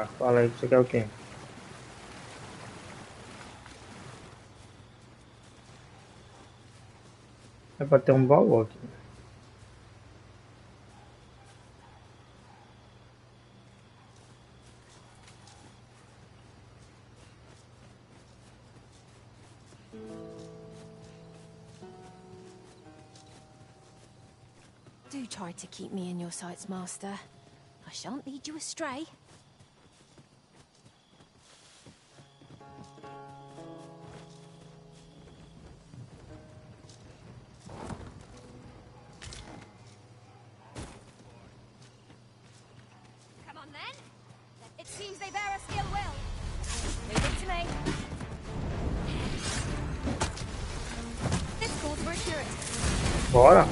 Fala aí, você quer o quê? É pra ter um baú aqui. Do try to keep me in your sights, Master. I shan't lead you astray. Come on then. It seems they bear us ill will. Leave it to me. This calls for a curator. Bora!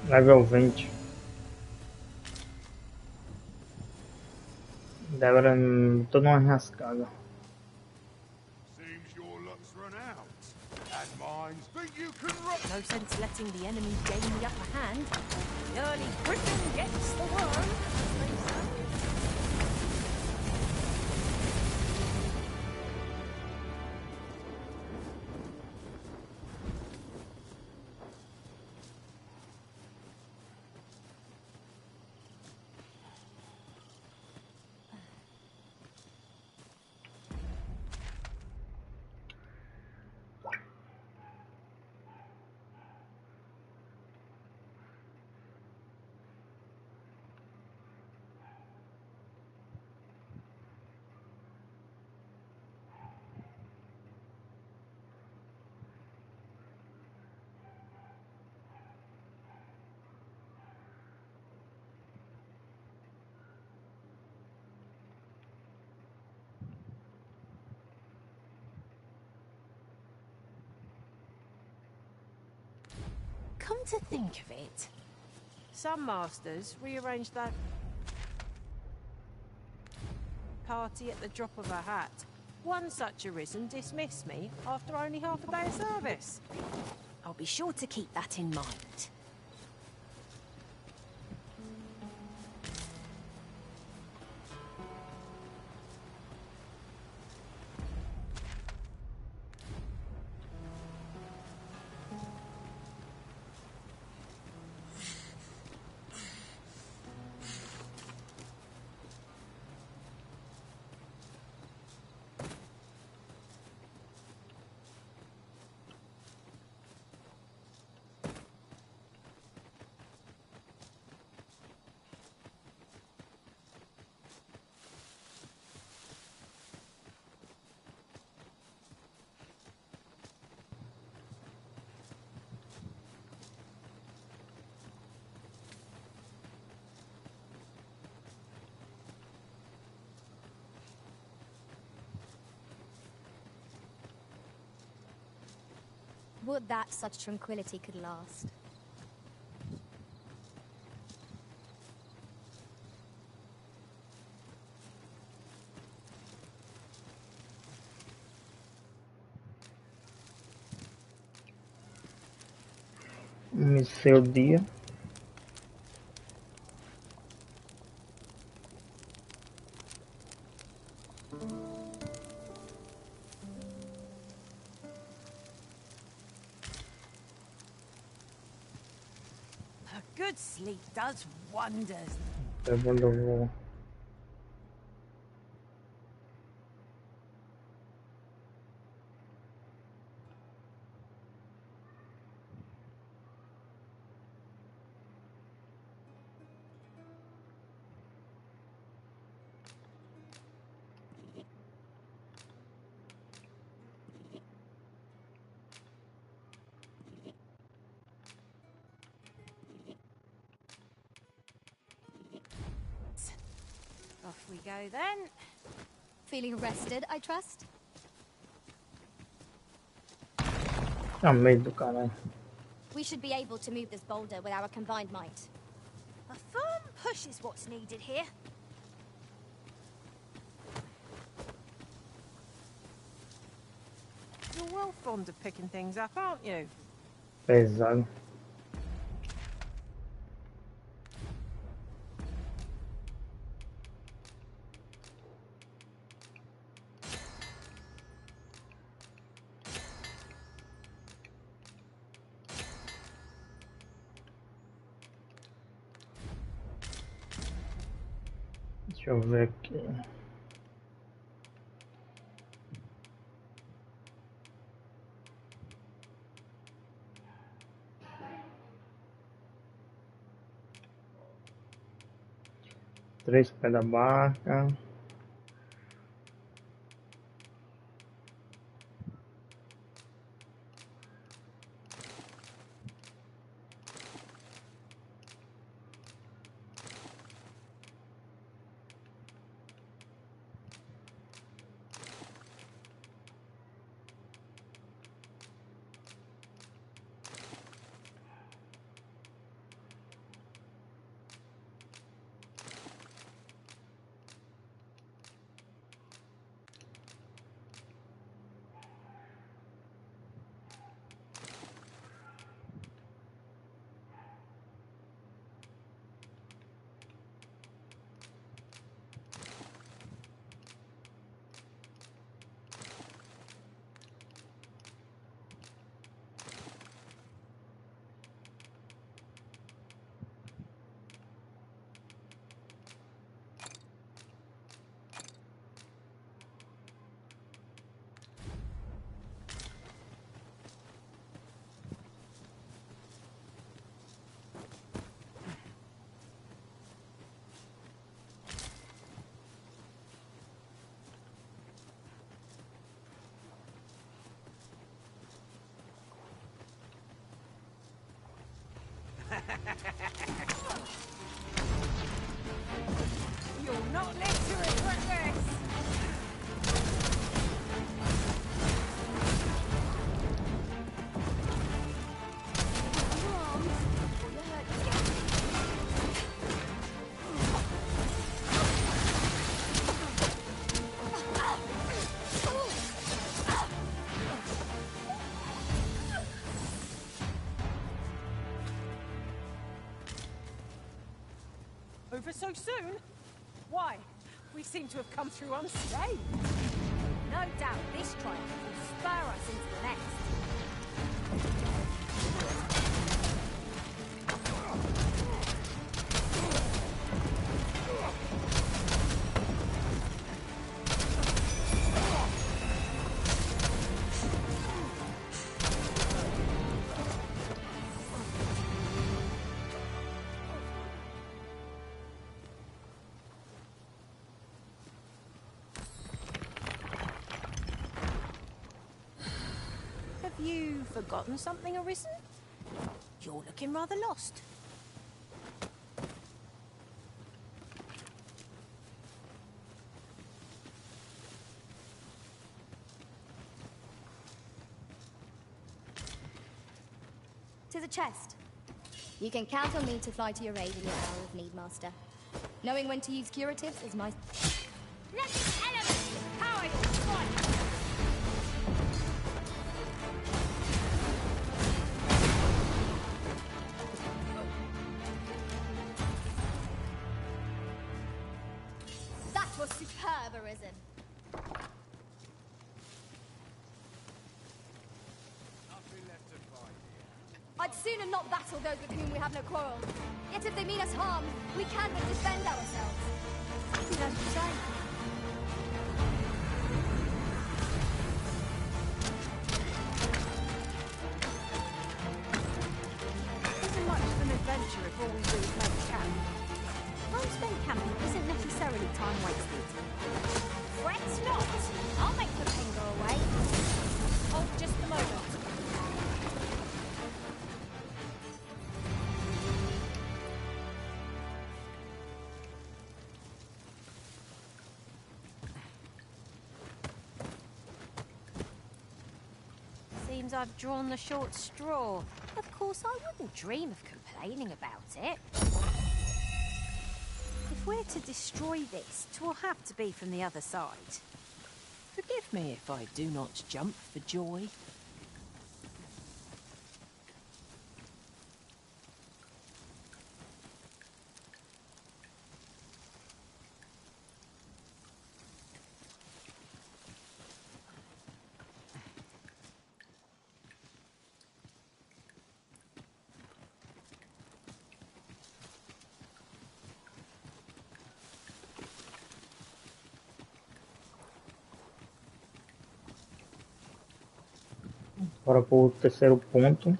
Level 20. Agora tô numa rascada. Seems your luck's run out. And mine think you can run. No sense letting the enemy gain the upper hand. The early Briton gets the worm. Come to think of it, some masters rearrange that party at the drop of a hat. One such arisen dismissed me after only half a day of service. I'll be sure to keep that in mind. Would that such tranquility could last. Seu dia. A good sleep does wonders. Segundo voo. Off we go then. Feeling rested, I trust? Tá meio do caralho. We should be able to move this boulder with our combined might. A firm push is what's needed here. well fond of picking things up, aren't you? Pesado. Deixa eu ver aqui. Três pés da barca. You'll not live to regret this! Over so soon? Why? We seem to have come through unscathed. No doubt this triumph will spur us into the next. Have you forgotten something, Arisen? You're looking rather lost. To the chest. You can count on me to fly to your aid in your hour of need, Master. Knowing when to use curatives is my... Let this element empower your strike! That was superb, Arisen. Nothing left to fight here. I'd sooner not battle those with whom we have no quarrel. Yet if they mean us harm, we can but defend ourselves. As you say. Isn't much of an adventure if all we do is make camp. Time spent camping isn't necessarily time wasted. Fret not! I'll make the pain go away. Hold just a moment. Seems I've drawn the short straw. Of course, I wouldn't dream of complaining about it. If we're to destroy this, 'twill have to be from the other side. Forgive me if I do not jump for joy. Bora pro terceiro ponto.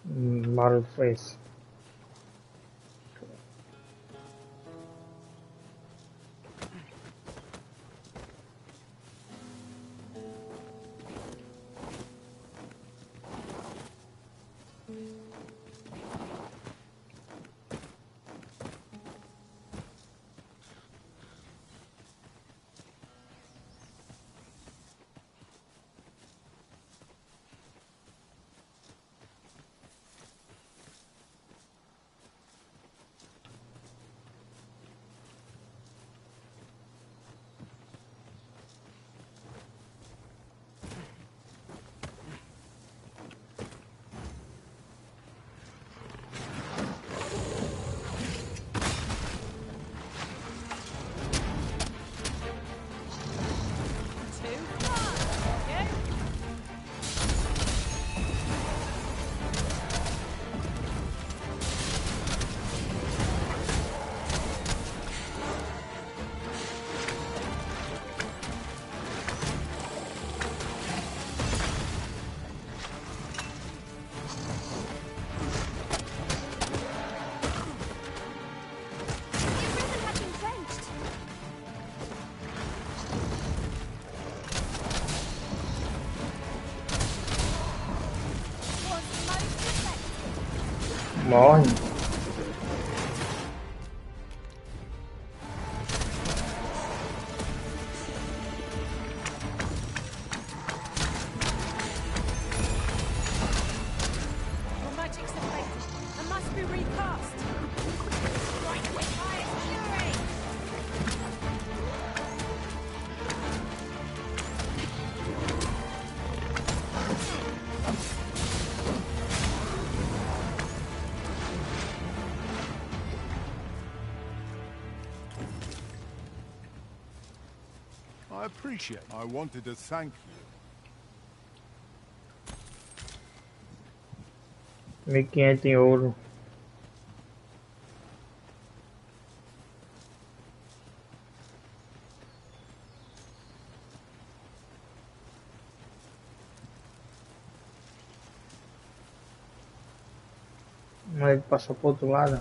Bora foi esse. Morre. Your magic's deflated and must be recast. Right with highest fury. I appreciate. I wanted to thank you. 1.500 em ouro. Mas ele passou pro outro lado.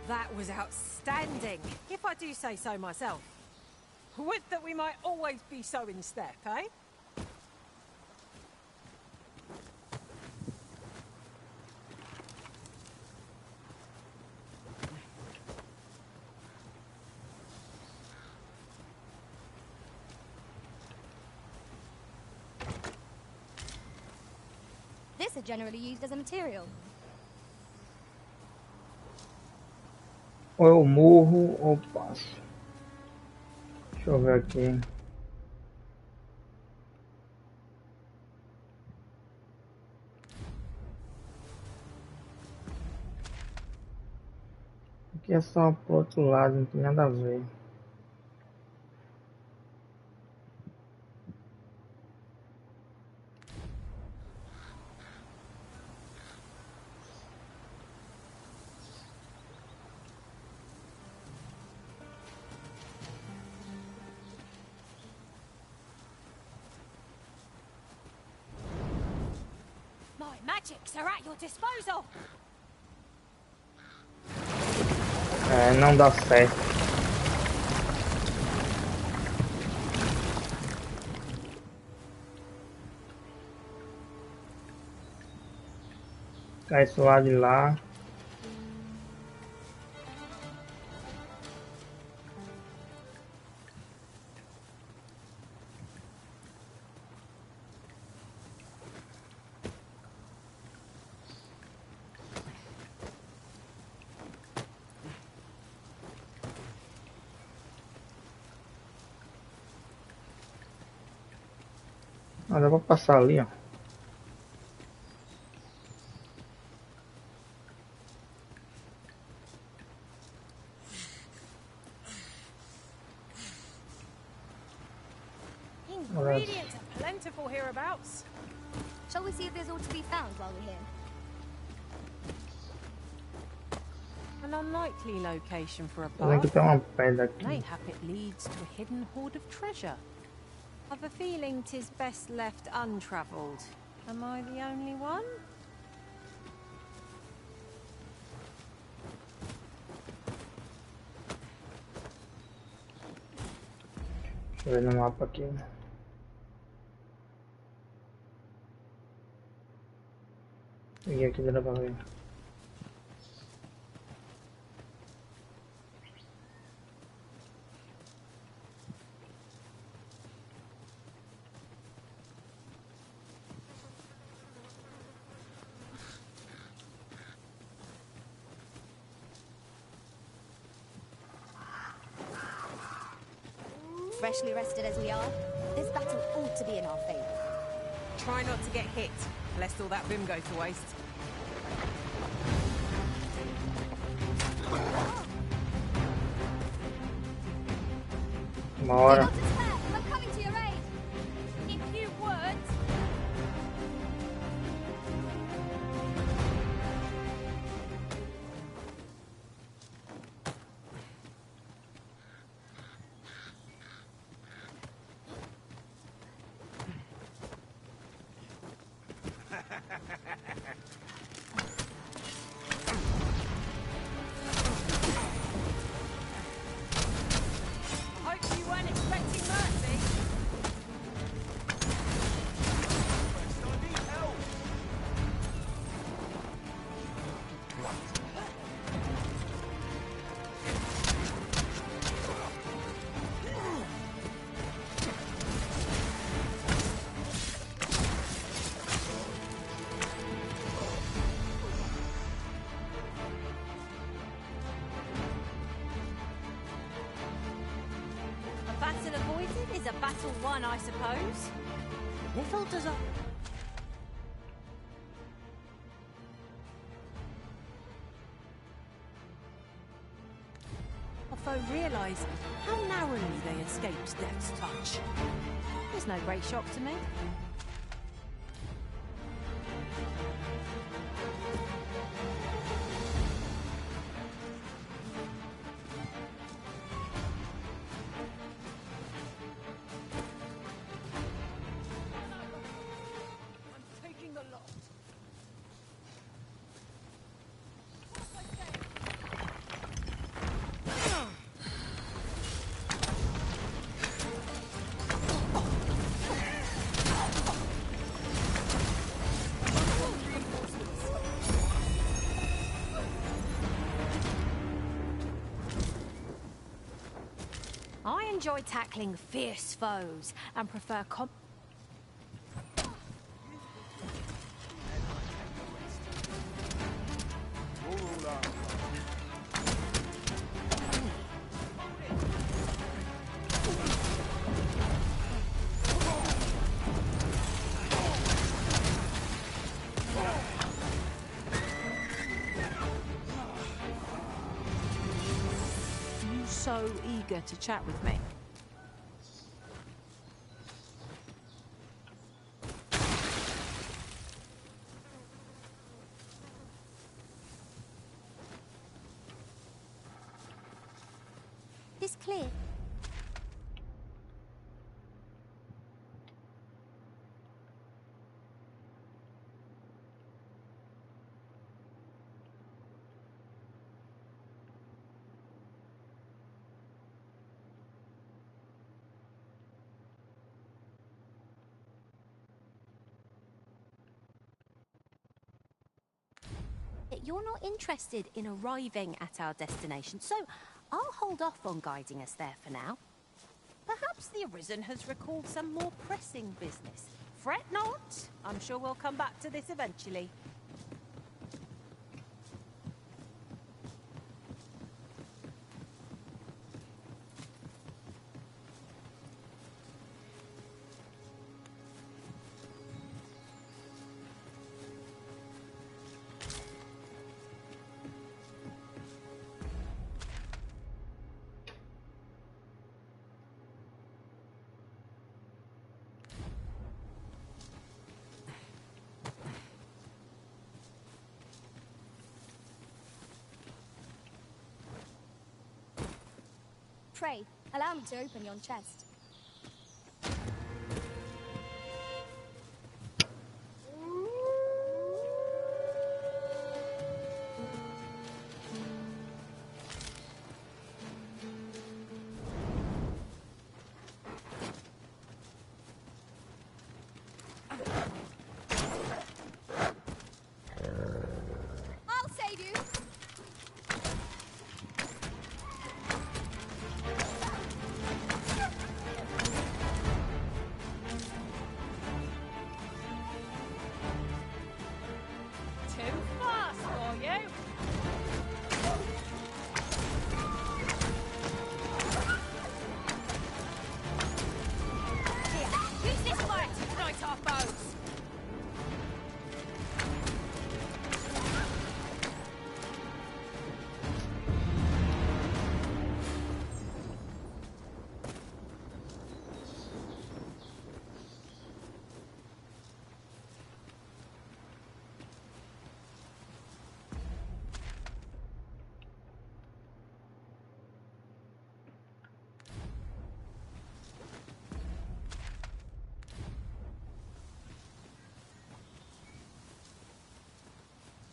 That was outstanding, if I do say so myself. Would that we might always be so in step, eh? This is generally used as a material. Ou eu morro ou passo. Deixa eu ver aqui. Aqui é só pro outro lado, não tem nada a ver. My magics are at your disposal. É, não dá certo. Cai esse lado de lá. Ah, dá pra passar ali, ó. Shall we see if there's all to be found while we're here? An unlikely location for a Tem que path. ter uma pedra aqui. Mayhap it leads to a hidden hoard of treasure. I've a feeling 'tis best left untravelled. Am I the only one? Deixa eu ver no mapa aqui. Peguei aqui, dá pra ver. Freshly rested as we are, this battle ought to be in our favour. Try not to get hit, lest all that vim go to waste. Uma hora. Not despair, I'm coming to your aid. If you would. Hope you weren't expecting mercy. I need help. A battle avoided is a battle won, I suppose. Little does I... Our foe realise how narrowly they escaped death's touch. There's no great shock to me. I'm taking the lot. I enjoy tackling fierce foes and prefer You so eager to chat with me. This clear. You're not interested in arriving at our destination, so I'll hold off on guiding us there for now. Perhaps the Arisen has recalled some more pressing business. Fret not. I'm sure we'll come back to this eventually. Pray, allow me to open yon chest. I'll save you. Too fast for you. Here, use this fire to ignite our foes.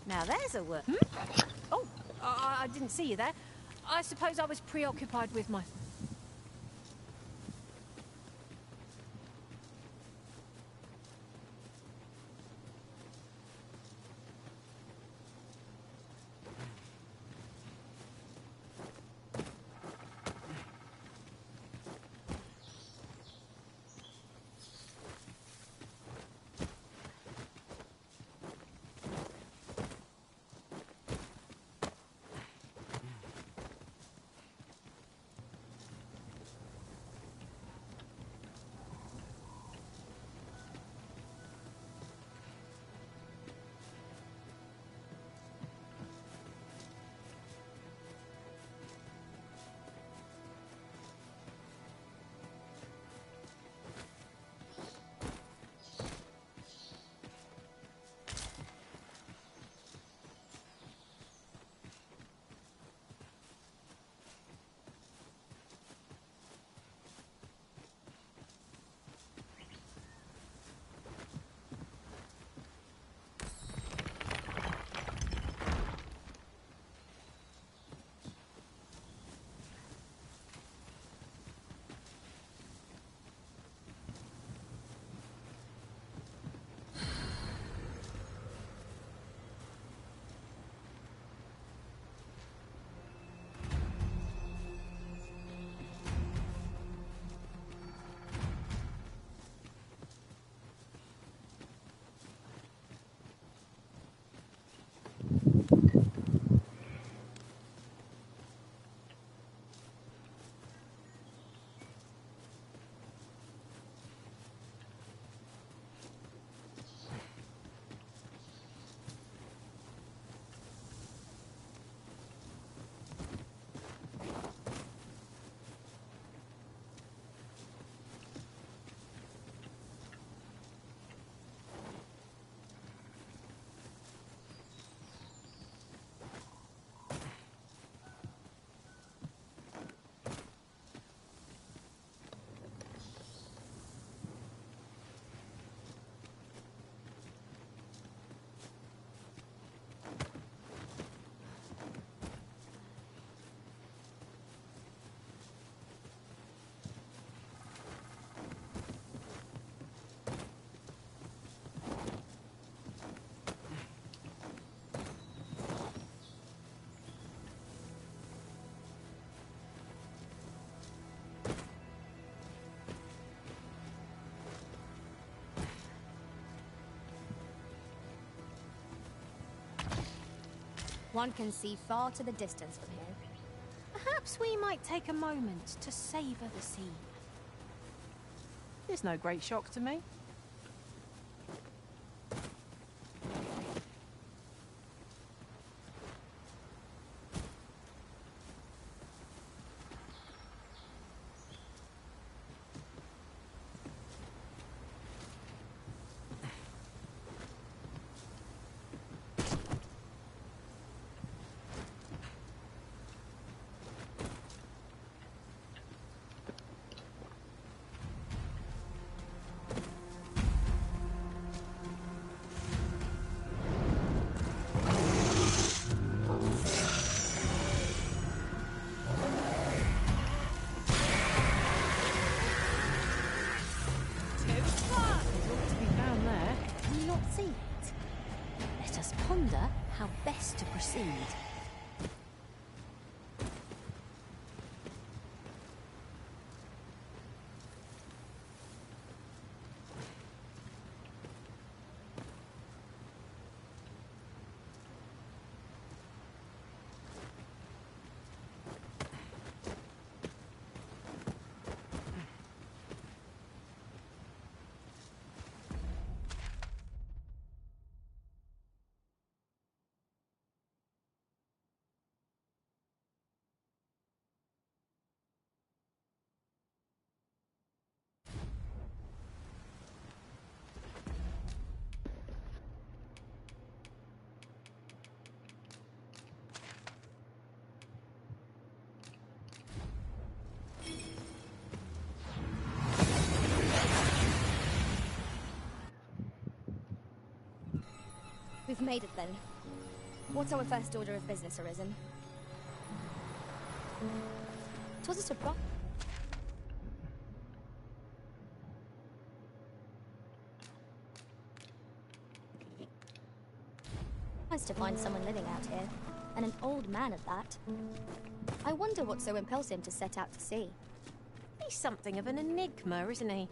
Now there's a word. Oh, I didn't see you there. I suppose I was preoccupied with my... One can see far to the distance from here. Perhaps we might take a moment to savour the scene. There's no great shock to me. see it. Let us ponder how best to proceed. We've made it then. What's our first order of business, Arisen? 'Twas a surprise. Nice to find someone living out here, and an old man at that. I wonder what's so impels him to set out to sea. He's something of an enigma, isn't he?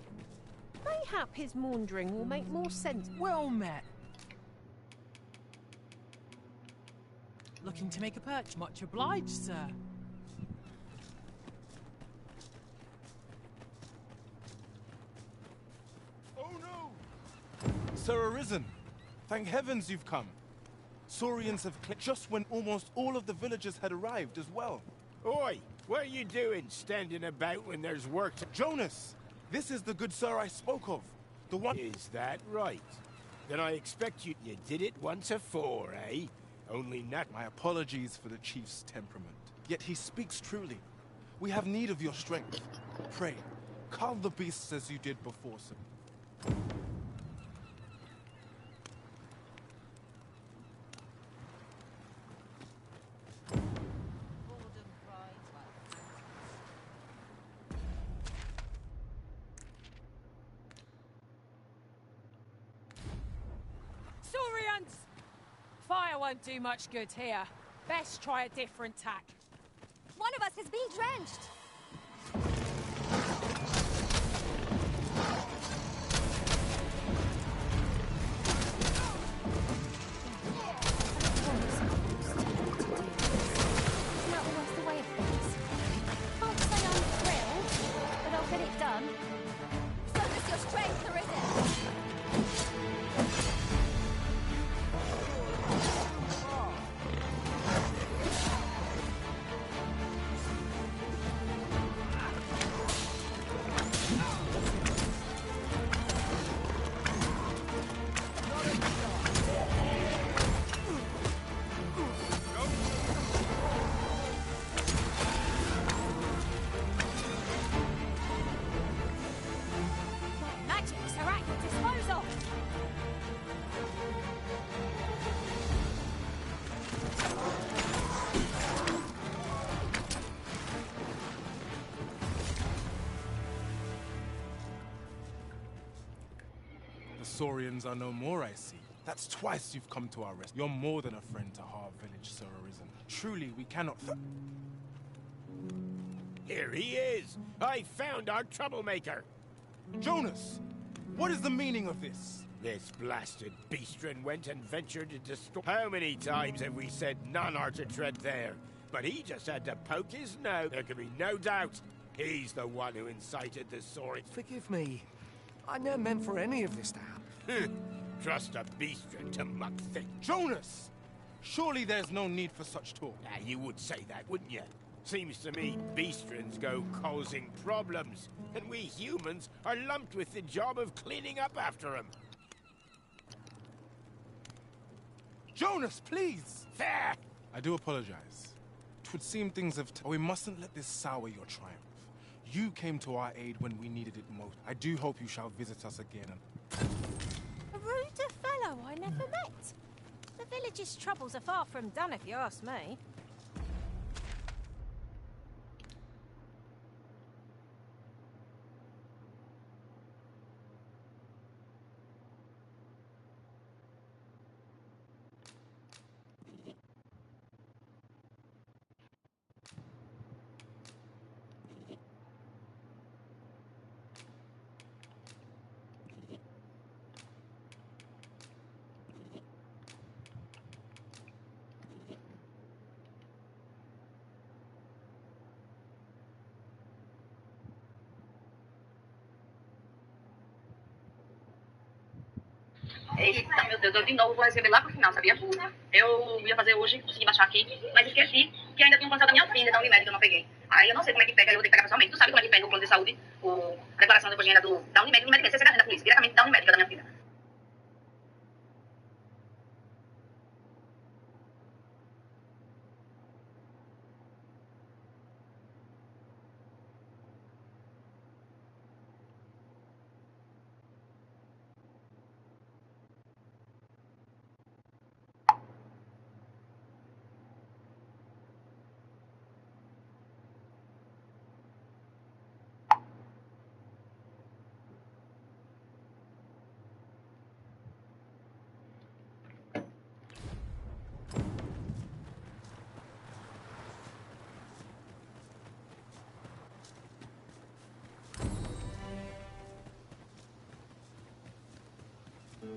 Mayhap his maundering will make more sense. Well met. Looking to make a perch? Much obliged, sir. Oh no! Sir Arisen, thank heavens you've come. Saurians have clicked just when almost all of the villagers had arrived as well. Oi! What are you doing standing about when there's work to... Jonas, this is the good sir I spoke of. The one... Is that right? Then I expect you did it once afore, eh? Only not... My apologies for the chief's temperament. Yet he speaks truly. We have need of your strength. Pray, calm the beasts as you did before, sir. Saurians! Fire won't do much good here. Best try a different tack. One of us has been drenched! It's not always the way of things. Can't say I'm thrilled, but I'll get it done. Focus your strength, Arisen! Magics are at your disposal! The Saurians are no more, I see. That's twice you've come to our rescue. You're more than a friend to Harv Village, Sir Arisen. Truly, we cannot... Here he is! I found our troublemaker! Jonas! What is the meaning of this? This blasted beastren went and ventured to destroy... How many times have we said none are to tread there? But he just had to poke his nose. There can be no doubt he's the one who incited the Saurians. Forgive me. I never meant for any of this to happen. Trust a beastren to muck thick. Jonas! Surely there's no need for such talk. You would say that, wouldn't you? Seems to me beastrens go causing problems, and we humans are lumped with the job of cleaning up after them. Jonas, please! Fair! I do apologize. 'Twould seem things have... We mustn't let this sour your triumph. You came to our aid when we needed it most. I do hope you shall visit us again. A ruder fellow I never met. The village's troubles are far from done, if you ask me. Eita, meu Deus, eu de novo vou receber lá pro final, sabia? Eu ia fazer hoje, consegui baixar aqui, mas esqueci que ainda tinha um contrato da minha filha, da Unimed, que eu não peguei. Aí eu não sei como é que pega, eu vou ter que pegar pessoalmente. Tu sabe como é que pega o plano de saúde, a declaração de agenda da Unimed, Unimed mesmo, você da polícia, diretamente da Unimed, da minha filha.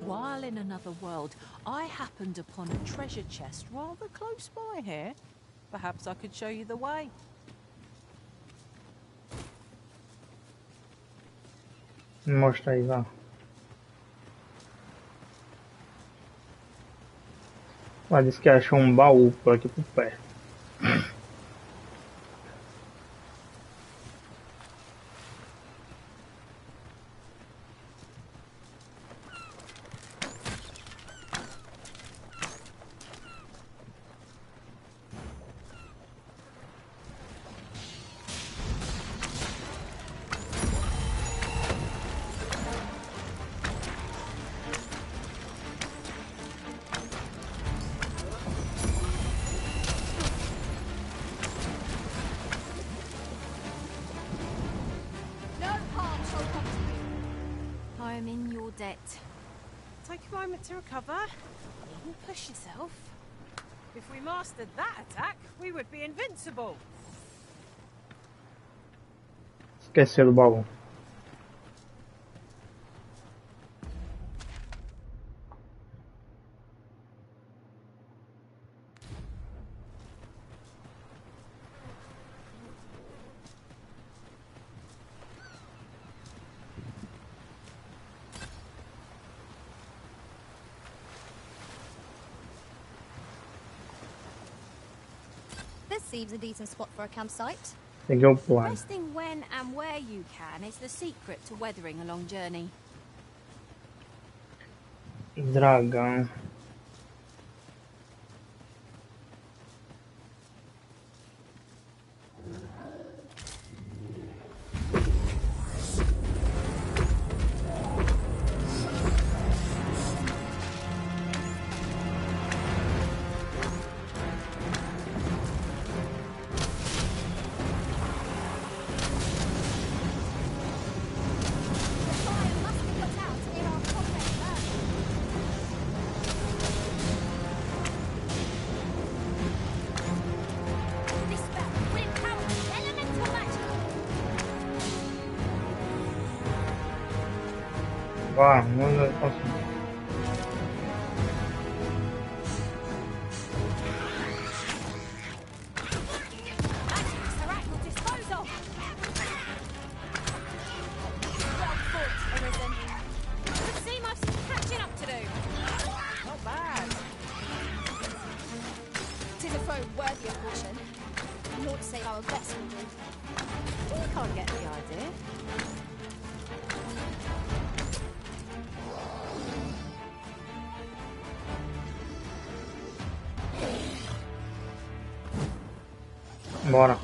While in another world, I happened upon a treasure chest rather close by here. Perhaps I could show you the way. Mostra aí, vá. Ela disse que achou um baú por aqui por perto. No harm shall come to you. I am in your debt. Take a moment to recover. Needn't push yourself. If we mastered that attack, we would be invincible. Esqueceu do baú. This seems a decent spot for a campsite. Peguei o plano. Resting when and where you can is the secret to weathering a long journey. Dragão. The fire must be put out ere our comrades burn. This spell will empower the elemental magic. Vá, não posso. Magic's are at your disposal. Well fought, Arisen. Would seem I've some catching up to do. Not bad. 'Tis a foe worthy of caution. Naught to save our best will do. You can't get the idea. Bora.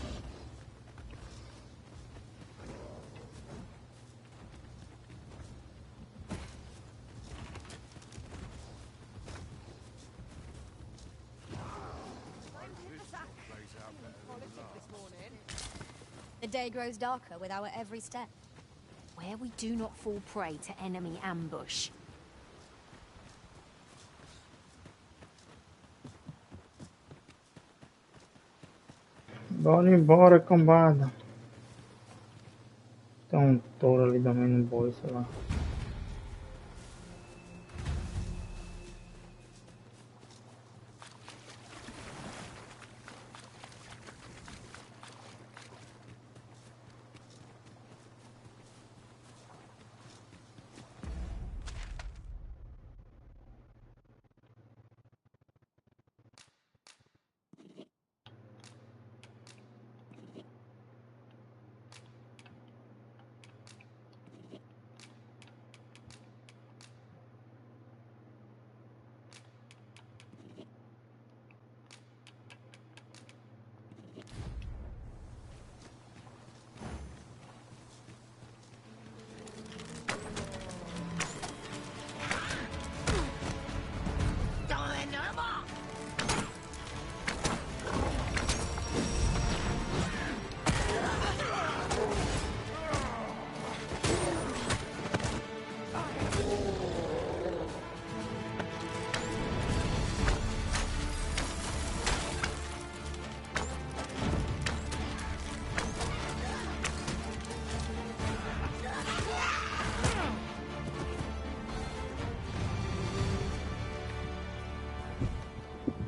The day grows darker with our every step. Where we do not fall prey to enemy ambush. Bora embora, cambada. Tem um touro ali também no boi, sei lá.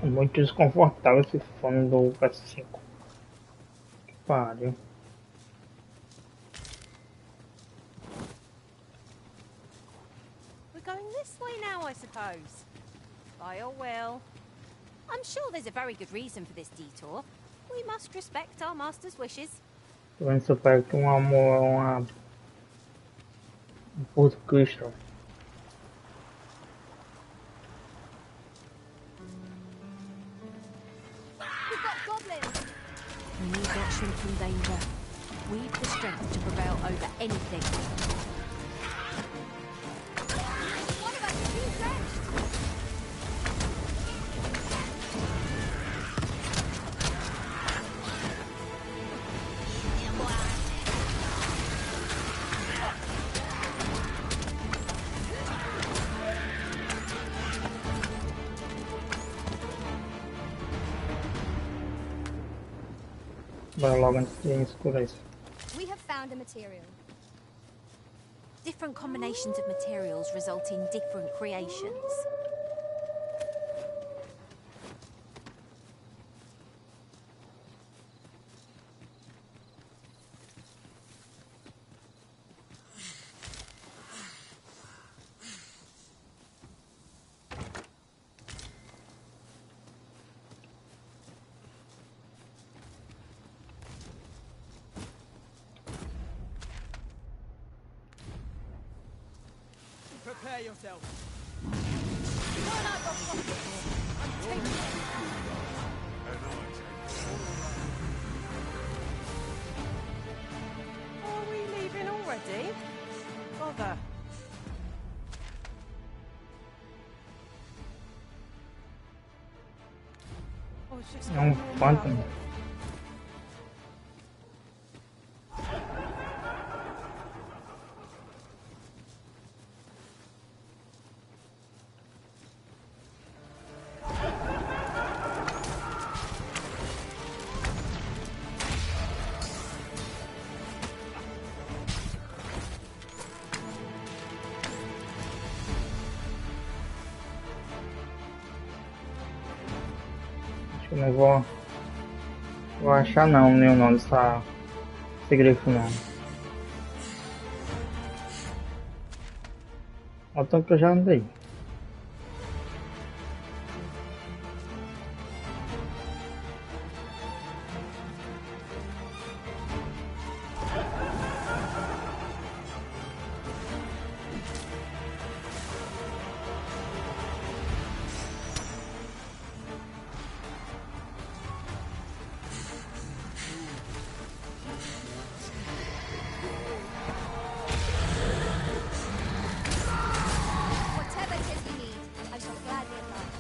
Muito desconfortável esse fone do PS5. Que pariu. We're going this way now, I suppose. By your will. I'm sure there's a very good reason for this detour. We must respect our master's wishes. Tô vendo se eu pego aqui um amor, um Porto Cristo. We've got goblins! We need not shrink from danger. We've the strength to prevail over anything. One of us is too drenched! Bora logo antes de escurecer. We have found a material. Different combinations of materials result in different creations. Prepare yourself. Are we leaving already? Bother. I was just É um pântano. Acho que eu não vou achar não nenhum nome dessa grifo não. Olha o tanto que eu já andei. Whatever it is you need, I shall gladly oblige.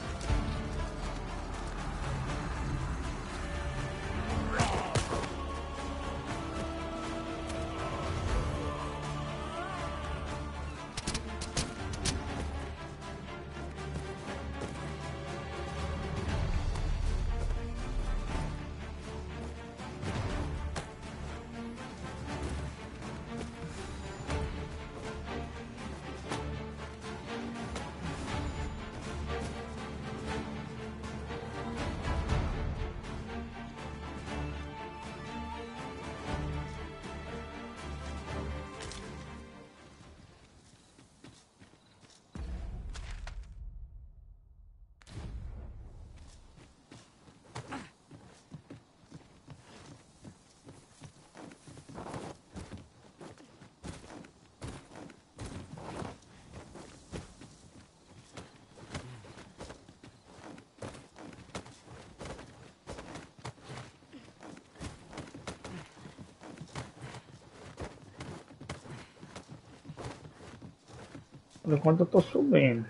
Por enquanto eu tô subindo.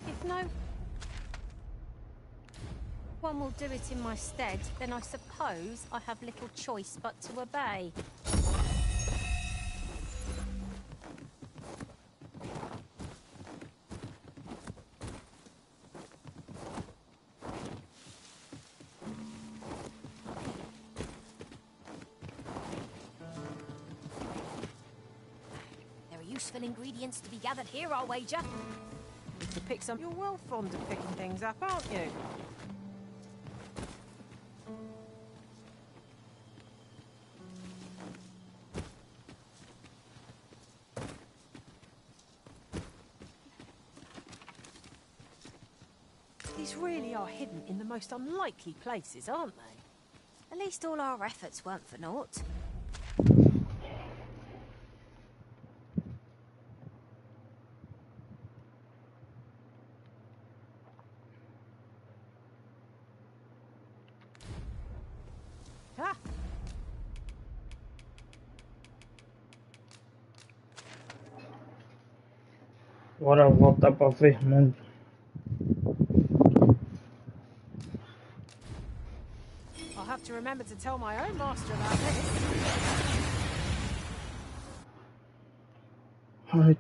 If no one will do it in my stead, then I suppose I have little choice but to obey. useful ingredients to be gathered here, I'll wager. We could pick some. You're well fond of picking things up, aren't you? These really are hidden in the most unlikely places, aren't they? At least all our efforts weren't for naught. Ah! Bora voltar para ver mundo. I'll have to remember to tell my own master about this. Ai,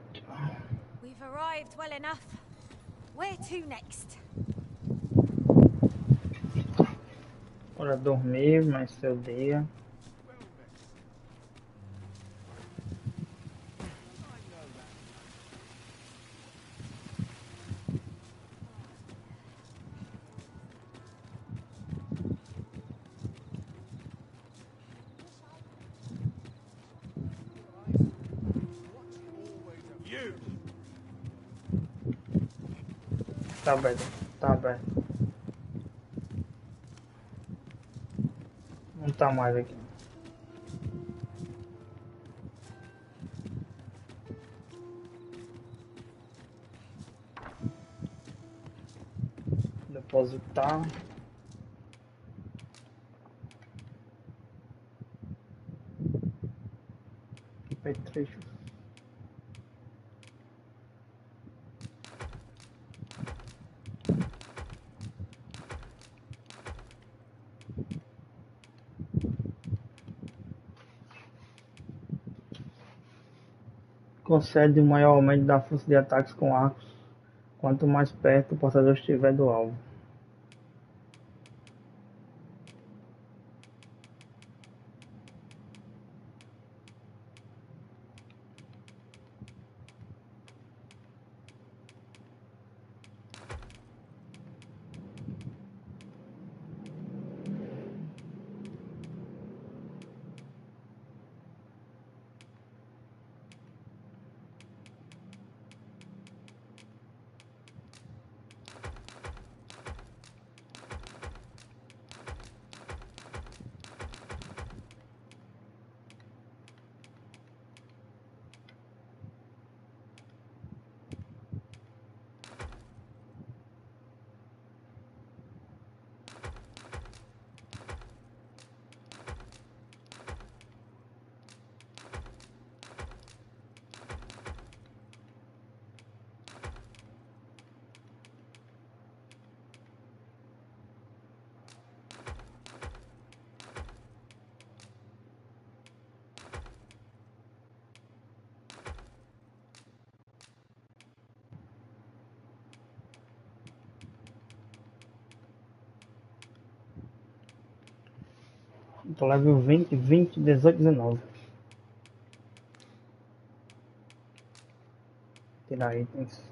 We've arrived well enough. Where to next? bora dormir, mais seu dia. You! Tá aberto, tá aberto. Não tá mais aqui. Depositar. Petrecho. Concede um maior aumento da força de ataques com arcos quanto mais perto o portador estiver do alvo. Tô level 20, 20, 18, 19. Tirar itens.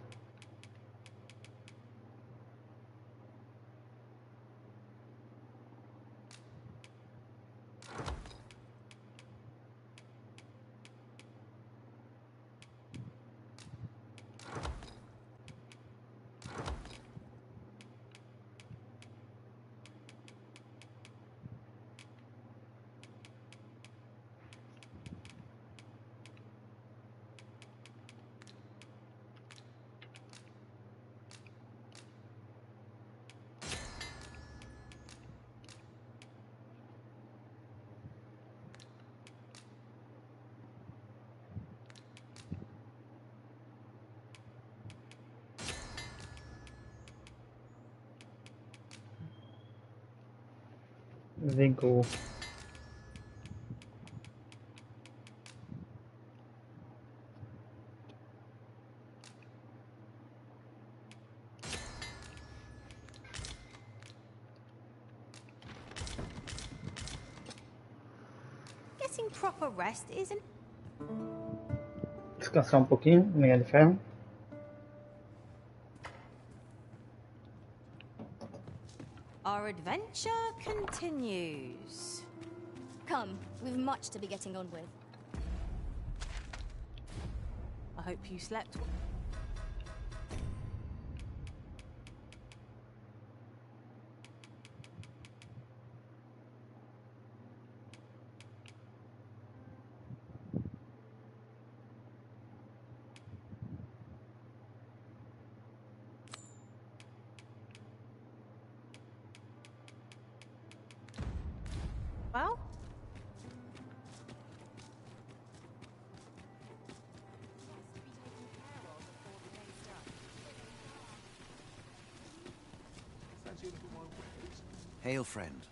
Vigor. Getting proper rest isn't... descansar um pouquinho, minério de ferro. Our adventure continues. Come, we've much to be getting on with. I hope you slept. Well? Hail, friend.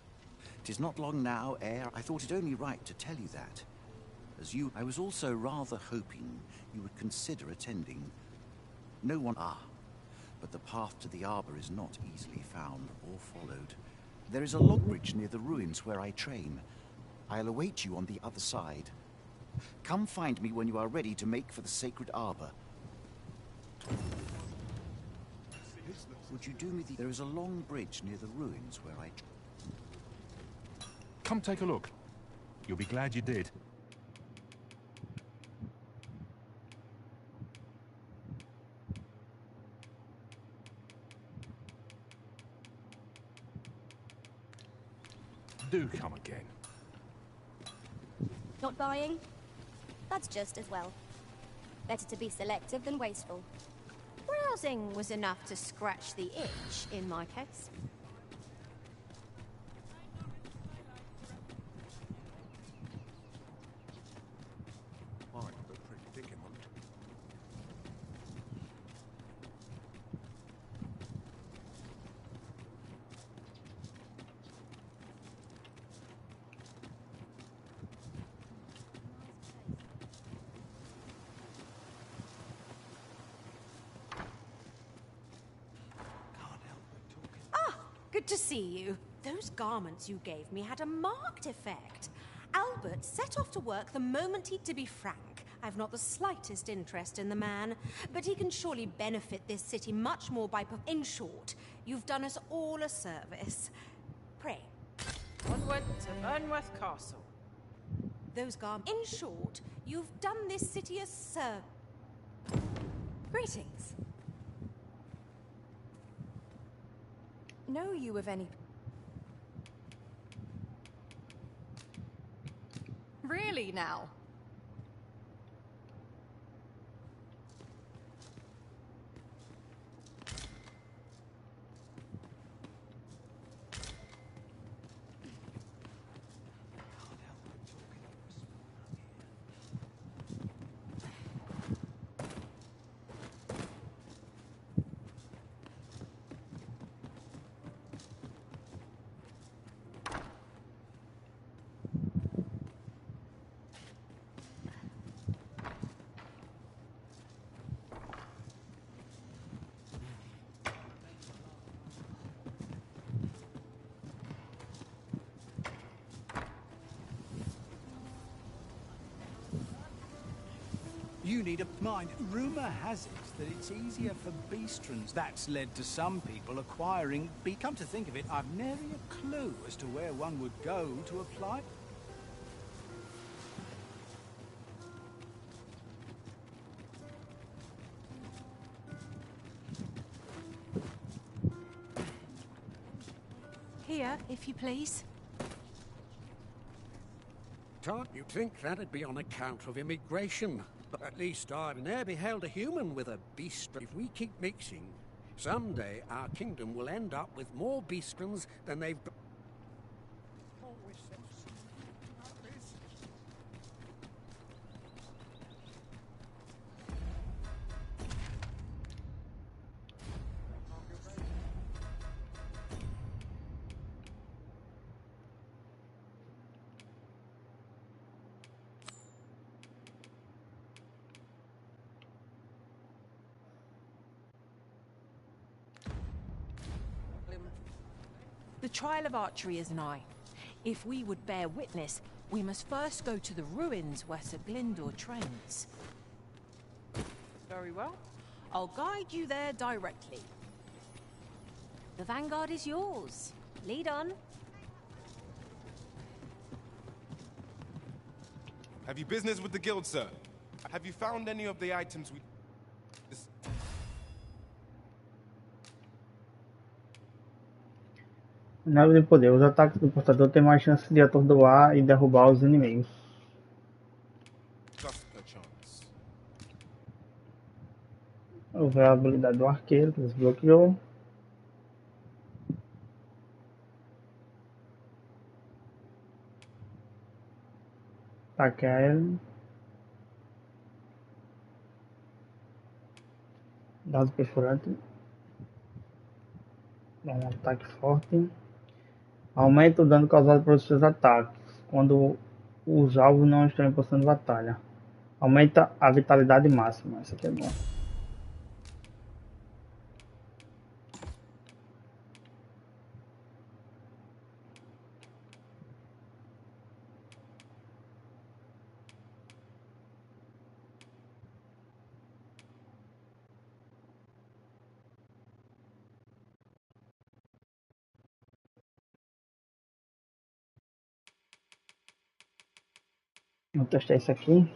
'Tis not long now ere I thought it only right to tell you that. As you, I was also rather hoping you would consider attending. No one but the path to the arbor is not easily found or followed. There is a log bridge near the ruins where I train. I'll await you on the other side. Come find me when you are ready to make for the sacred arbor. Would you do me the... There is a long bridge near the ruins where I... Come take a look. You'll be glad you did. Do come again. Not buying? That's just as well. Better to be selective than wasteful. Browsing was enough to scratch the itch, in my case. Good to see you. Those garments you gave me had a marked effect. Albert set off to work the moment he... To be frank, I've not the slightest interest in the man, but he can surely benefit this city much more by... In short, you've done us all a service. Pray. Onward to Burnworth Castle. Those garments... In short, you've done this city a service. Greetings. Know you of any... Really now? You need a mind. Rumor has it that it's easier for beastrons. That's led to some people acquiring Come to think of it, I've nary a clue as to where one would go to apply. Here, if you please. Todd, you'd think that'd be on account of immigration. But at least I've ne'er beheld a human with a beast. If we keep mixing, someday our kingdom will end up with more beastrons than they've got. The trial of archery is nigh. If we would bear witness, we must first go to the ruins where Sir Glyndor trains. Very well. I'll guide you there directly. The vanguard is yours. Lead on. Have you business with the guild, sir? Have you found any of the items we... Nave de poder. Os ataques do portador têm mais chance de atordoar e derrubar os inimigos. Just per chance. Eu vejo a habilidade do arqueiro que desbloqueou. Ataque aéreo. Dado perfurante. Dá um ataque forte. Aumenta o dano causado pelos seus ataques quando os alvos não estão em posição de batalha. Aumenta a vitalidade máxima. Isso aqui é bom. Vou testar isso aqui.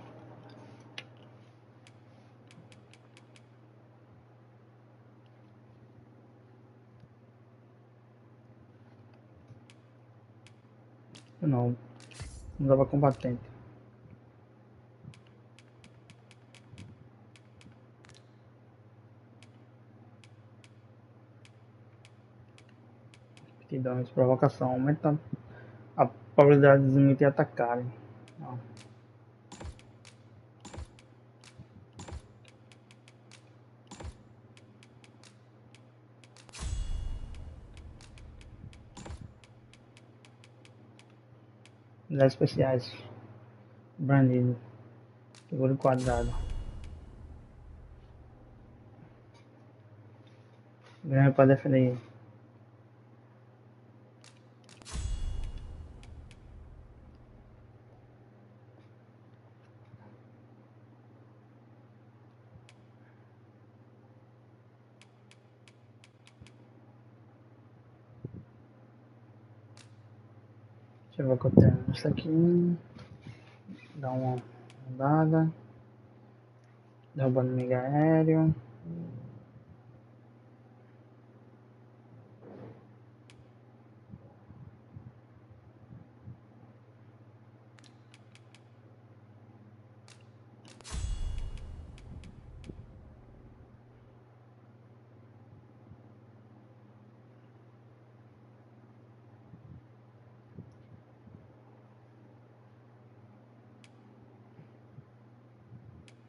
Não dava combatente. Aptidões, provocação. Aumenta a probabilidade de inimigos atacarem. Não. Habilidades especiais. Brandido. Seguro quadrado. Ganha para defender. Deixa eu ver o que eu tenho. Isso aqui. Dá uma rodada. Derrubando inimigo aéreo.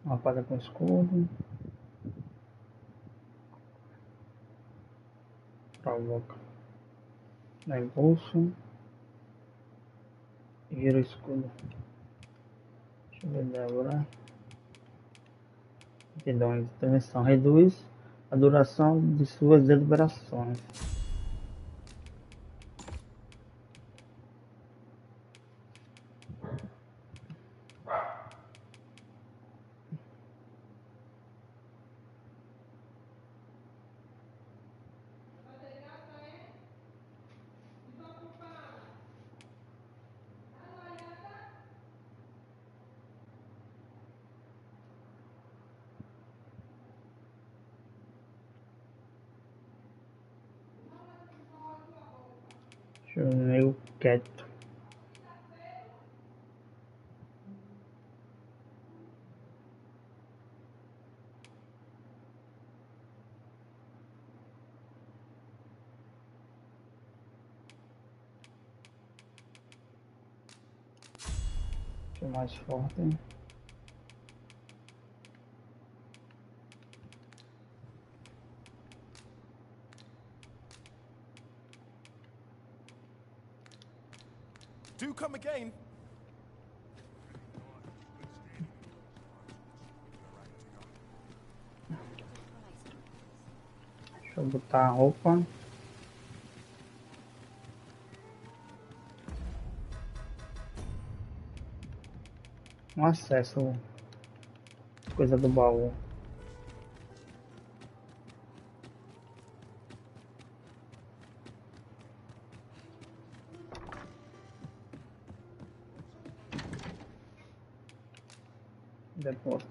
Uma pada com escudo. Provoca. Dá impulso. E vira o escudo. Deixa eu ver agora. Aptidões de intervenção. Reduz a duração de suas deliberações. Deixa eu meio quieto. Deixa eu mais forte. Do come again. Deixa eu botar a roupa. Um acesso. Coisa do baú. Depois.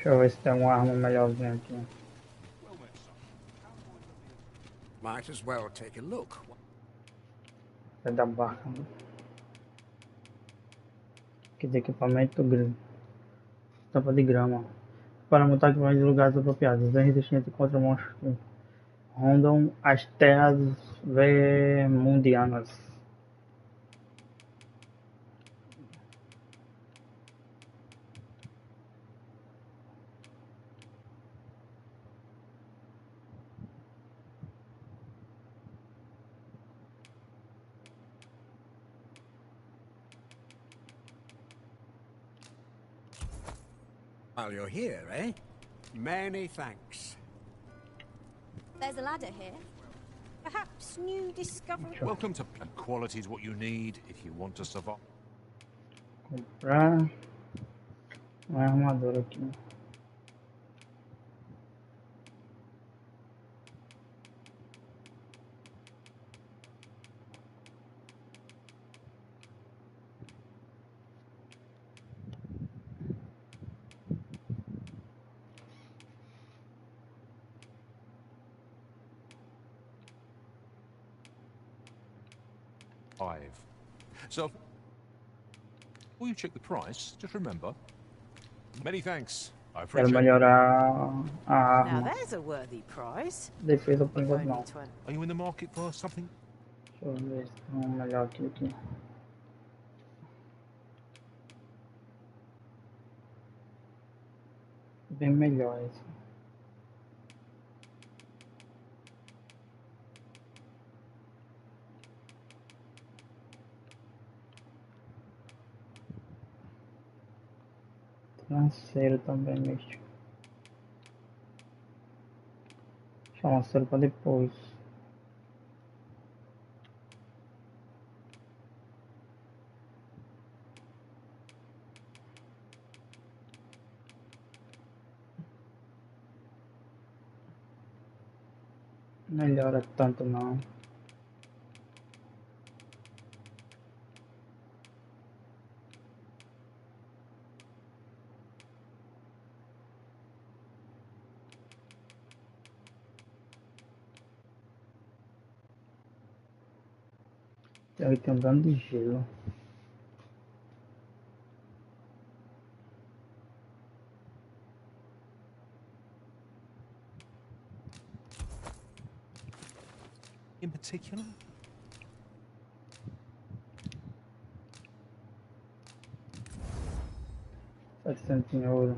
Deixa eu ver se tem uma arma melhorzinha aqui. Might as well take a look. É da barca. Né? Aqui de equipamento grande. Tampa de grama. Para montar equipamento em lugares apropriados. Os resistentes contra monstros que rondam as terras vermundianas. While you're here, eh? Many thanks. There's a ladder here. Perhaps new discovery. Welcome to quality is what you need if you want to survive. Comprar uma armadura aqui. So, before you check the price, just remember. Many thanks. I Quero appreciate it. melhorar a Now arma. there's a worthy price. Defesa por enquanto não. Are you in the market for something? Deixa eu ver se tem um melhor aqui. Bem melhor esse. Lanceiro também, místico. Deixa o lanceiro para depois. Melhora tanto não. Aí tem um dano de gelo. In particular? 700 em ouro.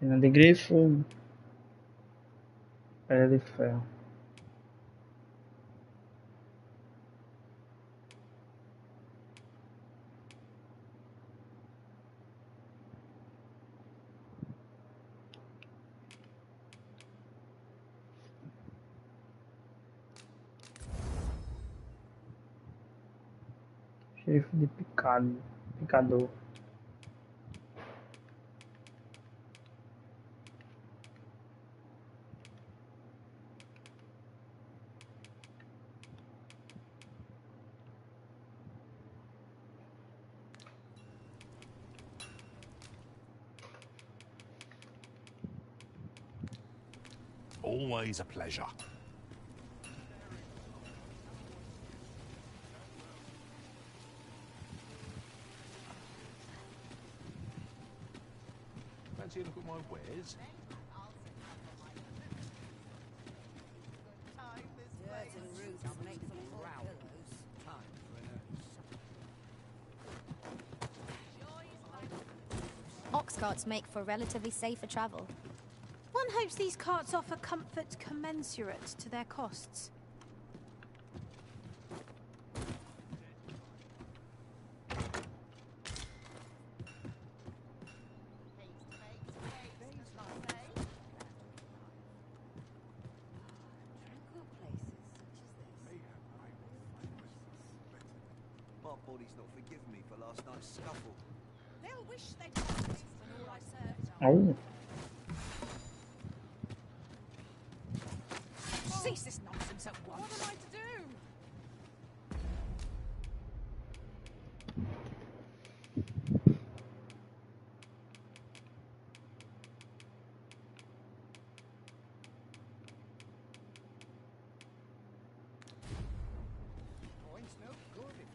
Pena de grifo. Pedra de ferro. Chifre de picador. Always a pleasure. Fancy a look at my wares? Ox carts make for relatively safer travel. One hopes these carts offer comfort commensurate to their costs. My body's not forgiven me for last night's scuffle. They'll wish they'd done it when all I served. Oh. Cease this nonsense at once. What am I to do?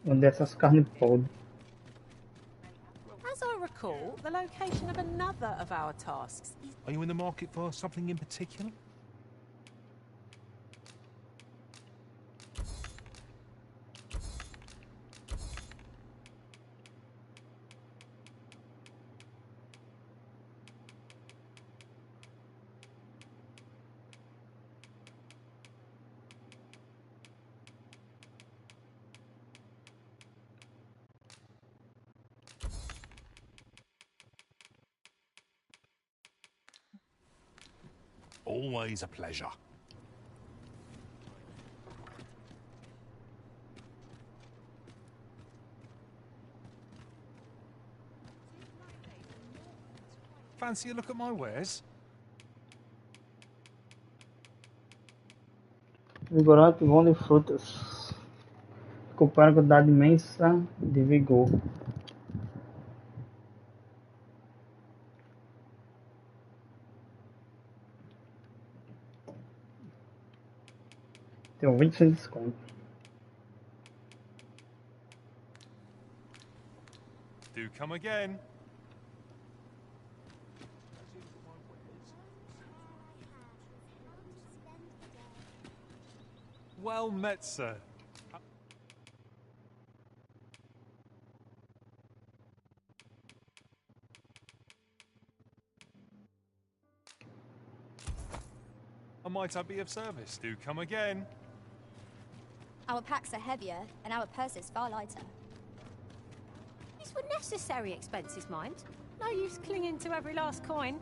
Onde essas carnes podres. As I recall, the location of another of our tasks is... Are you in the market for something in particular? Always a pleasure. Fancy a look at my wares? Vigorante bom de frutas. Recupera a quantidade imensa de vigor. Tem 20% de desconto. Do come again. Well met, sir. Might I be of service? Do come again. Our packs are heavier and our purses far lighter. These were necessary expenses, mind. No use clinging to every last coin.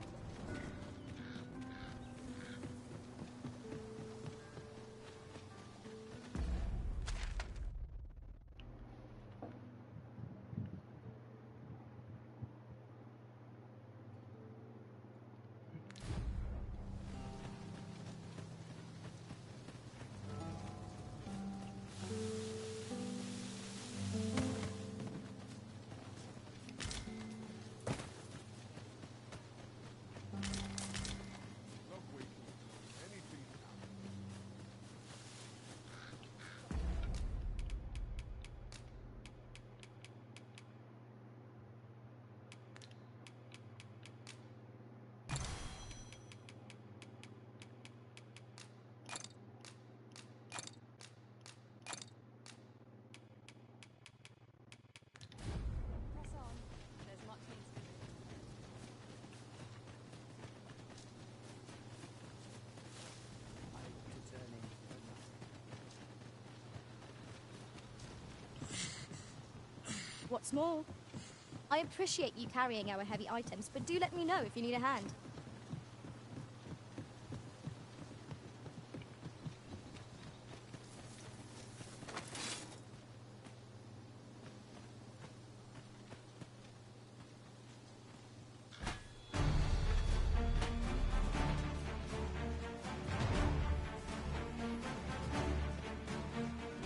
What's more, I appreciate you carrying our heavy items, but do let me know if you need a hand.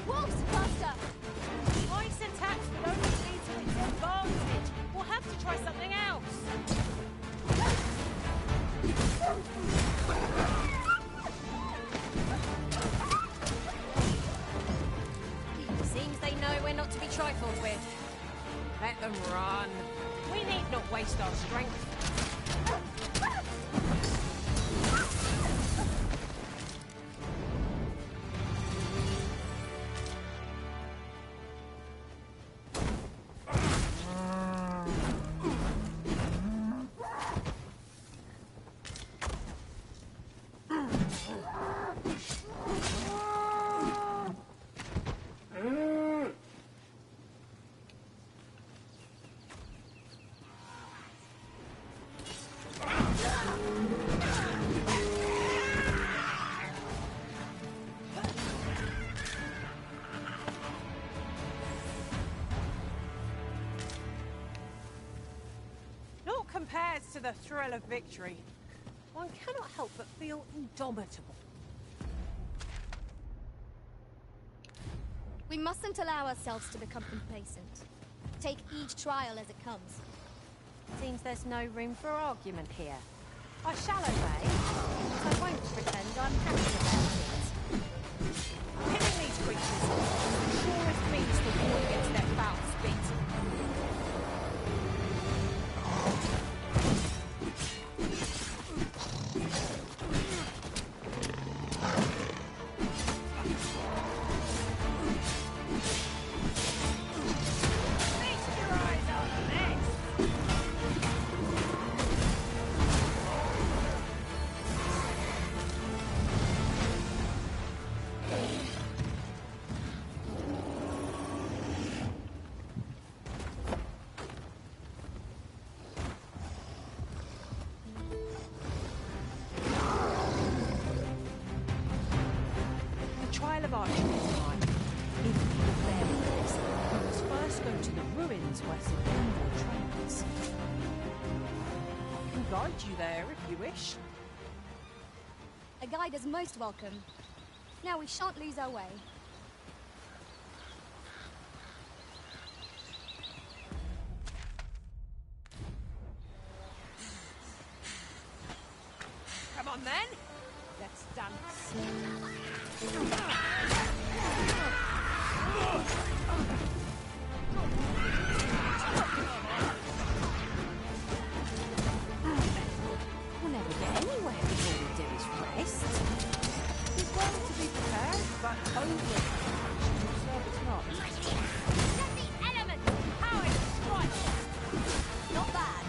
Wolves, Buster! Ice attacks will only lead to its advantage. We'll have to try something else. Seems they know we're not to be trifled with. Let them run. We need not waste our strength. Not compared to the thrill of victory. One cannot help but feel indomitable. We mustn't allow ourselves to become complacent. Take each trial as it comes. Seems there's no room for argument here. I shall obey, but I won't pretend I'm happy about it. Killing these creatures is the surest means to ward against their foul spit. Trial of archery time. If you will bear with us, we must first go to the ruins where some Lembre trains. I can guide you there if you wish. A guide is most welcome. Now we shan't lose our way. Come on then, let's dance. We'll never get anywhere if all we do is rest. We're going to be prepared, but over will serve us not. Let the elements power strike! Not bad.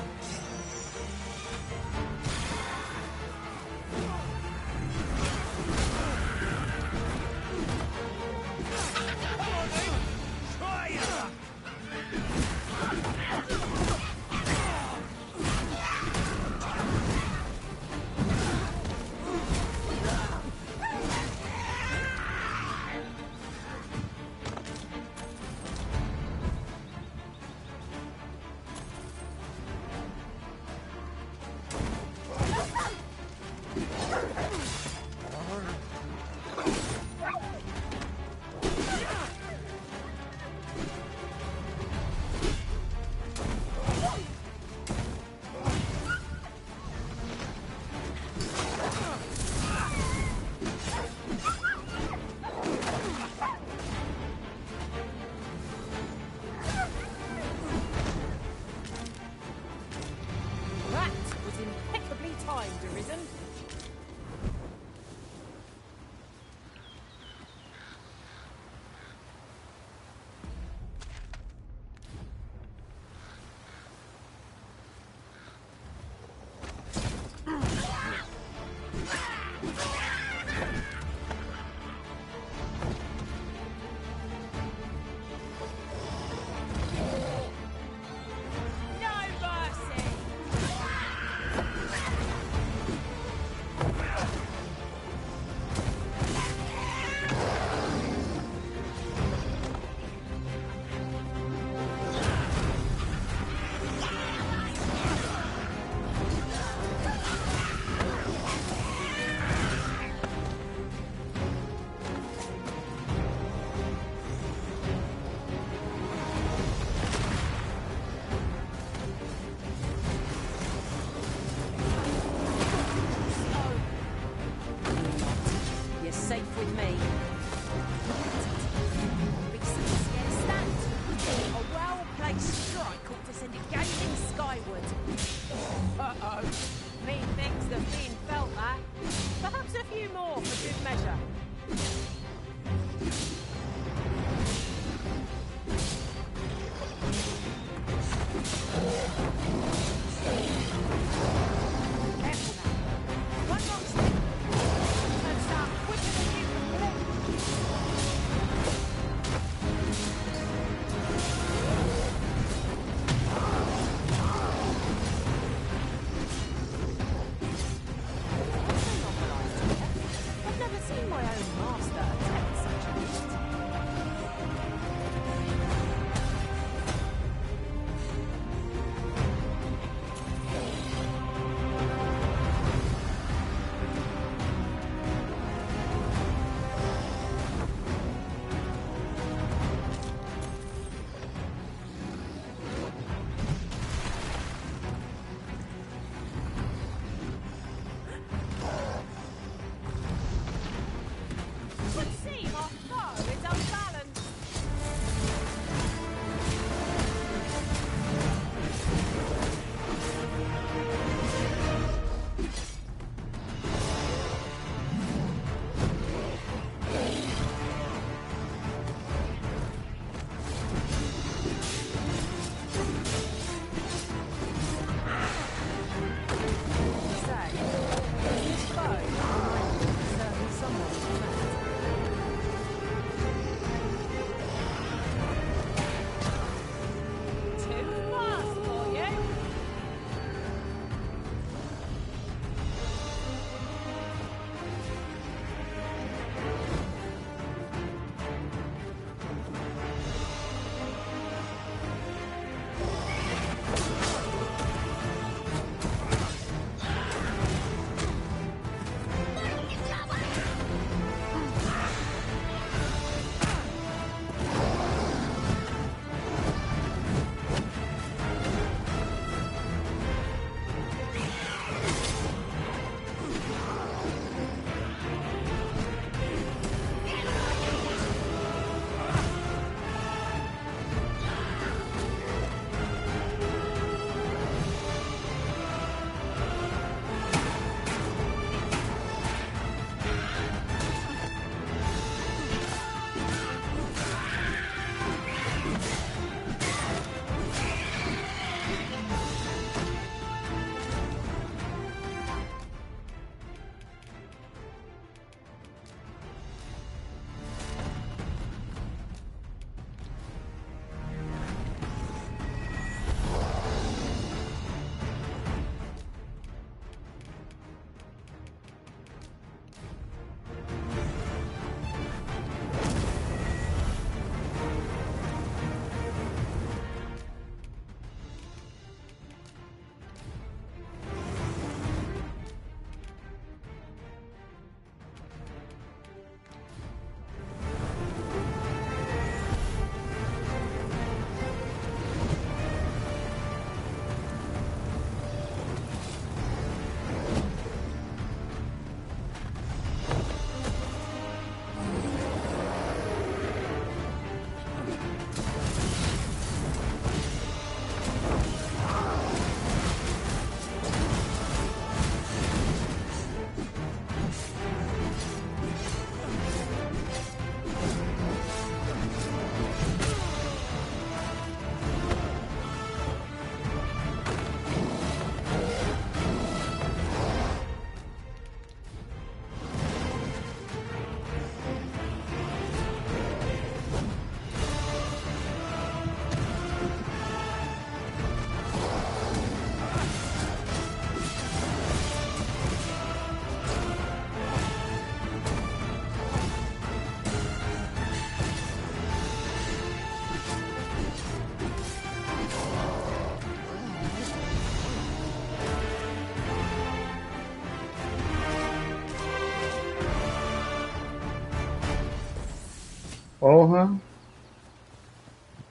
Porra.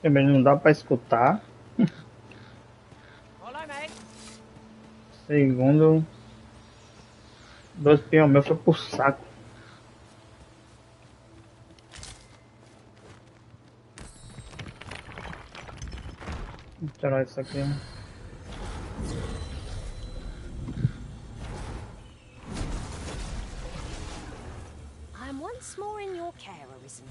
Também não dá pra escutar. Follow me. Segundo, 2 peão meu foi pro saco. Vou tirar isso aqui. I'm once more in your care, Arisen.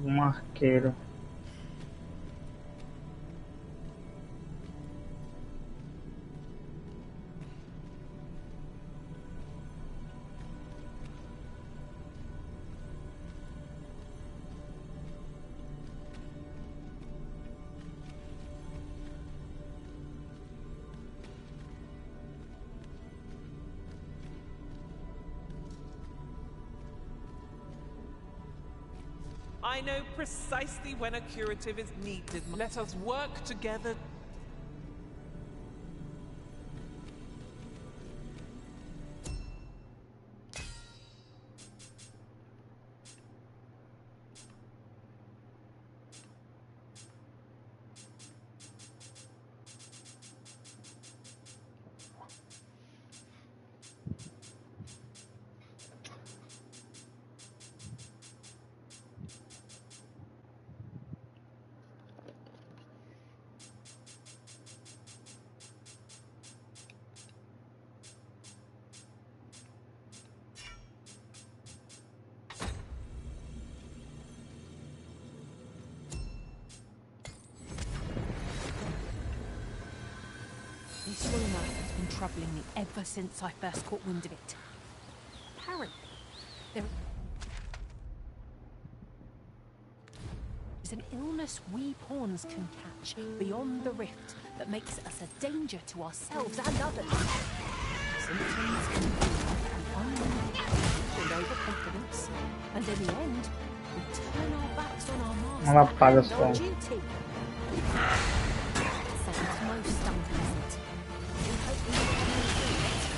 Um arqueiro. I know precisely when a curative is needed. Let us work together. This rumour has been troubling me ever since I first caught wind of it. Apparently, there is an illness we pawns can catch beyond the rift that makes us a danger to ourselves and others. Symptoms can be unknown and overconfidence, and in the end, we turn our backs on our master and our duty. Sounds most unpleasant. We hope we will come through it.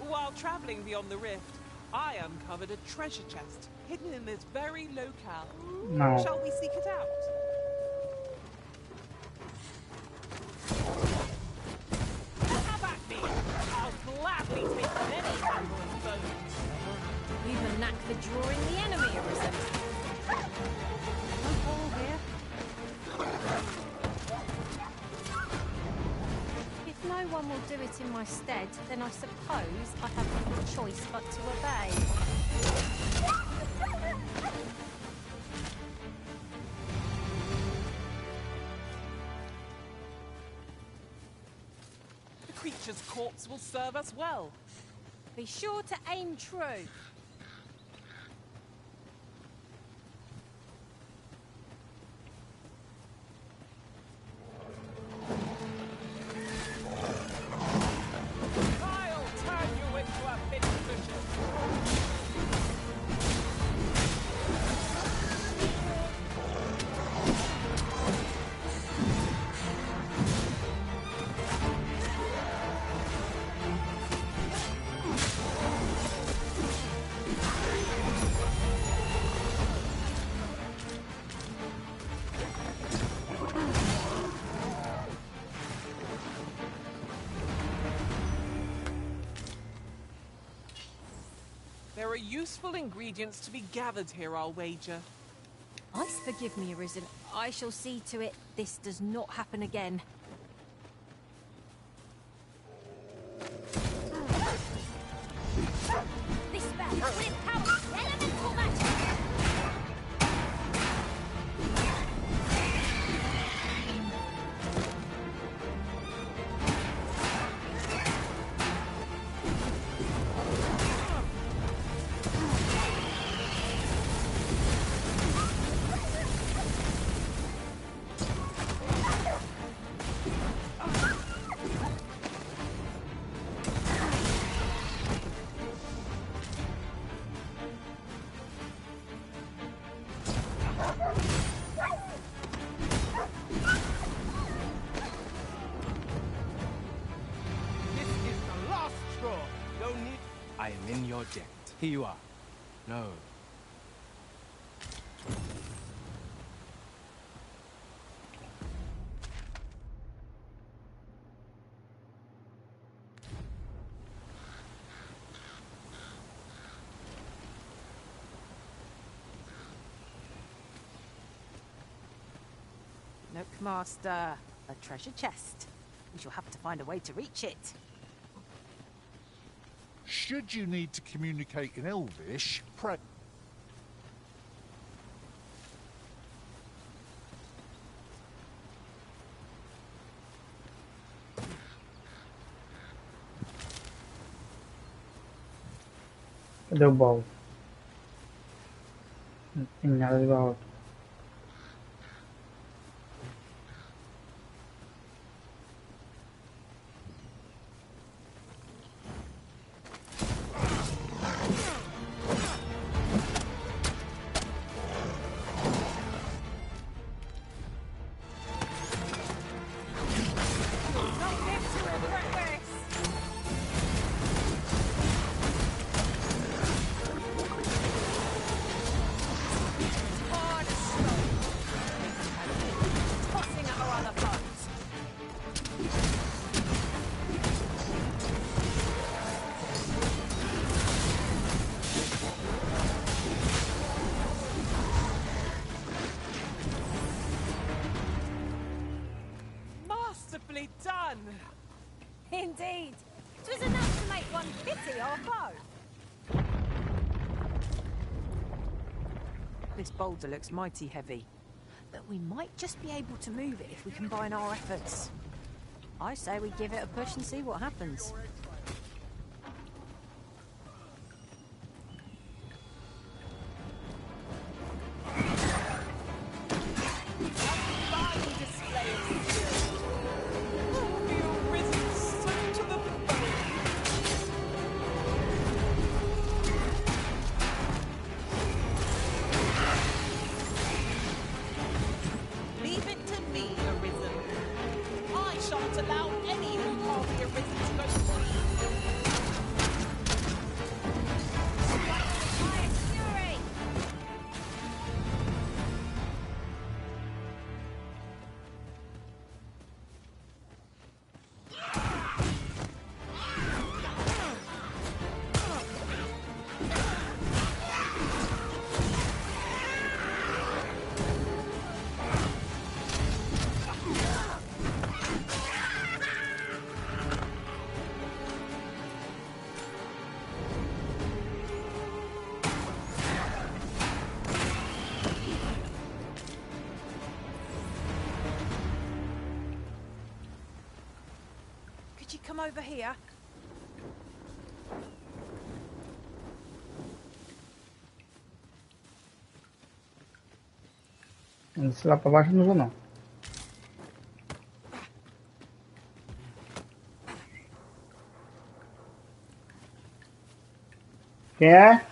While traveling beyond the rift, I uncovered a treasure chest hidden in this very locale. No. Shall we seek it out? Have at me! I'll gladly take many Hammer's bones. You've a knack for drawing the enemy, Arisen. No hole here. If no one will do it in my stead, then I suppose I have no choice but to obey. The creature's corpse will serve us well. Be sure to aim true. I'll turn you into a pincushion. There are useful ingredients to be gathered here, I'll wager. Ice forgive me, Arisen. I shall see to it this does not happen again. This battle will empower elemental magic. I am in your debt. Here you are. No. Look, Master. A treasure chest. We shall have to find a way to reach it. Should you need to communicate in Elvish, pray. Cadê o baú? Não tem nada de baú. Masterfully done! Indeed. 'Twas enough to make one pity our foe. This boulder looks mighty heavy, but we might just be able to move it if we combine our efforts. I say we give it a push and see what happens. Leave it to me, Arisen. I shan't allow any who can't be Arisen to go free. Could you come over here? Se lá pra baixo eu não vou não. Quem é?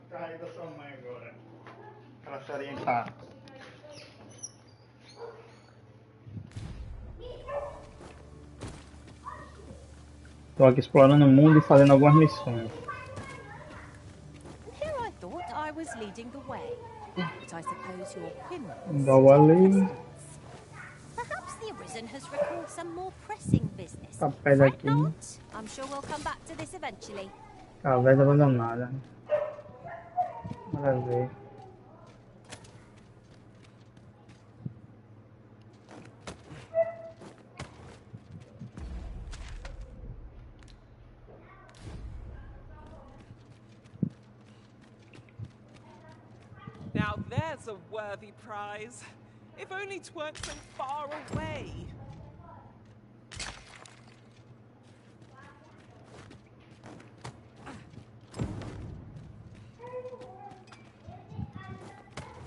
Tá aí da sua mãe agora. Pra se orientar. Tô aqui explorando o mundo e fazendo algumas missões. Here I thought I was leading the way, but I suppose you're Baú ali. Perhaps the Arisen has recalled some more pressing business. Papéis aqui. I'm sure we'll come back to this eventually. Caverna abandonada. Bora ver. Now there There's a worthy prize. If only 'tweren't so far away.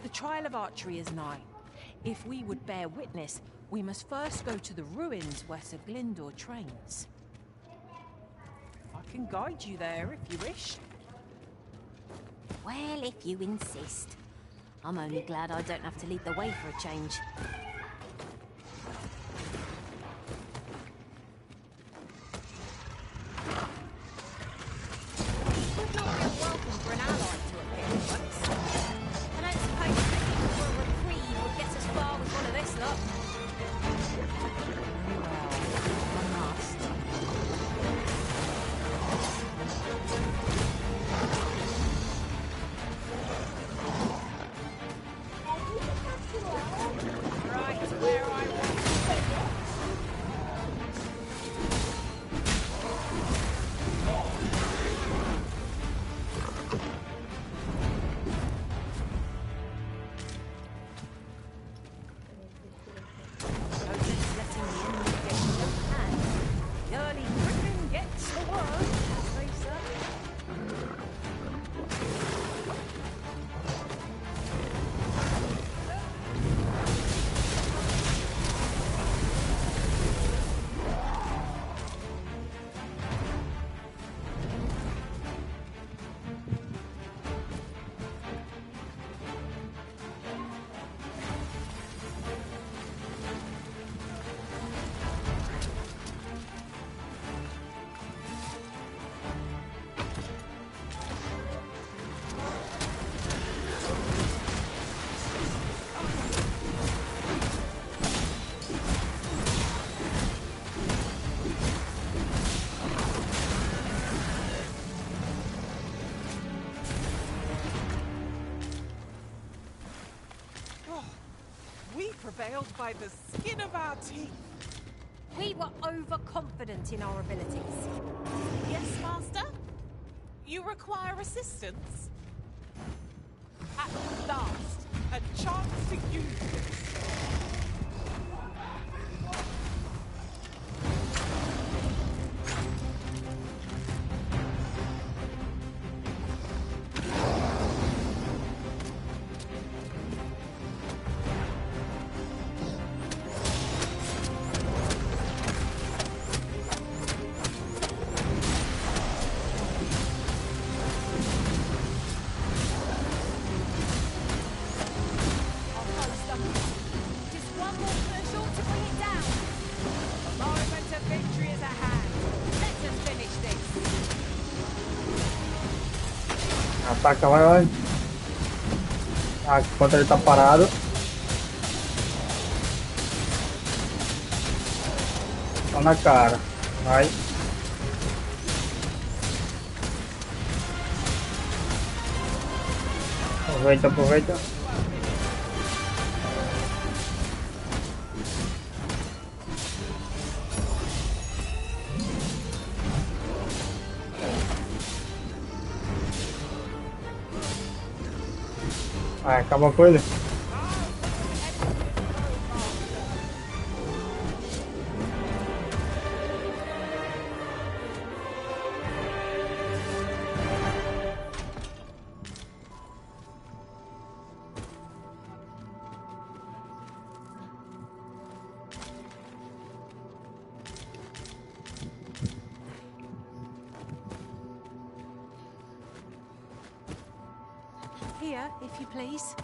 The trial of archery is nigh. If we would bear witness, we must first go to the ruins where Sir Glyndor trains. I can guide you there if you wish. Well, if you insist. I'm only glad I don't have to lead the way for a change. Would not be welcome for an ally to appear once. I don't suppose looking for a reprieve would get us far with one of this lot. I must. Right where I want to be. No sense letting the enemy get no hand. The early griffin gets the worm, as they say. We prevailed by the skin of our teeth. We were overconfident in our abilities. Yes, Master? You require assistance? At last, a chance to use this. Our post up. Just one more push short to bring it down. The moment of victory is at hand. Let us finish this. Ataca, vai, vai. Ah, enquanto ele tá parado. Só na cara. Vai. Aproveita, aproveita. Vai, acabou com ele. Here, if you please.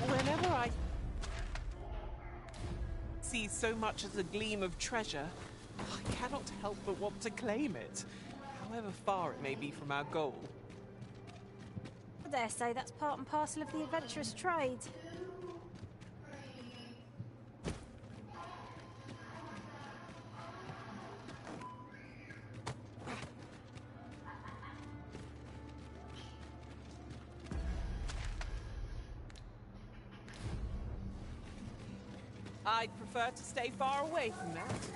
Whenever I see so much as a gleam of treasure, I cannot help but want to claim it, however far it may be from our goal. I dare say that's part and parcel of the adventurous trade. I'd prefer to stay far away from that.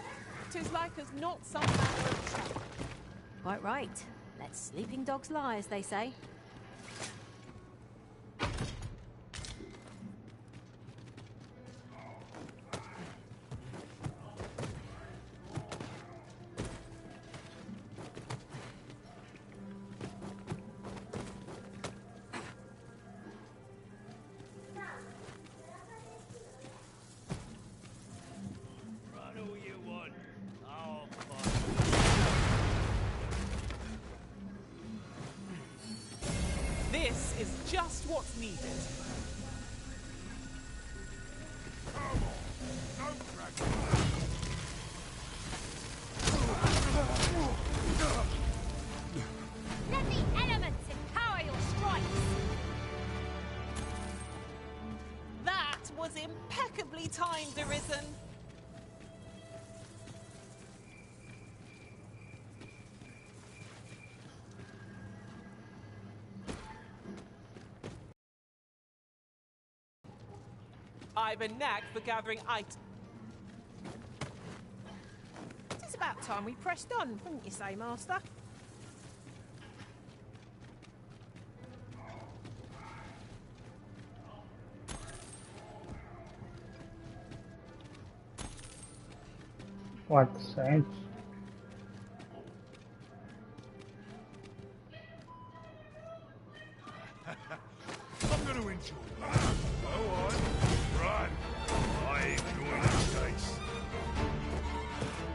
'Tis like us not some matter of trouble. Quite right. Let sleeping dogs lie, as they say. This is just what's needed. Let the elements empower your strikes! That was impeccably timed, Arisen. I've a knack for gathering items. It's about time we pressed on, wouldn't you say, Master? What sense? I'm going to enjoy that. Go on, run. I enjoy the chase.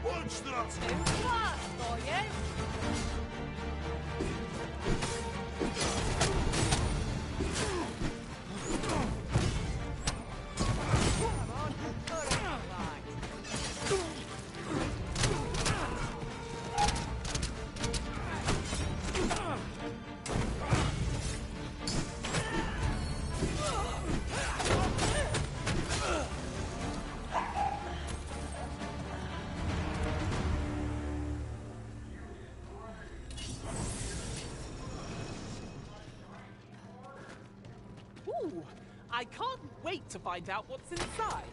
Watch that. Too fast for you! Ooh, I can't wait to find out what's inside.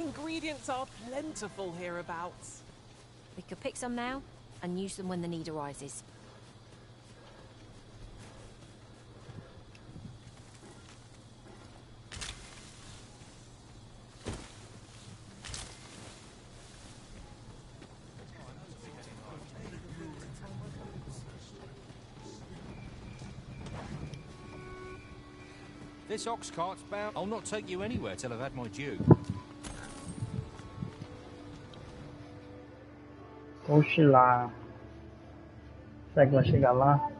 Ingredients are plentiful hereabouts. We could pick some now and use them when the need arises. This ox cart's bound. I'll not take you anywhere till I've had my due. Cochilar. Será que vai chegar lá?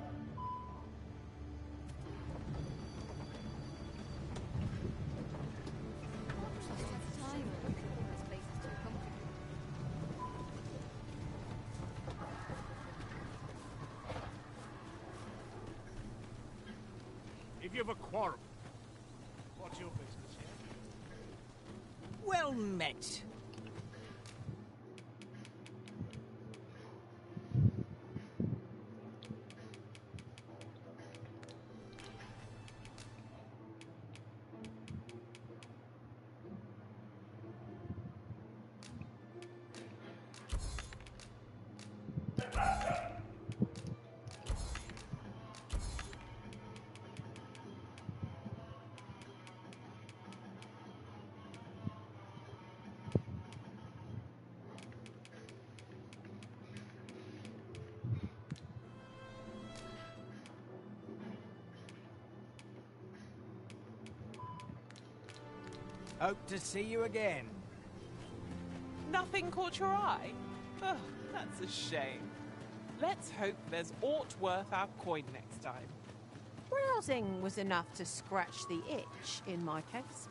If you've a quarrel, what's your business here? Well met. Hope to see you again. Nothing caught your eye? Oh, that's a shame. Let's hope there's aught worth our coin next time. Browsing was enough to scratch the itch, in my case.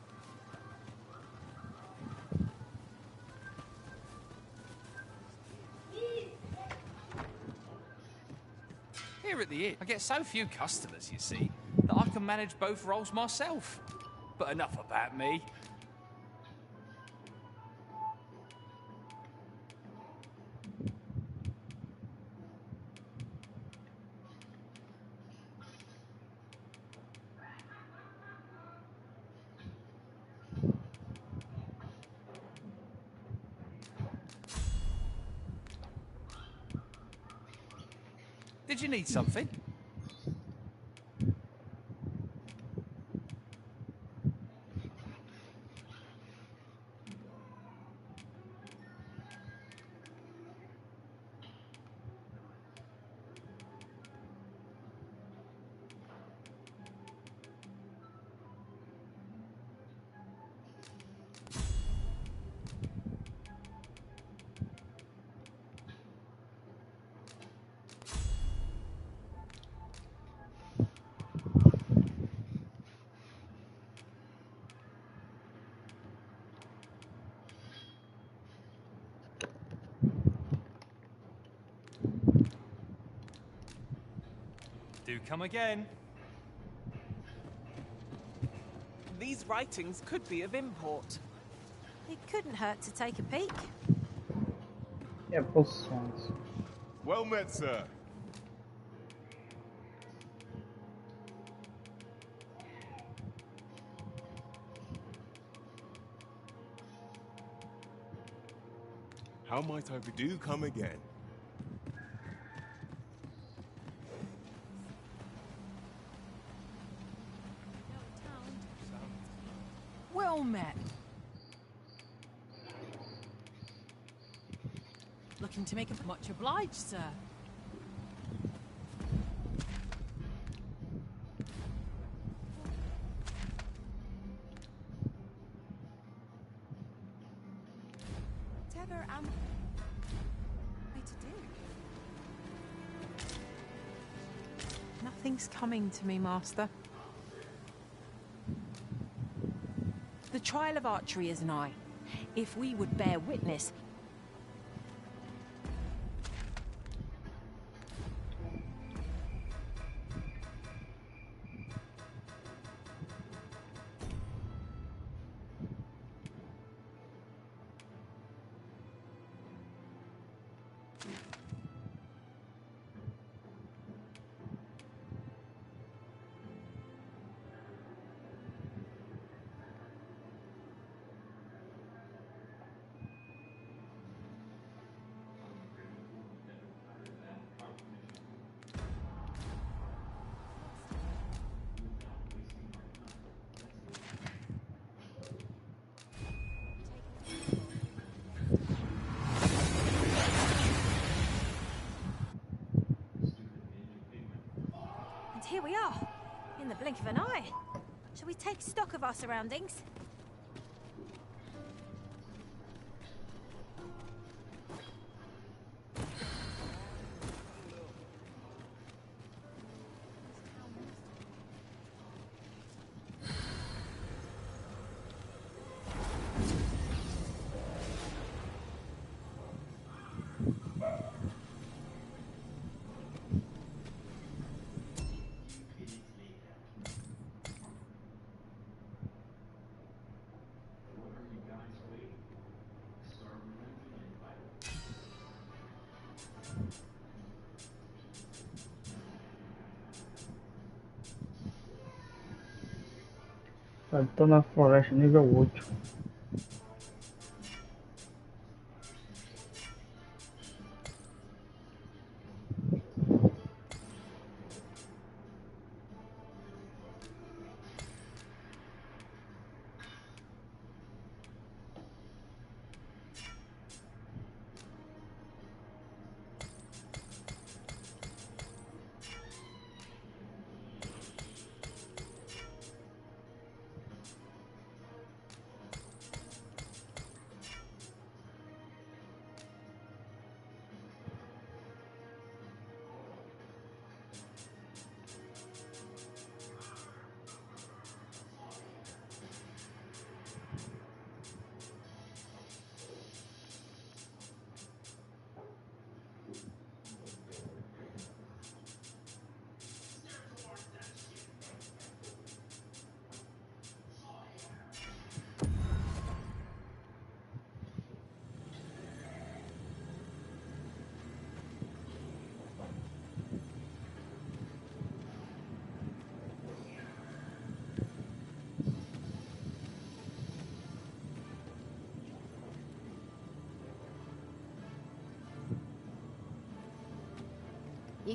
Here at the inn, I get so few customers, you see, that I can manage both roles myself. But enough about me. Did you need something? Do come again. These writings could be of import. It couldn't hurt to take a peek. É poções. Well met, sir. How might I do come again? Well met. Looking to make a much obliged, sir. Whatever am I to do? Nothing's coming to me, Master. The trial of archery is nigh. If we would bear witness... And here we are, in the blink of an eye. Shall we take stock of our surroundings? Tô na floresta nível 8.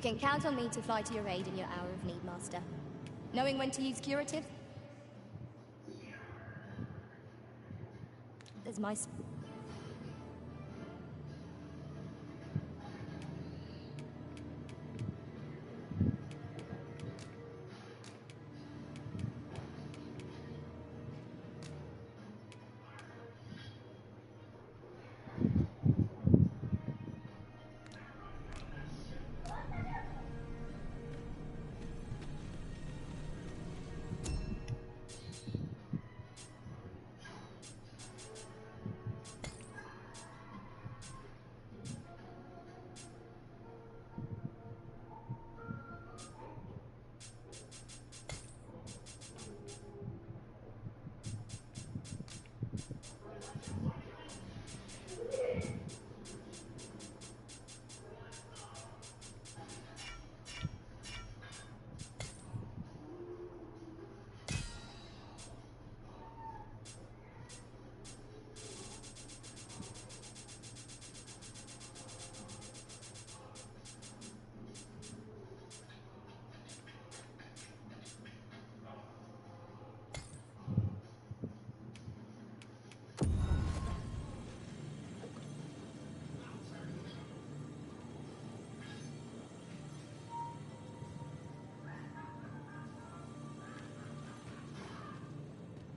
can count on me to fly to your aid in your hour of need, Master. Knowing when to use curatives? There's my...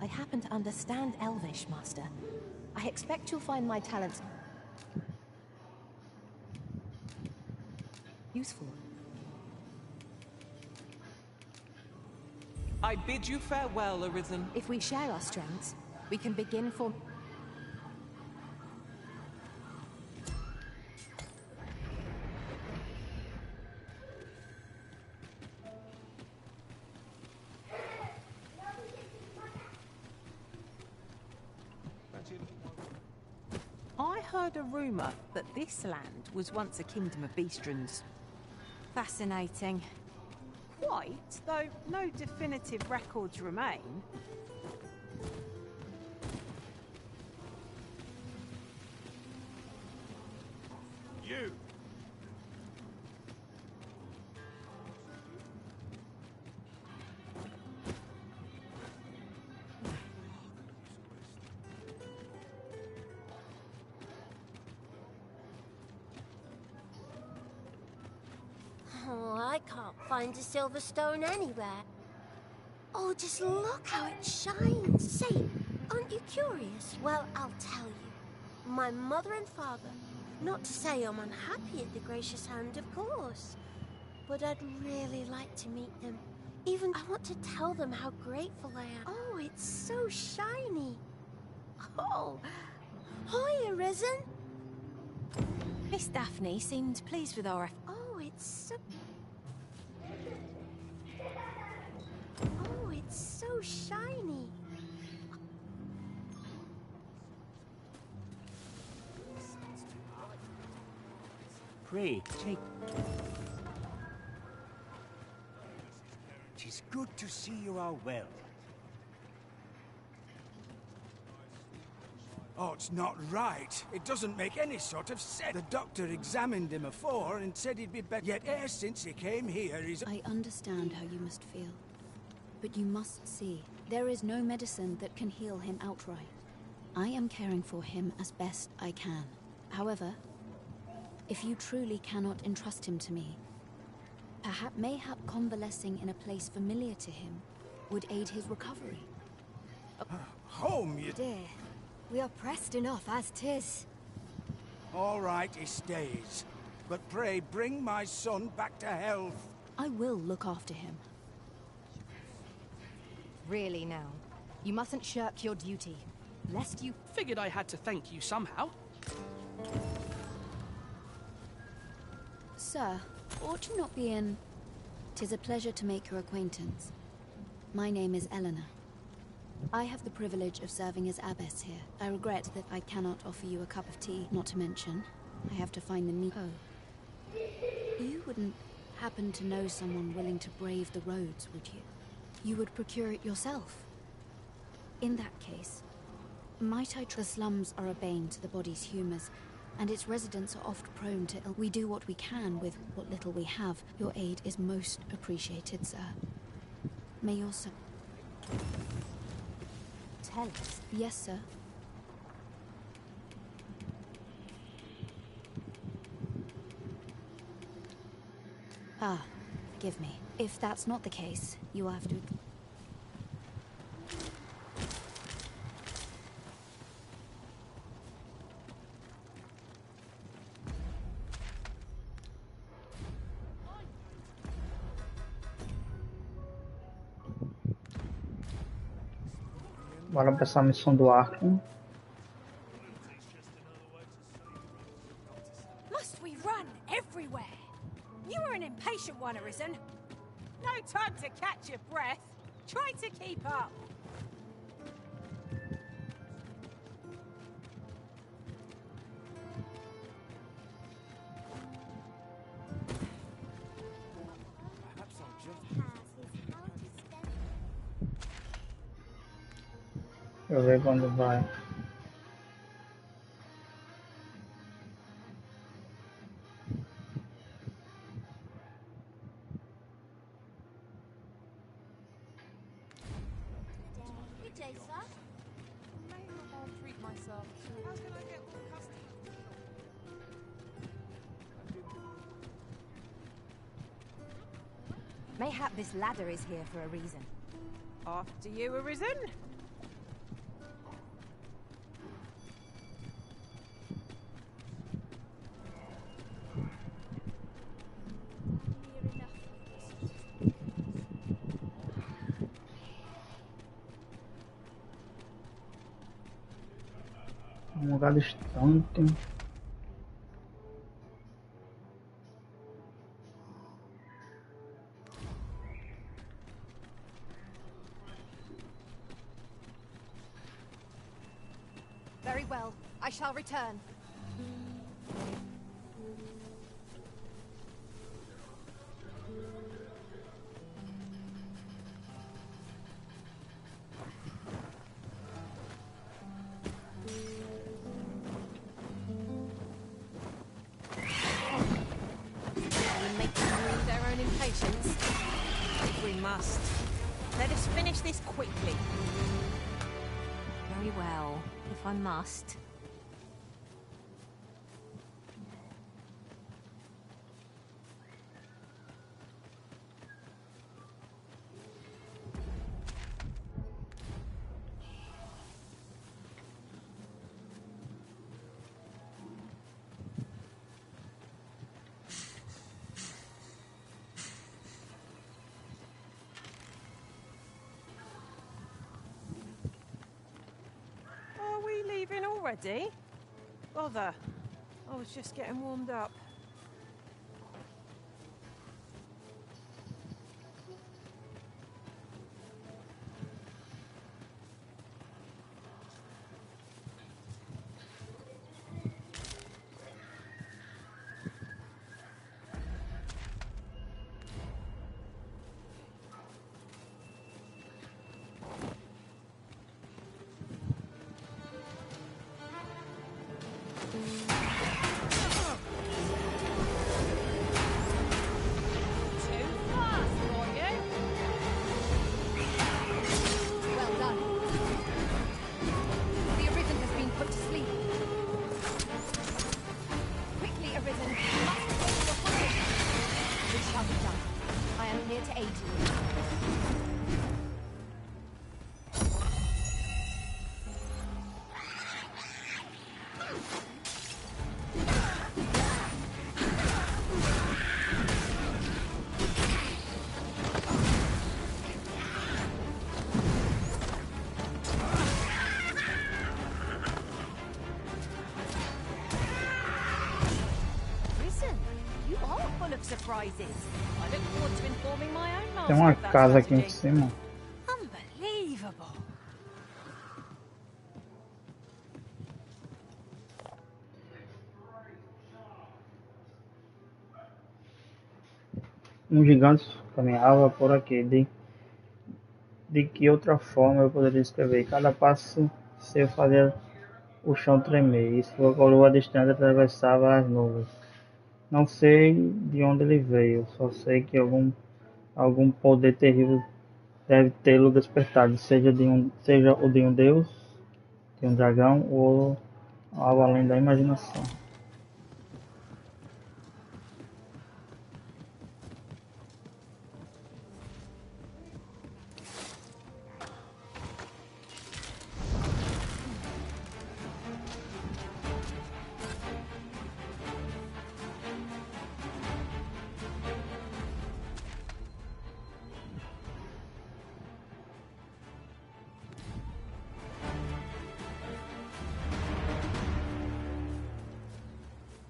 I happen to understand Elvish, Master. I expect you'll find my talents useful. I bid you farewell, Arisen. If we share our strengths, we can begin for... I heard a rumour that this land was once a kingdom of beastrons. Fascinating. Quite, though no definitive records remain. You! Oh, I can't find a silver stone anywhere. Oh, just look how it shines. Say, aren't you curious? Well, I'll tell you. My mother and father, not to say I'm unhappy at the gracious hand, of course, but I'd really like to meet them. Even I want to tell them how grateful I am. Oh, it's so shiny. Oh, hi, Arisen. Miss Daphne seemed pleased with our... Oh, it's so... Oh, it's so shiny. Pray, take... Tis good to see you are well. Oh, it's not right. It doesn't make any sort of sense. The doctor examined him afore and said he'd be better. Yet e'er since he came here, he's... I understand how you must feel. But you must see, there is no medicine that can heal him outright. I am caring for him as best I can. However, if you truly cannot entrust him to me, mayhap convalescing in a place familiar to him would aid his recovery. Home, you... Dear, we are pressed enough as 'tis. All right, he stays. But pray, bring my son back to health. I will look after him. Really now, you mustn't shirk your duty, lest you... Figured I had to thank you somehow. Sir, ought you not be in... 'Tis a pleasure to make your acquaintance. My name is Eleanor. I have the privilege of serving as abbess here. I regret that I cannot offer you a cup of tea, not to mention, I have to find the need... Oh. You wouldn't happen to know someone willing to brave the roads, would you? You would procure it yourself. In that case, might I... The slums are a bane to the body's humors, and its residents are oft prone to ill. We do what we can with what little we have. Your aid is most appreciated, sir. May your son... Tell us. Yes, sir. Ah, forgive me. If that's not the case, you have to... Bora pra essa missão do arco. Must we run everywhere? You are an impatient one, Arisen. No time to catch your breath. Try to keep up. Deixa eu ver quando vai. Good day, sir. Maybe I'll treat myself to... How can I get more customers? Mayhap this ladder is here for a reason. After you, Arisen. Um lugar distante. Very well. I shall return. We make them lose their own impatience. If we must. Let us finish this quickly. Very well, if I must. Are we leaving already? Bother. I was just getting warmed up. Well done. The Arisen has been put to sleep. Quickly, Arisen. You must go to your position. This shall be done. I am here to aid you. Arisen, you are full of surprises. I look forward to informing my own master Tem uma of that casa aqui em strategy. cima. Unbelievable. Um gigante caminhava por aqui. De que outra forma eu poderia escrever? Cada passo seu fazia o chão tremer, e sua coroa distante atravessava as nuvens. Não sei de onde ele veio, só sei que algum poder terrível deve tê-lo despertado, seja o de um deus, de um dragão ou algo além da imaginação.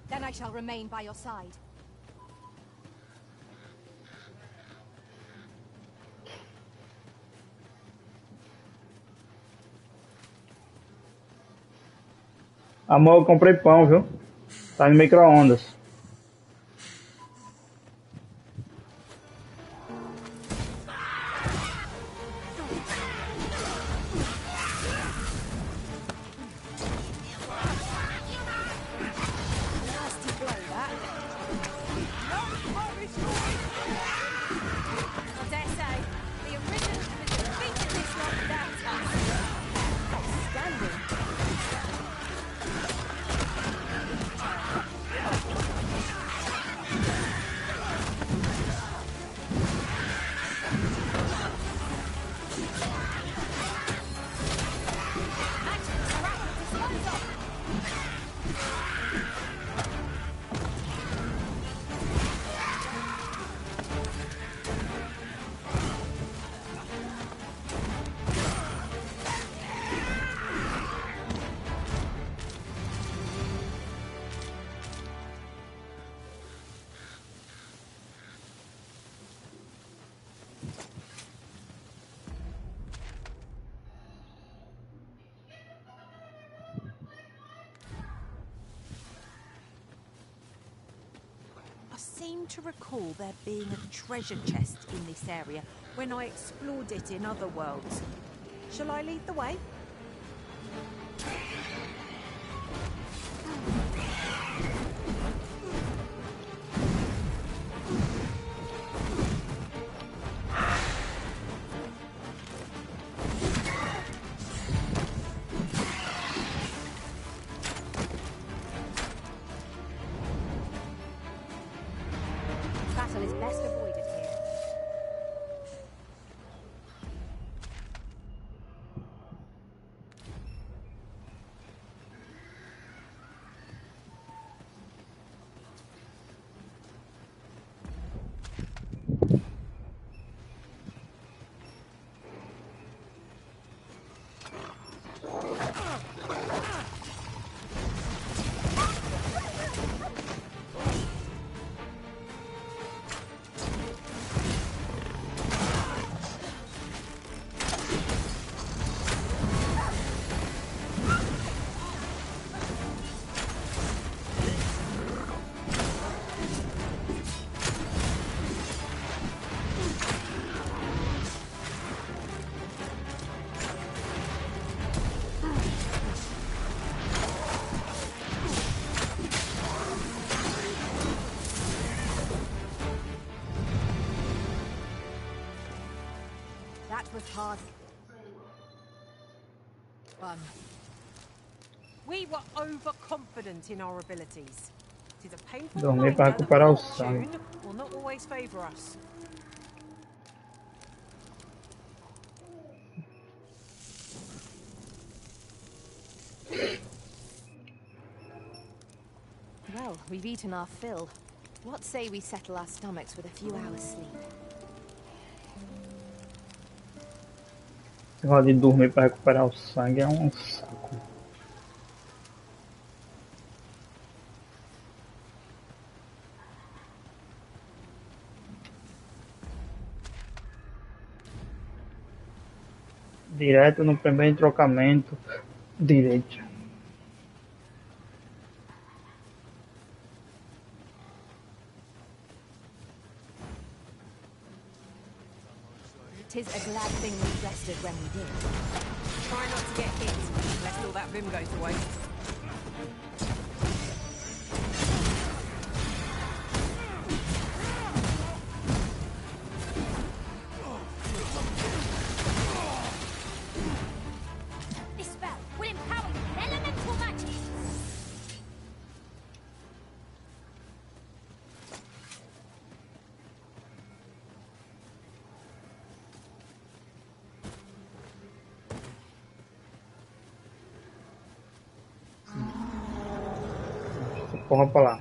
Then I shall remain by your side. Amor, eu comprei pão, viu? Tá no micro-ondas. I seem to recall there being a treasure chest in this area when I explored it in other worlds. Shall I lead the way? Battle is best avoided here. That was hard. Fun. We were overconfident in our abilities. It is a painful Dormir reminder para that recuperar o sangue. fortune will not always favor us. Well, we've eaten our fill. What say we settle our stomachs with a few hours sleep? Esse negócio de dormir para recuperar o sangue é um saco. Direto no primeiro trocamento direito. 'Tis a glad thing we rested when we did. Try not to get hit, lest all that vim go to waste. This spell will empower you with elemental magic. Porra pra lá.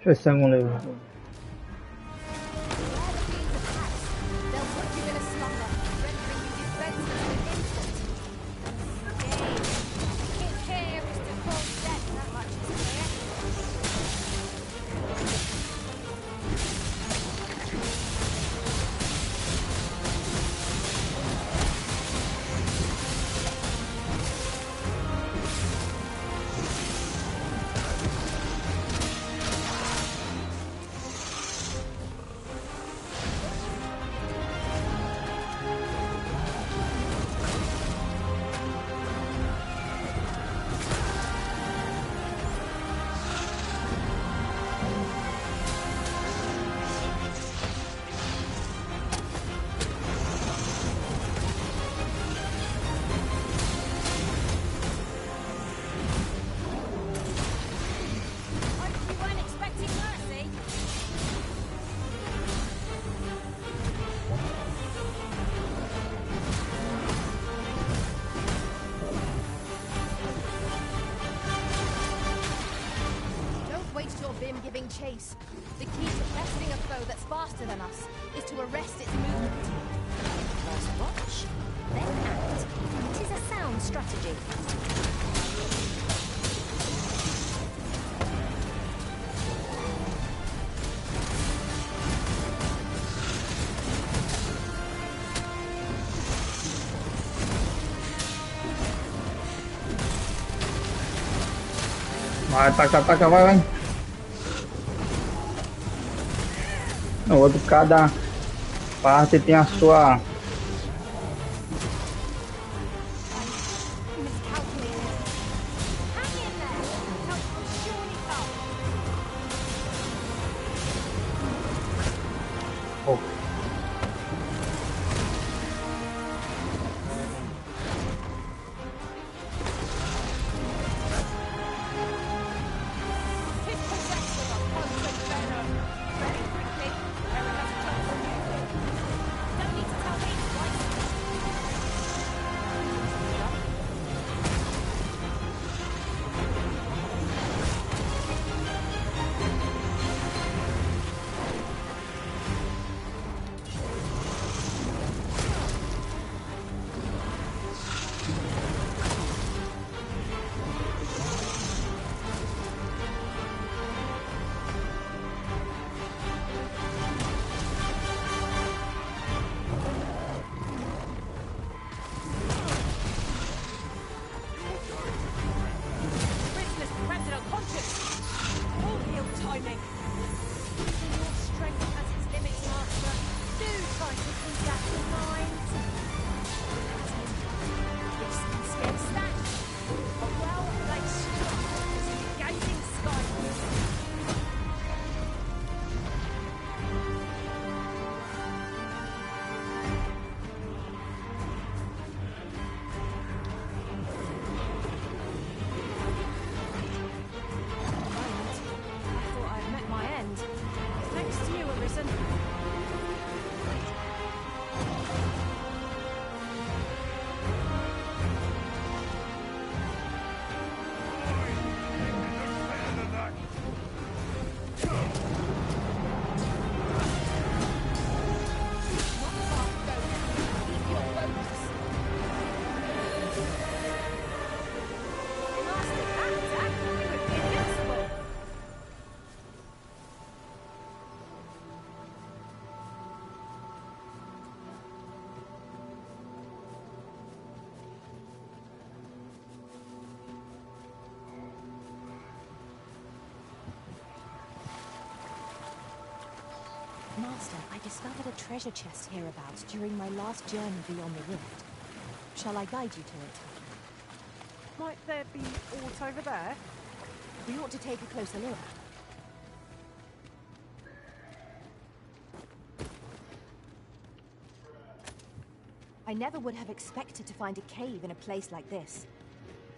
Deixa eu ver se tem algum livro. Giving chase. The key to besting a foe that's faster than us is to arrest its movement. First watch, then act. It is a sound strategy. Vai, ataca, vai. No outro, cada parte tem a sua... Master, I discovered a treasure chest hereabouts during my last journey beyond the rift. Shall I guide you to it? Might there be aught over there? We ought to take a closer look. I never would have expected to find a cave in a place like this.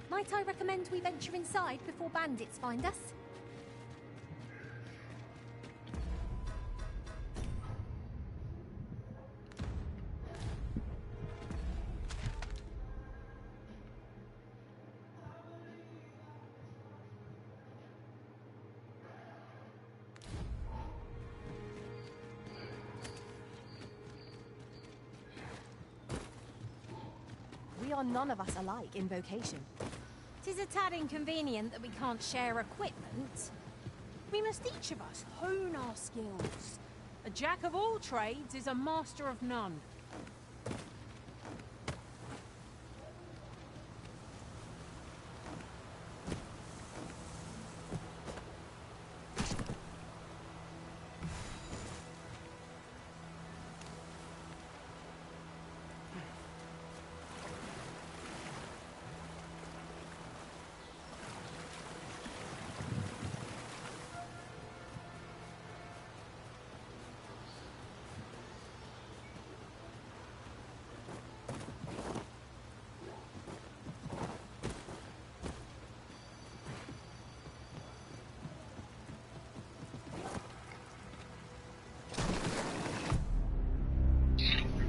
Might I recommend we venture inside before bandits find us? We are none of us alike in vocation. 'Tis a tad inconvenient that we can't share equipment. We must each of us hone our skills. A jack of all trades is a master of none.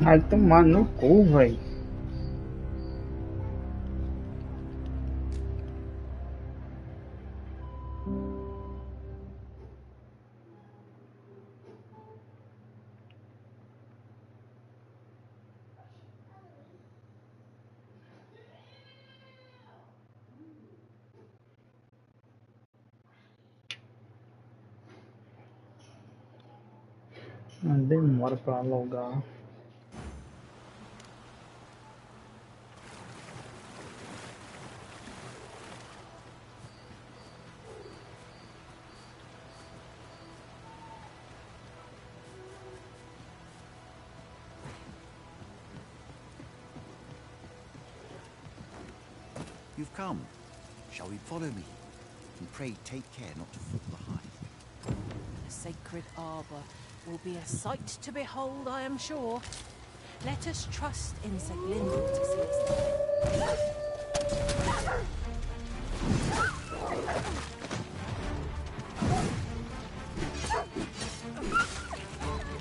Vai tomar no cu, velho. Demora pra logar. You've come. Shall we follow me? And pray take care not to fall behind. The sacred arbor will be a sight to behold, I am sure. Let us trust in seguir to see us through.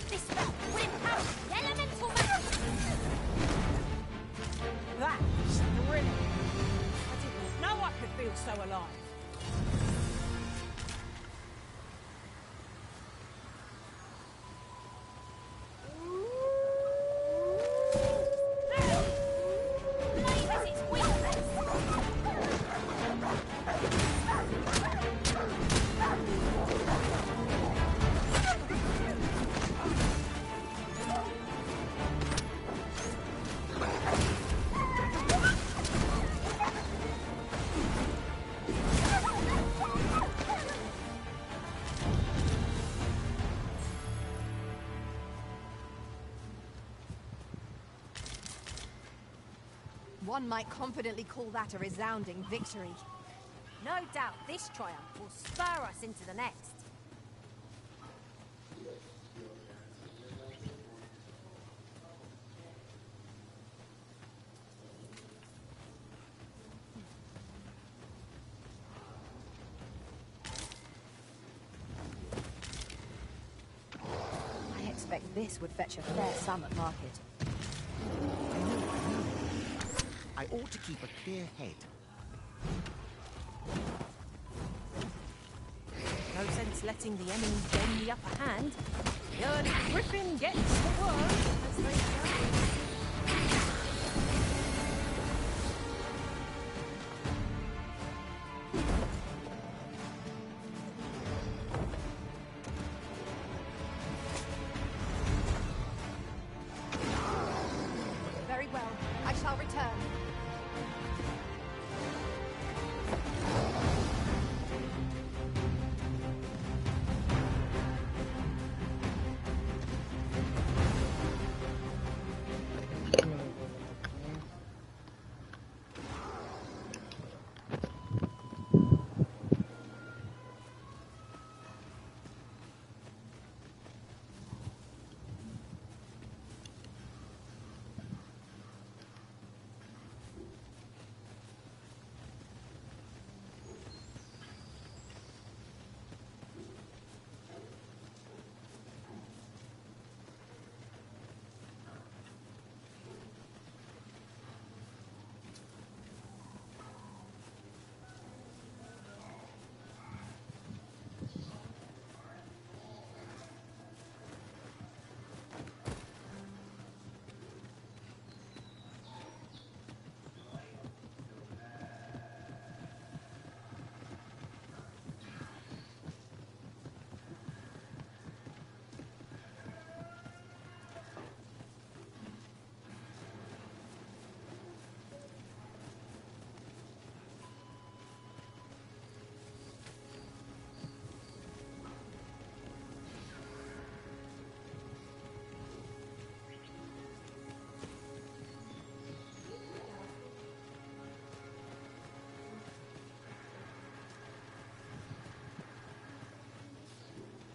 This spell will empower the elemental magic! That's thrilling. I didn't know I could feel so alive. One might confidently call that a resounding victory. No doubt this triumph will spur us into the next. I expect this would fetch a fair sum at market. I ought to keep a clear head. No sense letting the enemy gain the upper hand. The early griffin gets the worm, as they say. Very well, I shall return.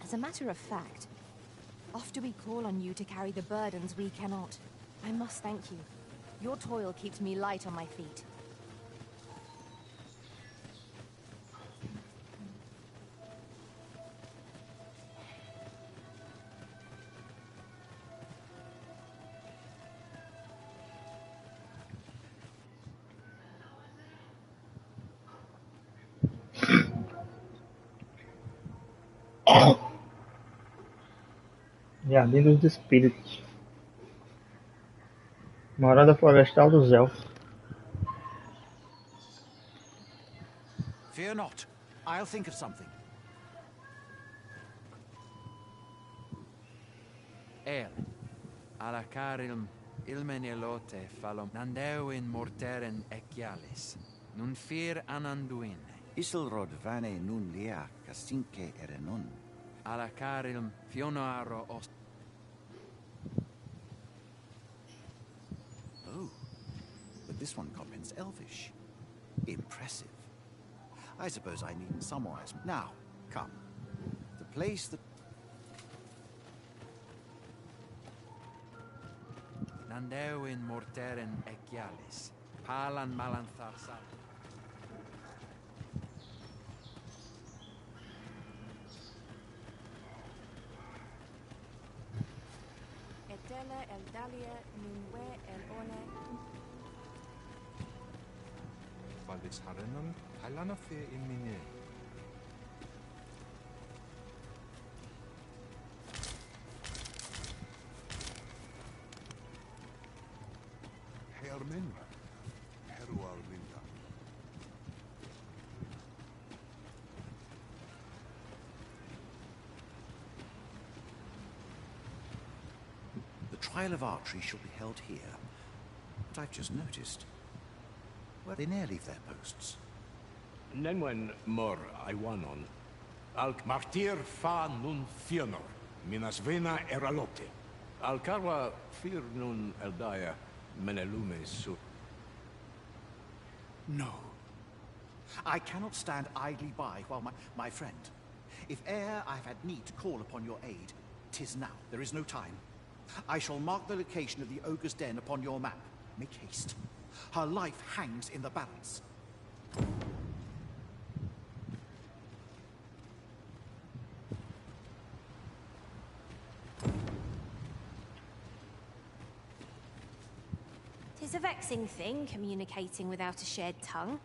As a matter of fact, after we call on you to carry the burdens we cannot, I must thank you. Your toil keeps me light on my feet. Jardim dos Espíritos. Morada Florestal dos Elfos. Fear not. I'll think of something. Alacar ilmenielote falom nandewin morteren ecialis. Nun fear ananduin. Isilrod vane nun lia casinque erenon. Alacar fionoaro os. Oh, but this one comments Elvish. Impressive. I suppose I needn't summarize. Now, come. The place that... Nandewin morteren ecialis. Palan malanthasal. Etele el dalia nunwe el one. Valis harenon, halana fe imine. Herminra. Heruarminra. The trial of archery shall be held here. But I've just noticed. Well, they ne'er leave their posts. Nenwen mor Iwanon. Alk martir fa nun fionor. Minas vena eralote. Alcarwa fir nun eldaya menelume su. No. I cannot stand idly by while my friend. If e'er I've had need to call upon your aid, 'tis now. There is no time. I shall mark the location of the ogre's den upon your map. Make haste. Her life hangs in the balance. Tis a vexing thing, communicating without a shared tongue.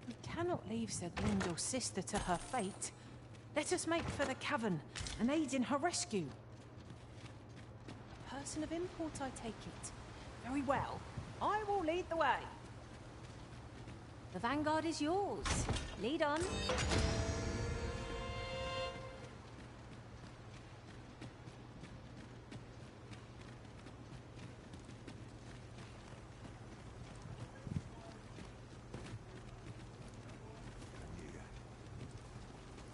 We cannot leave Seglindo's sister to her fate. Let us make for the cavern and aid in her rescue. Person of import, I take it. Very well. I will lead the way. The vanguard is yours. Lead on.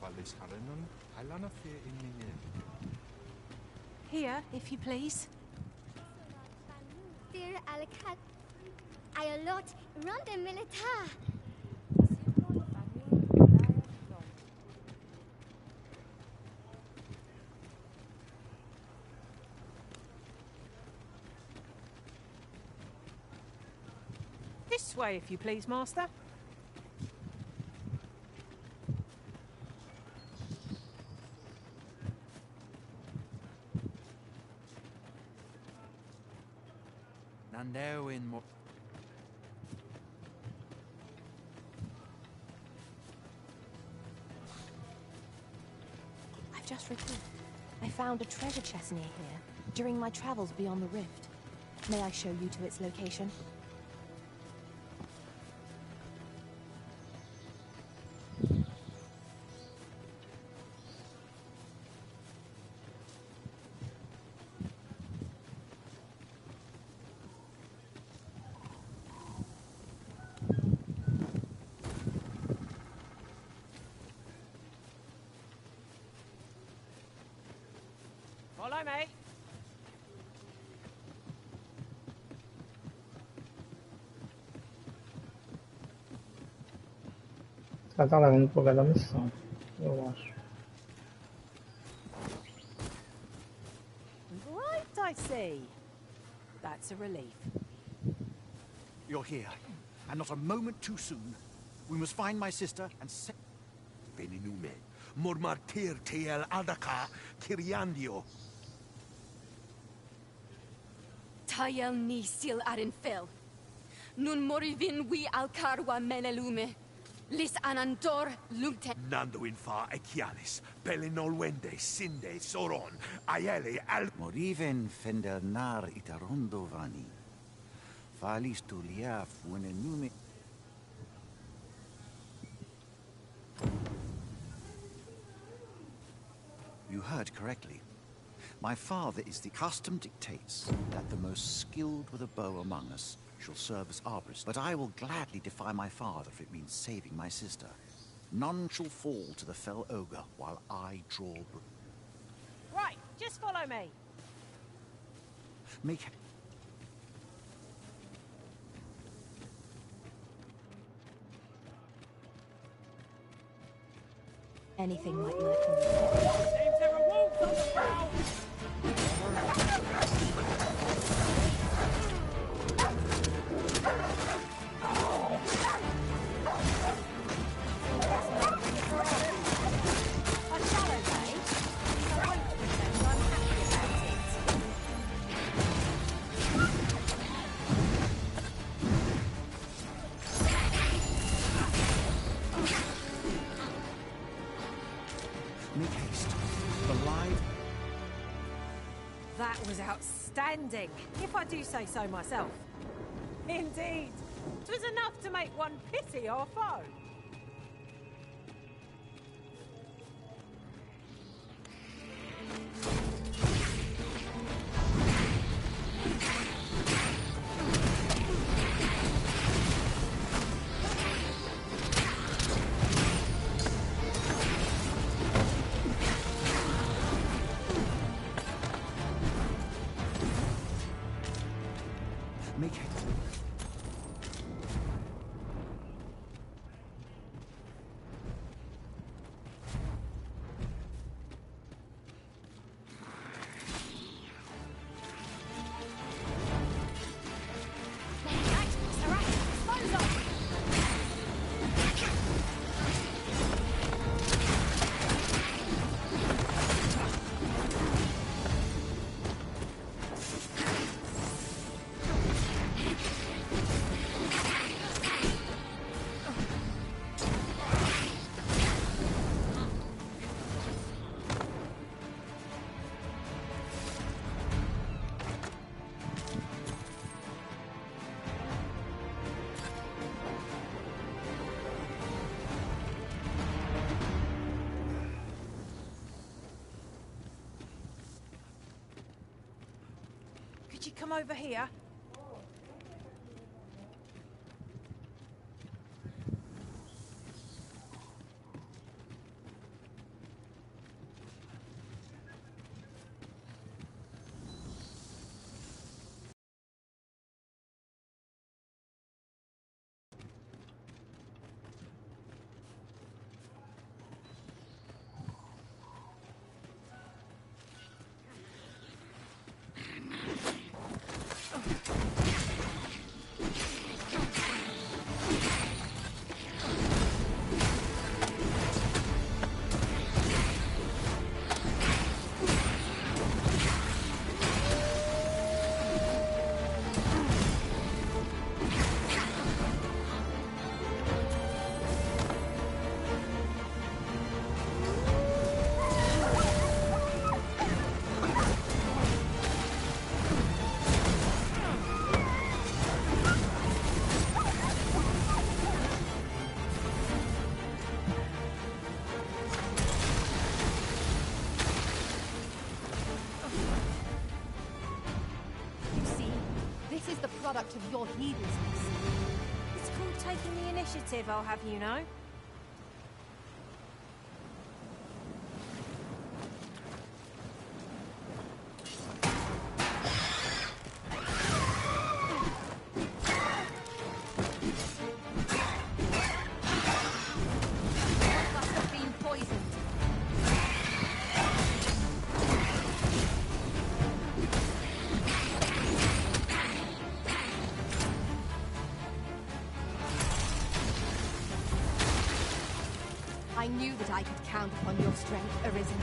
Valis harenon, halana fe imine. Here, if you please. Dear Alacat, Ayolot, Ronde Militar. This way, if you please, Master. Nandewin mo. I've just recalled. I found a treasure chest near here during my travels beyond the rift. May I show you to its location? Follow me. Ela tá levando pro lugar da missão, eu acho. I see. That's a relief. You're here, and not a moment too soon. We must find my sister and set... Veninume, mormartir tel adaka kiriandio. Tayel ni sil arin fel. Nun morivin wi alcarwa menelume. Lis anandor lumte. Nando infa echialis, pelinolwende, sinde, soron, aiele al... Moriven fendernar itarondo vani. Falis tu liaf venenume... You heard correctly. My father is the custom dictates that the most skilled with a bow among us shall serve as arborist, but I will gladly defy my father if it means saving my sister. None shall fall to the fell ogre while I draw... Right, just follow me. Make... Anything might lurk in the Seems there are wolves on the prowl. A challenge, eh? I won't pretend I'm happy about it. Make haste. The line... That was outstanding, if I do say so myself. Indeed. 'Twas enough to make one pity our foe. Make haste. Could you come over here? Product of your heedlessness. It's called taking the initiative, I'll have you know. Must have been poisoned. I knew that I could count upon your strength, Arisen.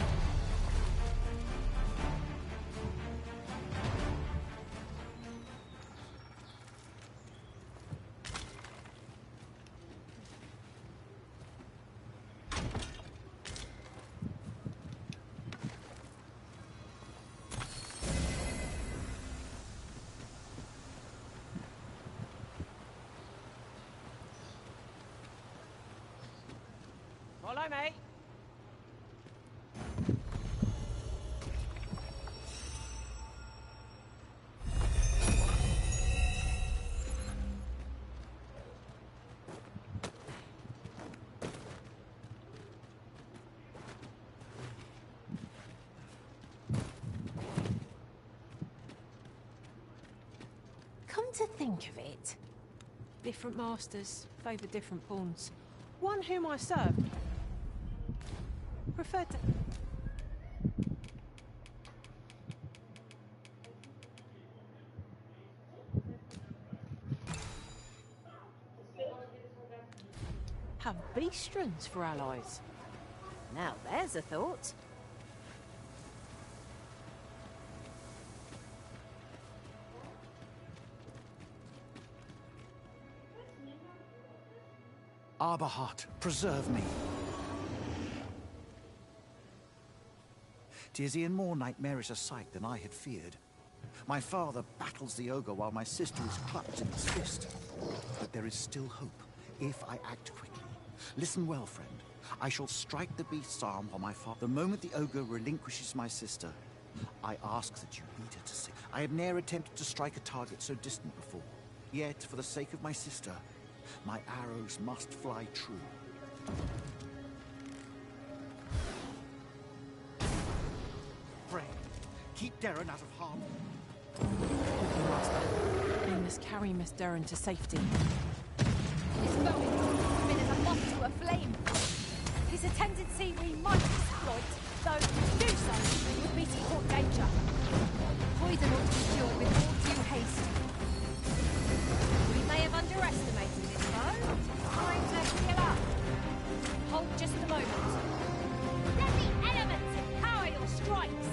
Follow me. Come to think of it, different masters favour different pawns. One whom I served preferred to... have beastrons for allies. Now there's a thought. Arborheart, preserve me. 'Tis e'en more nightmarish a sight than I had feared. My father battles the ogre while my sister is clutched in his fist. But there is still hope, if I act quickly. Listen well, friend. I shall strike the beast's arm for my father. The moment the ogre relinquishes my sister, I ask that you lead her to see. I have ne'er attempted to strike a target so distant before. Yet, for the sake of my sister, my arrows must fly true. Pray, keep Darren out of harm. Master, we must carry Miss Darren to safety. This bow has been as a moth to a flame. It's a tendency we might exploit, though to do so would be to court danger. Poison ought to be cured with all due haste. We may have underestimated this foe. Time to heal up. Hold just a moment. Let the elements empower your strikes.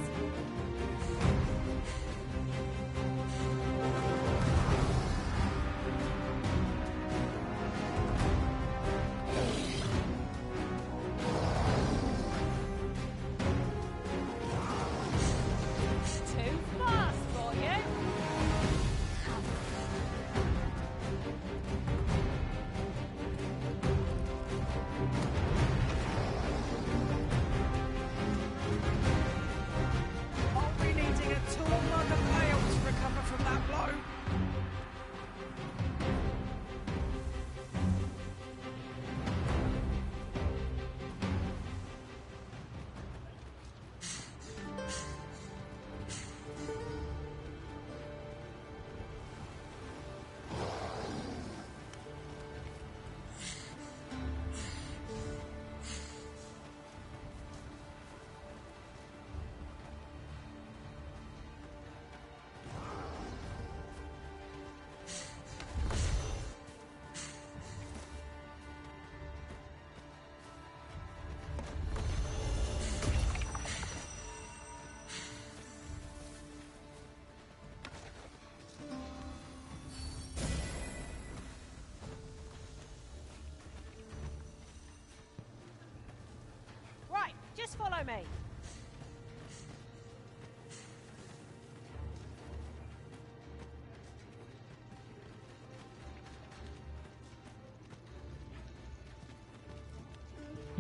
Just follow me.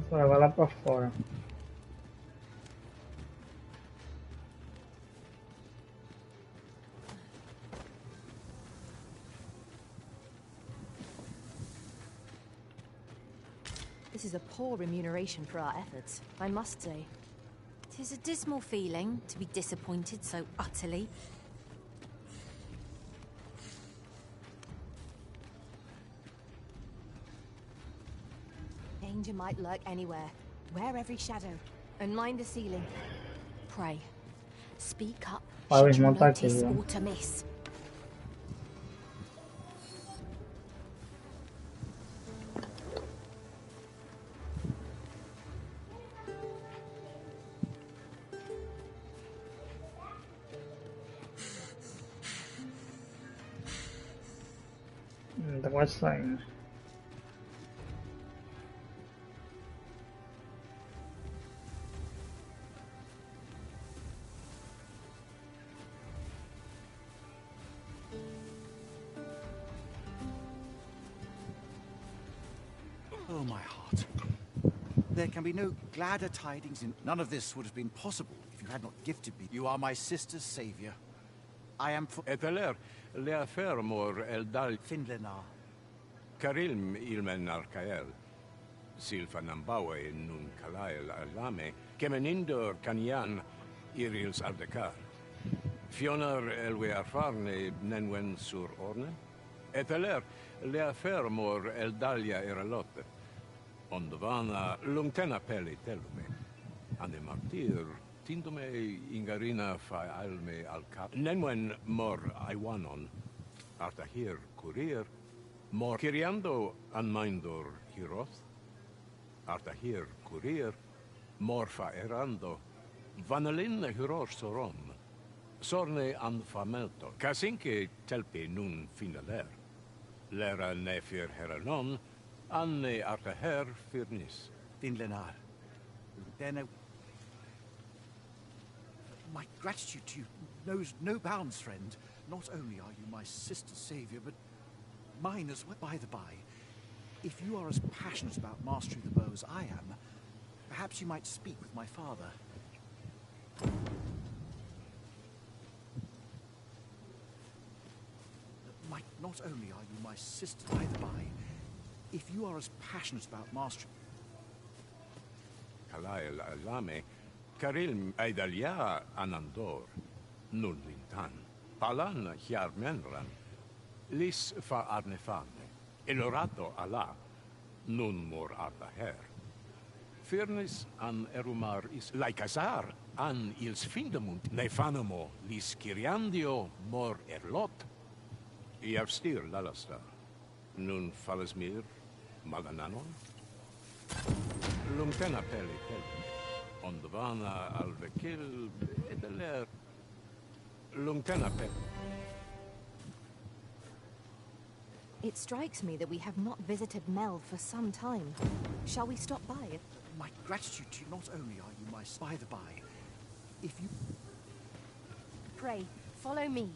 Vou levar lá pra fora. This is a poor remuneration for our efforts, I must say. 'Tis a dismal feeling to be disappointed so utterly. Danger might lurk anywhere. Wear every shadow, and mind the ceiling. Pray, speak up should you notice or to miss. vai saindo. Oh, my heart. There can be no gladder tidings in... None of this would have been possible if you had not gifted me. You are my sister's savior. I am for... Eteler, lea fermor eldal... Finlenar. Karilm ilmen arcael. Silfa nambawe nun kalael alame. Kemenindor kanian irils aldecar. Fionar elwe arfarne nenwen sur orne. Eteler, lea fermor eldalia eralote. Ondovana lungtena peli telume. Ane martir tindome ingarina fa alme al cap. Nenwen mor aiwanon. Artahir courier. Mor kiriando anmaindor hiroth. Artahir courier. Mor fa erando. Vanalin hiror soron. Sorne an famelto. Casinque telpi nun finaler. Lera nefir heranon. Anne artaher firnis. Finlenar. Then my gratitude to you knows no bounds, friend. Not only are you my sister's savior, but mine as well. By the by, if you are as passionate about mastering the bow as I am, perhaps you might speak with my father. Not only are you my sister, by the by, if you are as passionate about mastering... Kalael alame, Karilm aidalia anandor, nun lintan, palan hiarmenran, lis fa arnefane, elorato ala, nun mor ardaher. Firnis an erumar is laicasar, an ils findamunt, nefanamo, lis kiriandio mor erlot, Iavstir lalasta, nun falasmir magananon, lungtena peli peli, ondvana alvekil edeler, lungtena peli. It strikes me that we have not visited Mel for some time. Shall we stop by? My gratitude to you, not only are you my... By the by, if you... Pray, follow me.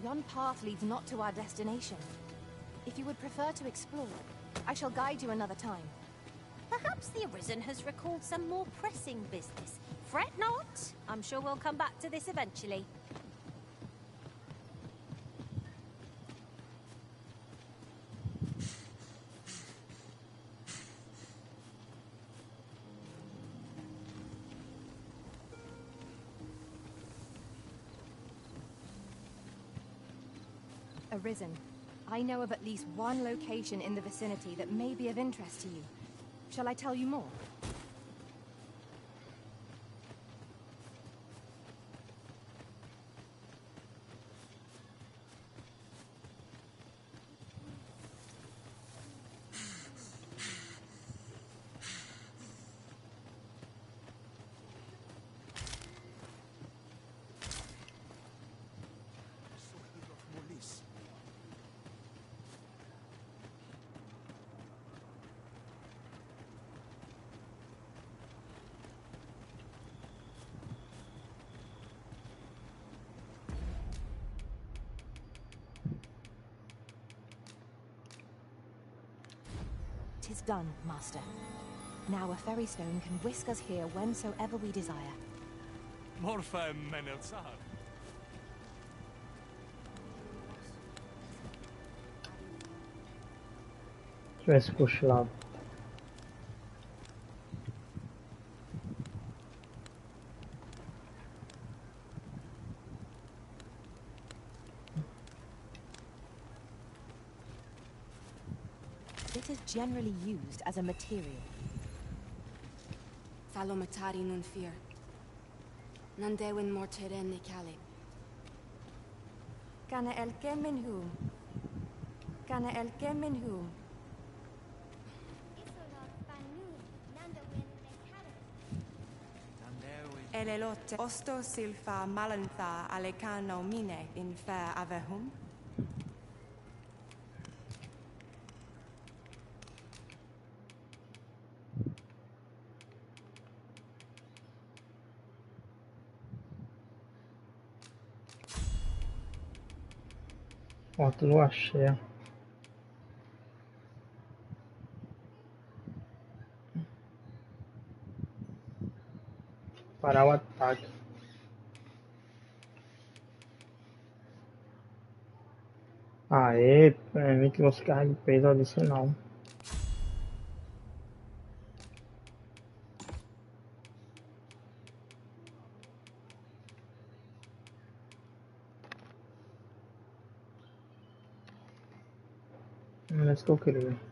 Yon path leads not to our destination. If you would prefer to explore, I shall guide you another time. Perhaps the Arisen has recalled some more pressing business. Fret not. I'm sure we'll come back to this eventually. Arisen, I know of at least one location in the vicinity that may be of interest to you. Shall I tell you more? Tis done, Master. Now a ferry stone can whisk us here whensoever we desire. Morfa menelzar. Tivesse cochilado. It is generally used as a material. Thalomatari nun fear. Nandewin morteren nikali. Kana el keminhu. Kana el keminhu. Elelote osto silfa malantha alecano mine in fair avehum. Pronto, lua cheia. Parar o ataque. Aê, permite que você carregue peso adicional. Não é isso que eu queria.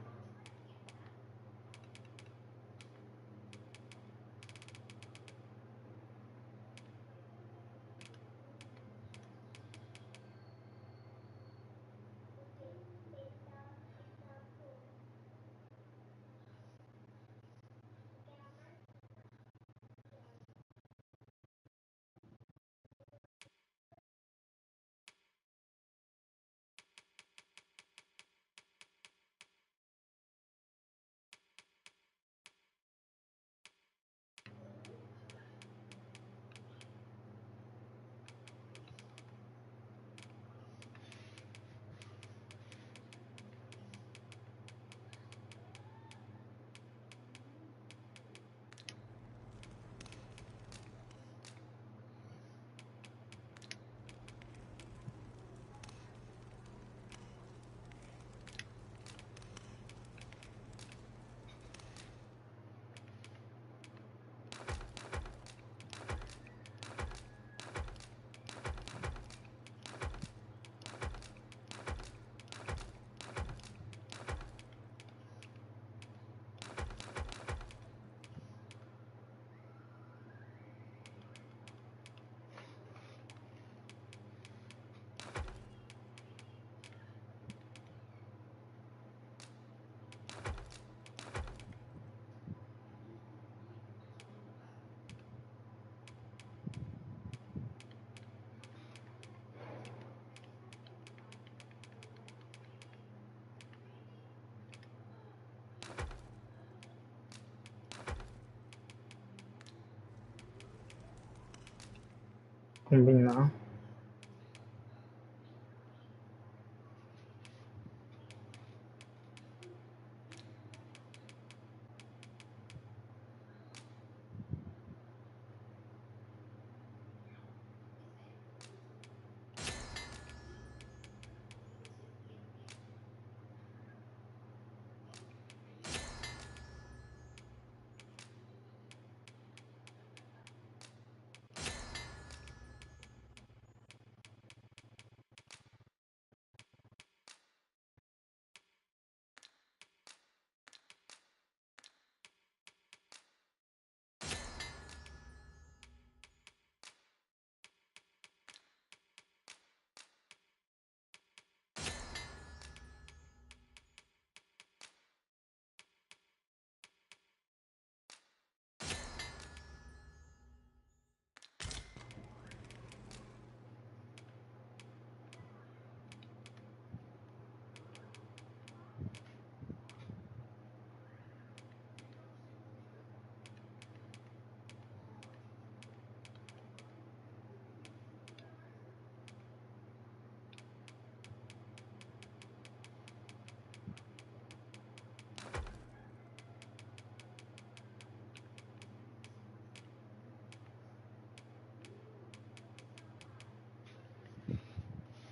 Combinar.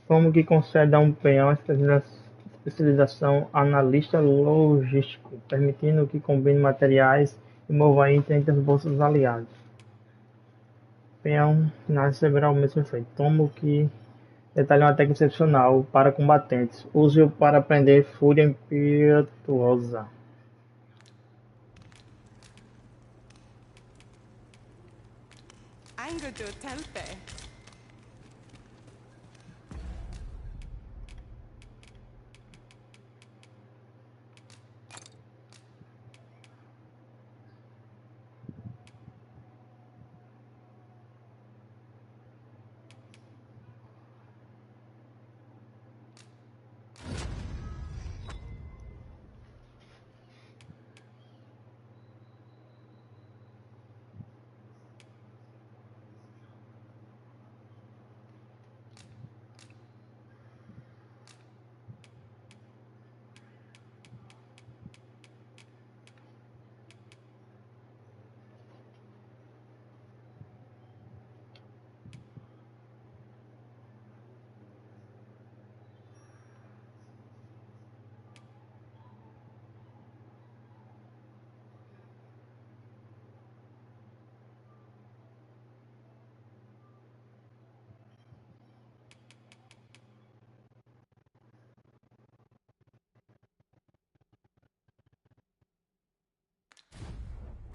Como que concede a um peão a especialização analista logístico, permitindo que combine materiais e mova itens entre os bolsos aliados. Peão final receberá o mesmo efeito. Tomo que Detalhe é uma técnica excepcional para combatentes. Use-o para prender fúria impetuosa. Ango do Telpe.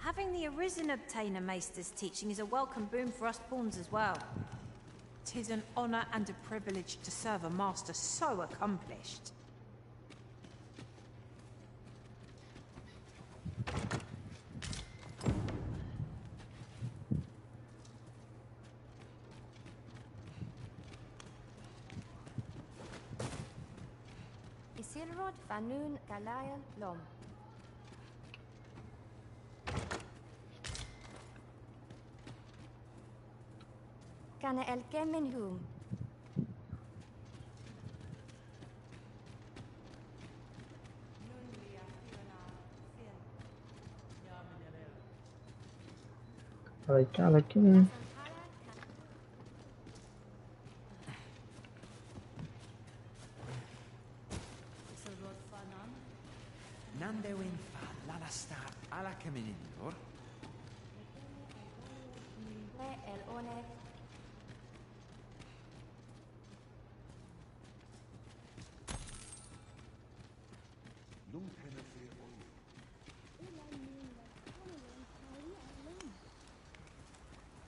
Having the Arisen obtain a Maester's teaching is a welcome boon for us pawns as well. 'Tis an honor and a privilege to serve a master so accomplished. Isilrod Fanun Galael Lom. Kana el Kemen Hum. Olha aqui. Nandewin fa lalasta ala kamenindor. El One.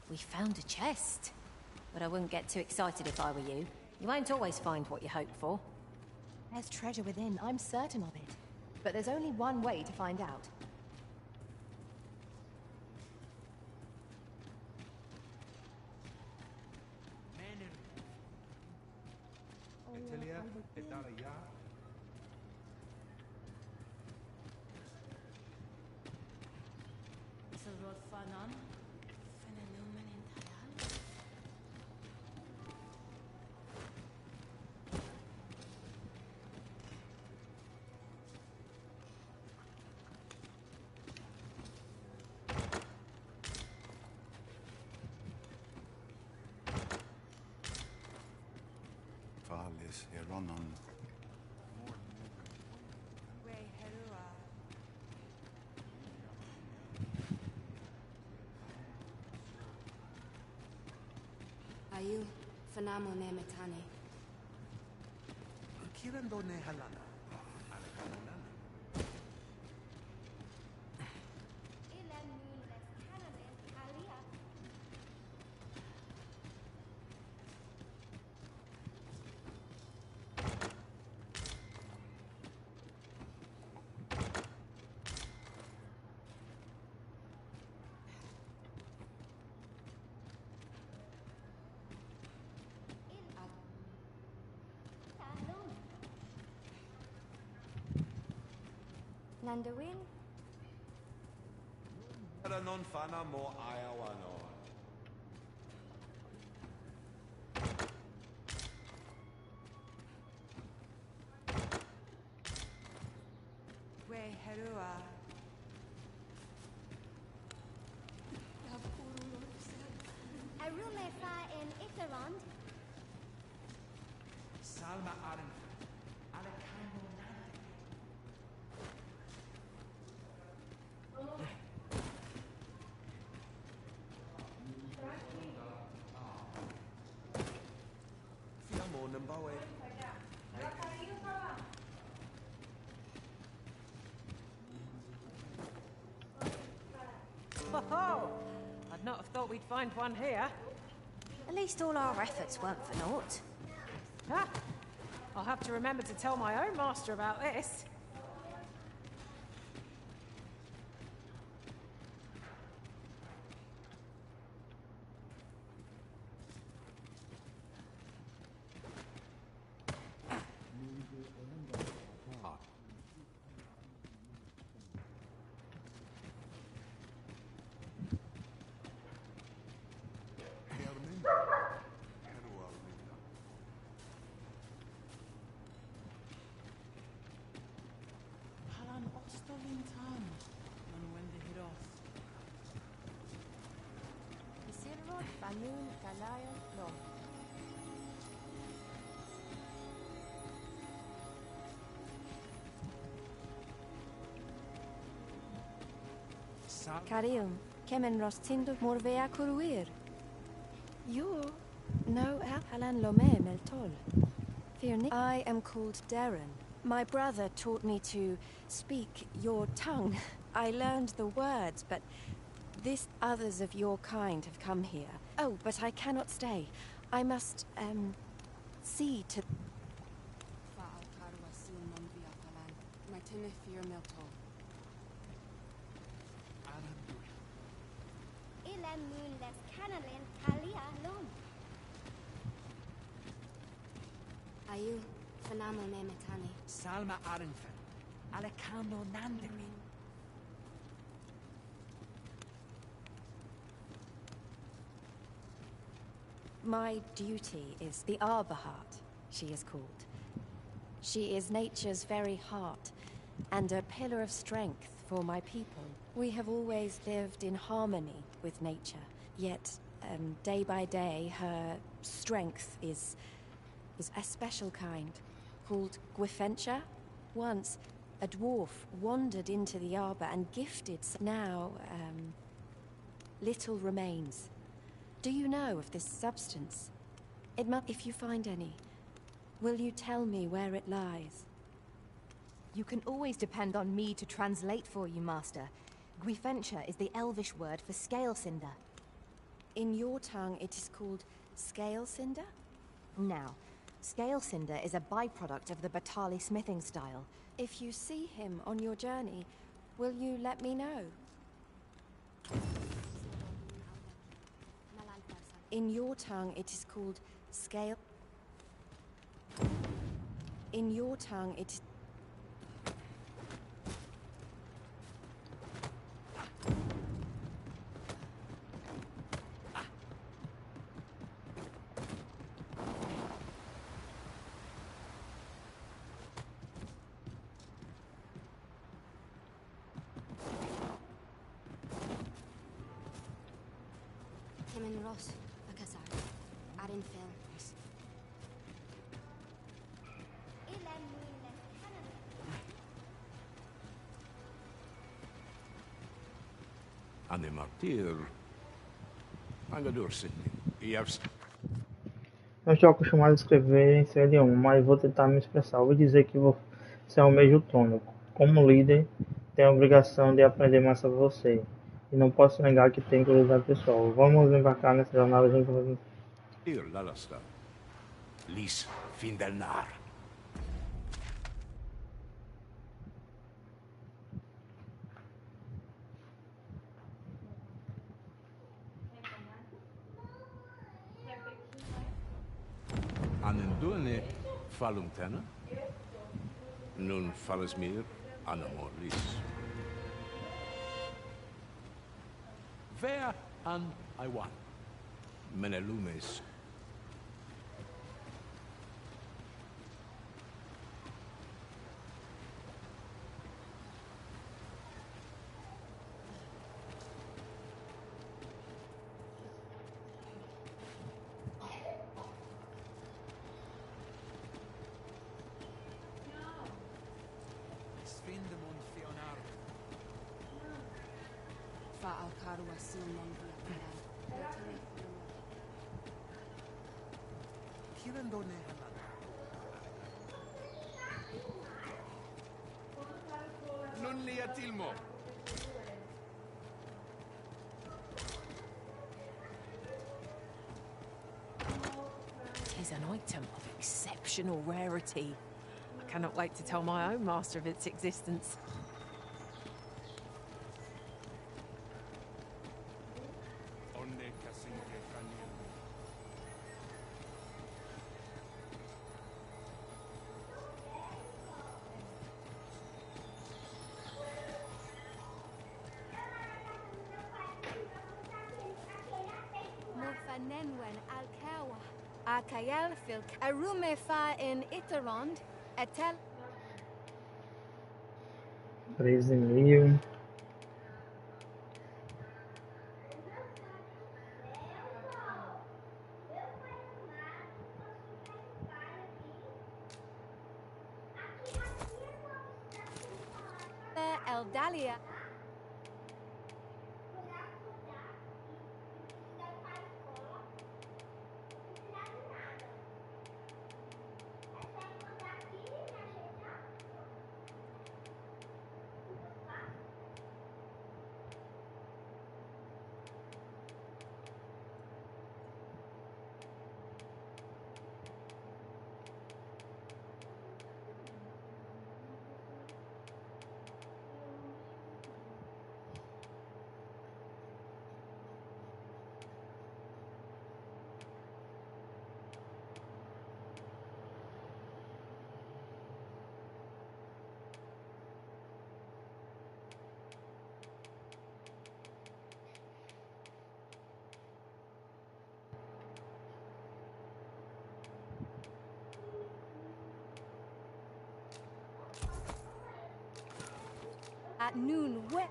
We found a chest. But I wouldn't get too excited if I were you. You won't always find what you hope for. There's treasure within, I'm certain of it. But there's only one way to find out. Valis Eronon. Ayul, Fanamo Nemetane. Kirando ne halana. Nandawin? Non fana mo ayawano. We herua. Arume fa in Iterond. Salma Aren. Alekano Oh, I'd not have thought we'd find one here. At least all our efforts weren't for naught. Ah, I'll have to remember to tell my own master about this. Carium, kemen rostindo morvea curuir. You no halan lome meltol. I am called Darren. My brother taught me to speak your tongue. I learned the words, but others of your kind have come here. Oh, but I cannot stay. I must, see to... Ayul, fanamo nemetani. Salma Arenfen. Alekano Nanderin. My duty is the Arbor Heart, she is called. She is nature's very heart, and a pillar of strength for my people. We have always lived in harmony with nature, yet day by day her strength is a special kind, called Gwifentia. Once, a dwarf wandered into the arbor and gifted now, little remains. Do you know of this substance? If you find any, will you tell me where it lies? You can always depend on me to translate for you, Master. Gwifentia is the Elvish word for scale cinder. In your tongue, it is called scale cinder? Now, scale cinder is a byproduct of the Batali smithing style. If you see him on your journey, will you let me know? In your tongue, it is called scale... In your tongue, it is... Kemen Ross, Akasar. Arenfen. Anne Martyr. Angador, Sidney. Não estou acostumado a escrever em seu idioma, mas vou tentar me expressar. Ouvi dizer que você almeja o trono. Como líder, tenho a obrigação de aprender mais sobre você. E não posso negar que tenho curiosidade pessoal. Vamos embarcar nessa jornada juntos. Lalasta. Lis Findelnar. Anendune falumtena. Nun falasmir anamorlis. Ver an Iwan. Menelumes. Svindemon Fionar. Fa alcaru asil monvia palan. Kirendone Halana. Tilmo. 'Tis an item of exceptional rarity. I cannot wait to tell my own master of its existence. Onne kasinke kanya. Morfanenwen alkawa. Akayel fil arume fa in iterond. Etel 13.000. Eldalia. At noon, wet.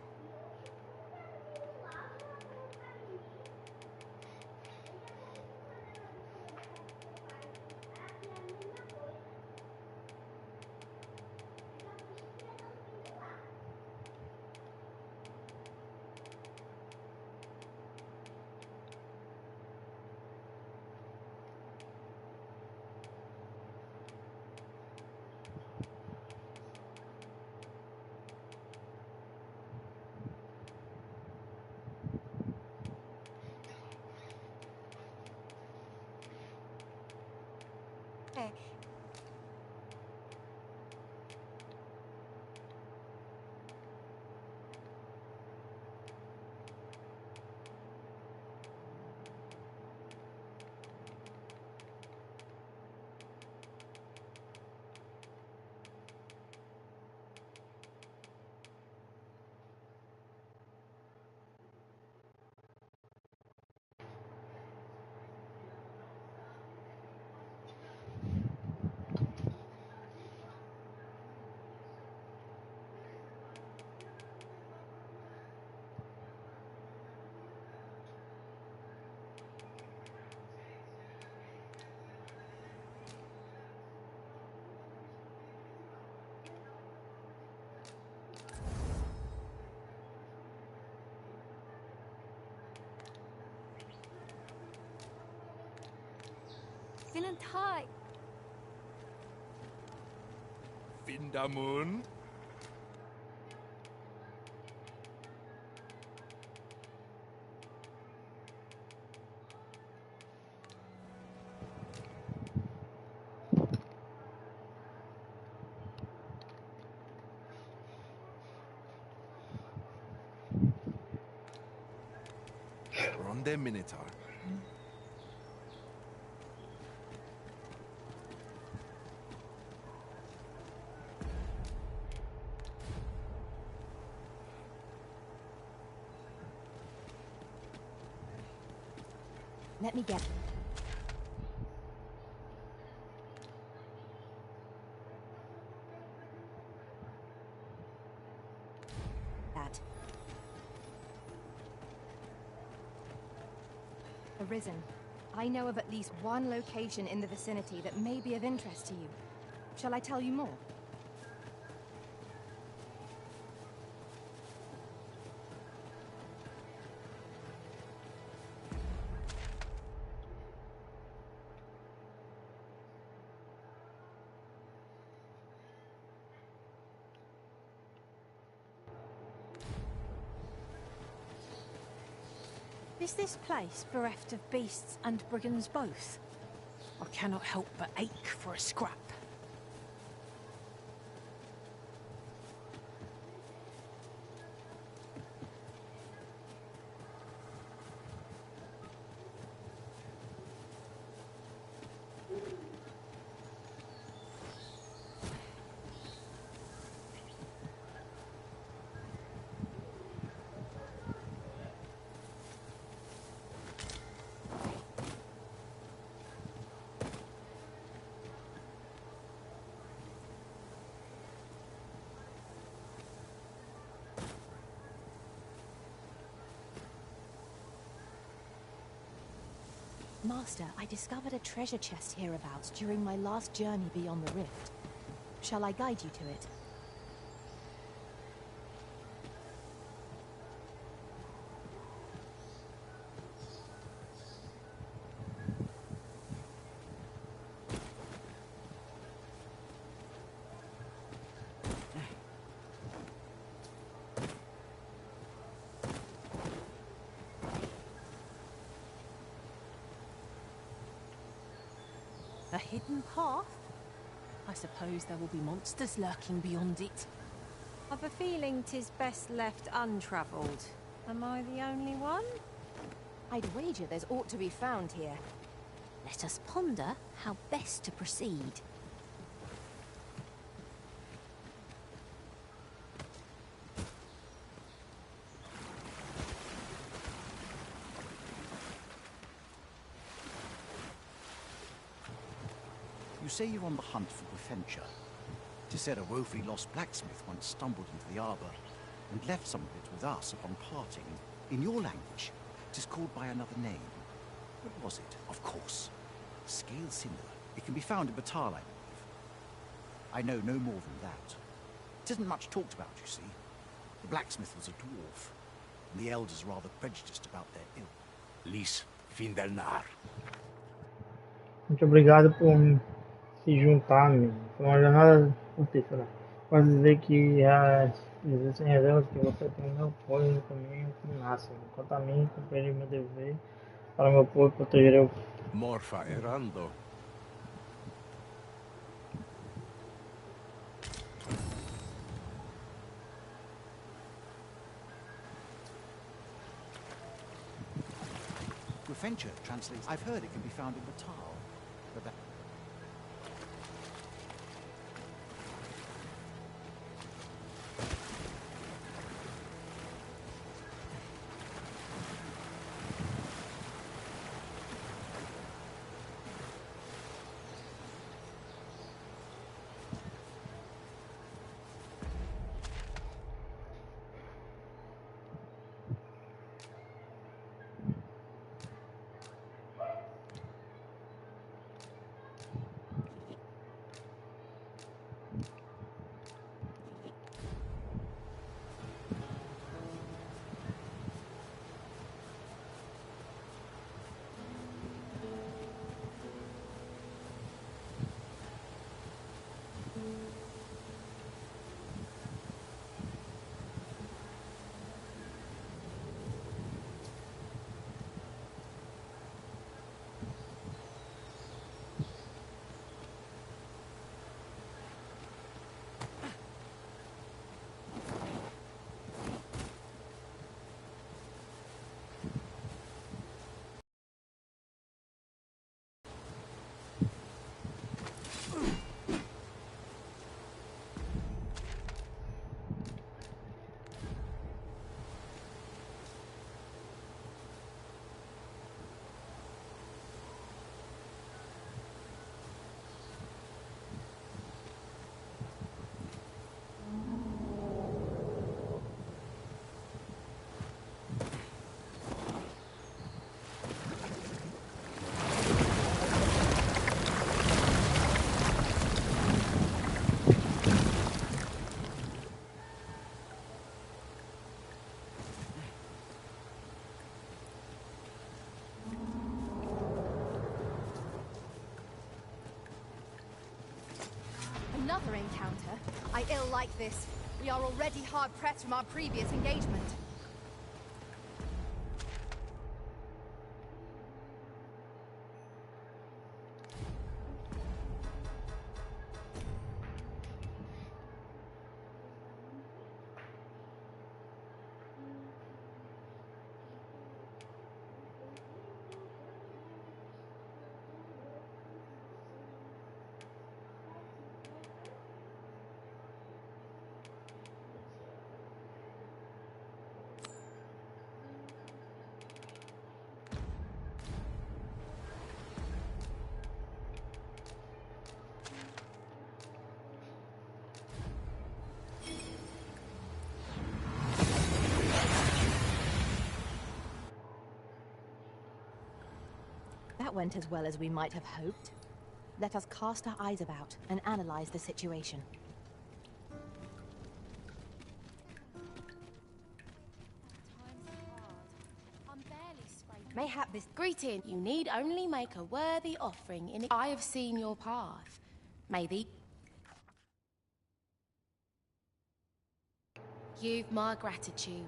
Feeling tight. Findamun. Ronde Minotaur. Let me get. That. Arisen. I know of at least one location in the vicinity that may be of interest to you. Shall I tell you more? Is this place bereft of beasts and brigands both? I cannot help but ache for a scrap. Master, I discovered a treasure chest hereabouts during my last journey beyond the rift. Shall I guide you to it? A hidden path? I suppose there will be monsters lurking beyond it. I've a feeling 'tis best left untravelled. Am I the only one? I'd wager there's aught to be found here. Let us ponder how best to proceed. You say you're on the hunt for Gwynfencha. 'Tis said a woefully lost blacksmith once stumbled into the arbour and left some of it with us upon parting. In your language, 'tis called by another name. What was it? Of course. Scale cinder. It can be found in Batal, I believe. I know no more than that. It isn't much talked about, you see. The blacksmith was a dwarf, and the elders are rather prejudiced about their ill. Lis Findelnar. Muito obrigado por se juntar a mim. Foi uma jornada frutífera. Posso dizer que já existem reservas que você tem o meu apoio no caminho que nasce. Quanto a mim, cumprirei meu dever para o meu povo e protegerei o... Morfa errando. Gwynfencha translates. I've heard it can be found in Batal, but that... Another encounter? I ill like this. We are already hard pressed from our previous engagement. That went as well as we might have hoped. Let us cast our eyes about and analyze the situation. Mayhap this greeting, you need only make a worthy offering in it. I have seen your path. Maybe. You've my gratitude.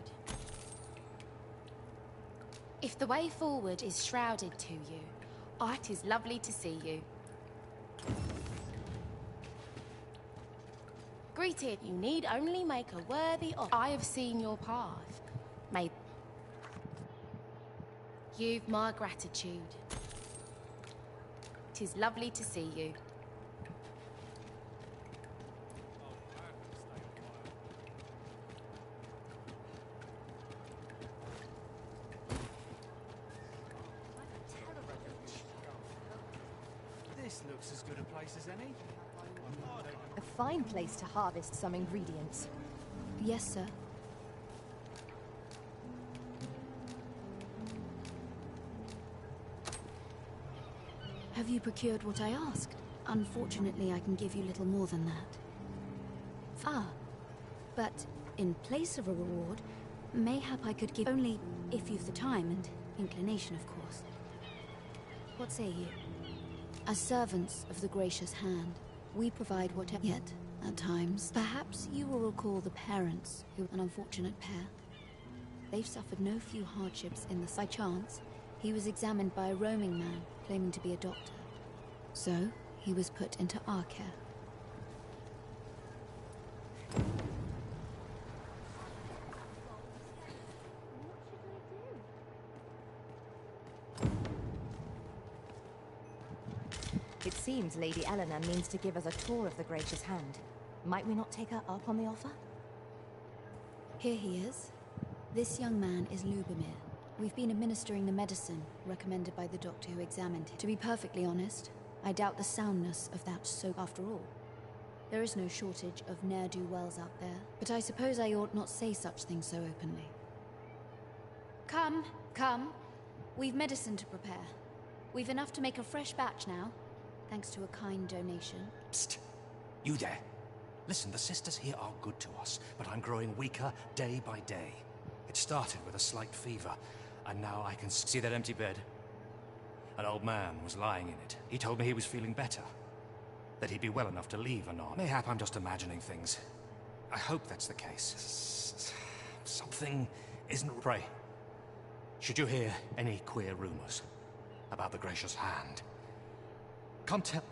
If the way forward is shrouded to you, it is lovely to see you. Greeted, you need only make a worthy offering. I have seen your path. May you've my gratitude. It is lovely to see you. This looks as good a place as any. A fine place to harvest some ingredients. Yes, sir. Have you procured what I asked? Unfortunately, I can give you little more than that. Ah, but in place of a reward, mayhap I could give only if you've the time and inclination, of course. What say you? As servants of the gracious hand, we provide whatever. Yet, at times, perhaps you will recall the parents who an unfortunate pair. They've suffered no few hardships in this. By chance, he was examined by a roaming man claiming to be a doctor. So, he was put into our care. It seems Lady Eleanor means to give us a tour of the Gracious Hand. Might we not take her up on the offer? Here he is. This young man is Lubomir. We've been administering the medicine recommended by the doctor who examined him. To be perfectly honest, I doubt the soundness of that soap after all. There is no shortage of ne'er-do-wells out there, but I suppose I ought not say such things so openly. Come, come. We've medicine to prepare. We've enough to make a fresh batch now, thanks to a kind donation. Psst! You there? Listen, the sisters here are good to us, but I'm growing weaker day by day. It started with a slight fever, and now I can see that empty bed. An old man was lying in it. He told me he was feeling better, that he'd be well enough to leave anon. Mayhap I'm just imagining things. I hope that's the case. Something isn't right. Should you hear any queer rumors about the Gracious Hand, come tell...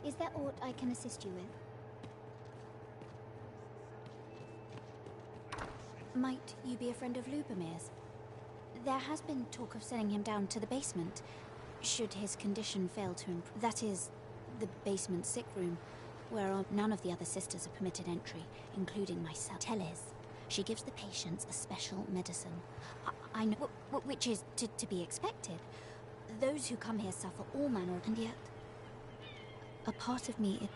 Is there aught I can assist you with? Might you be a friend of Lubomir's? There has been talk of sending him down to the basement, should his condition fail to improve. That is, the basement sick room, where none of the other sisters are permitted entry, including myself. Teles. She gives the patients a special medicine. I know, which is to be expected. Those who come here suffer all manner of, and yet, a part of me,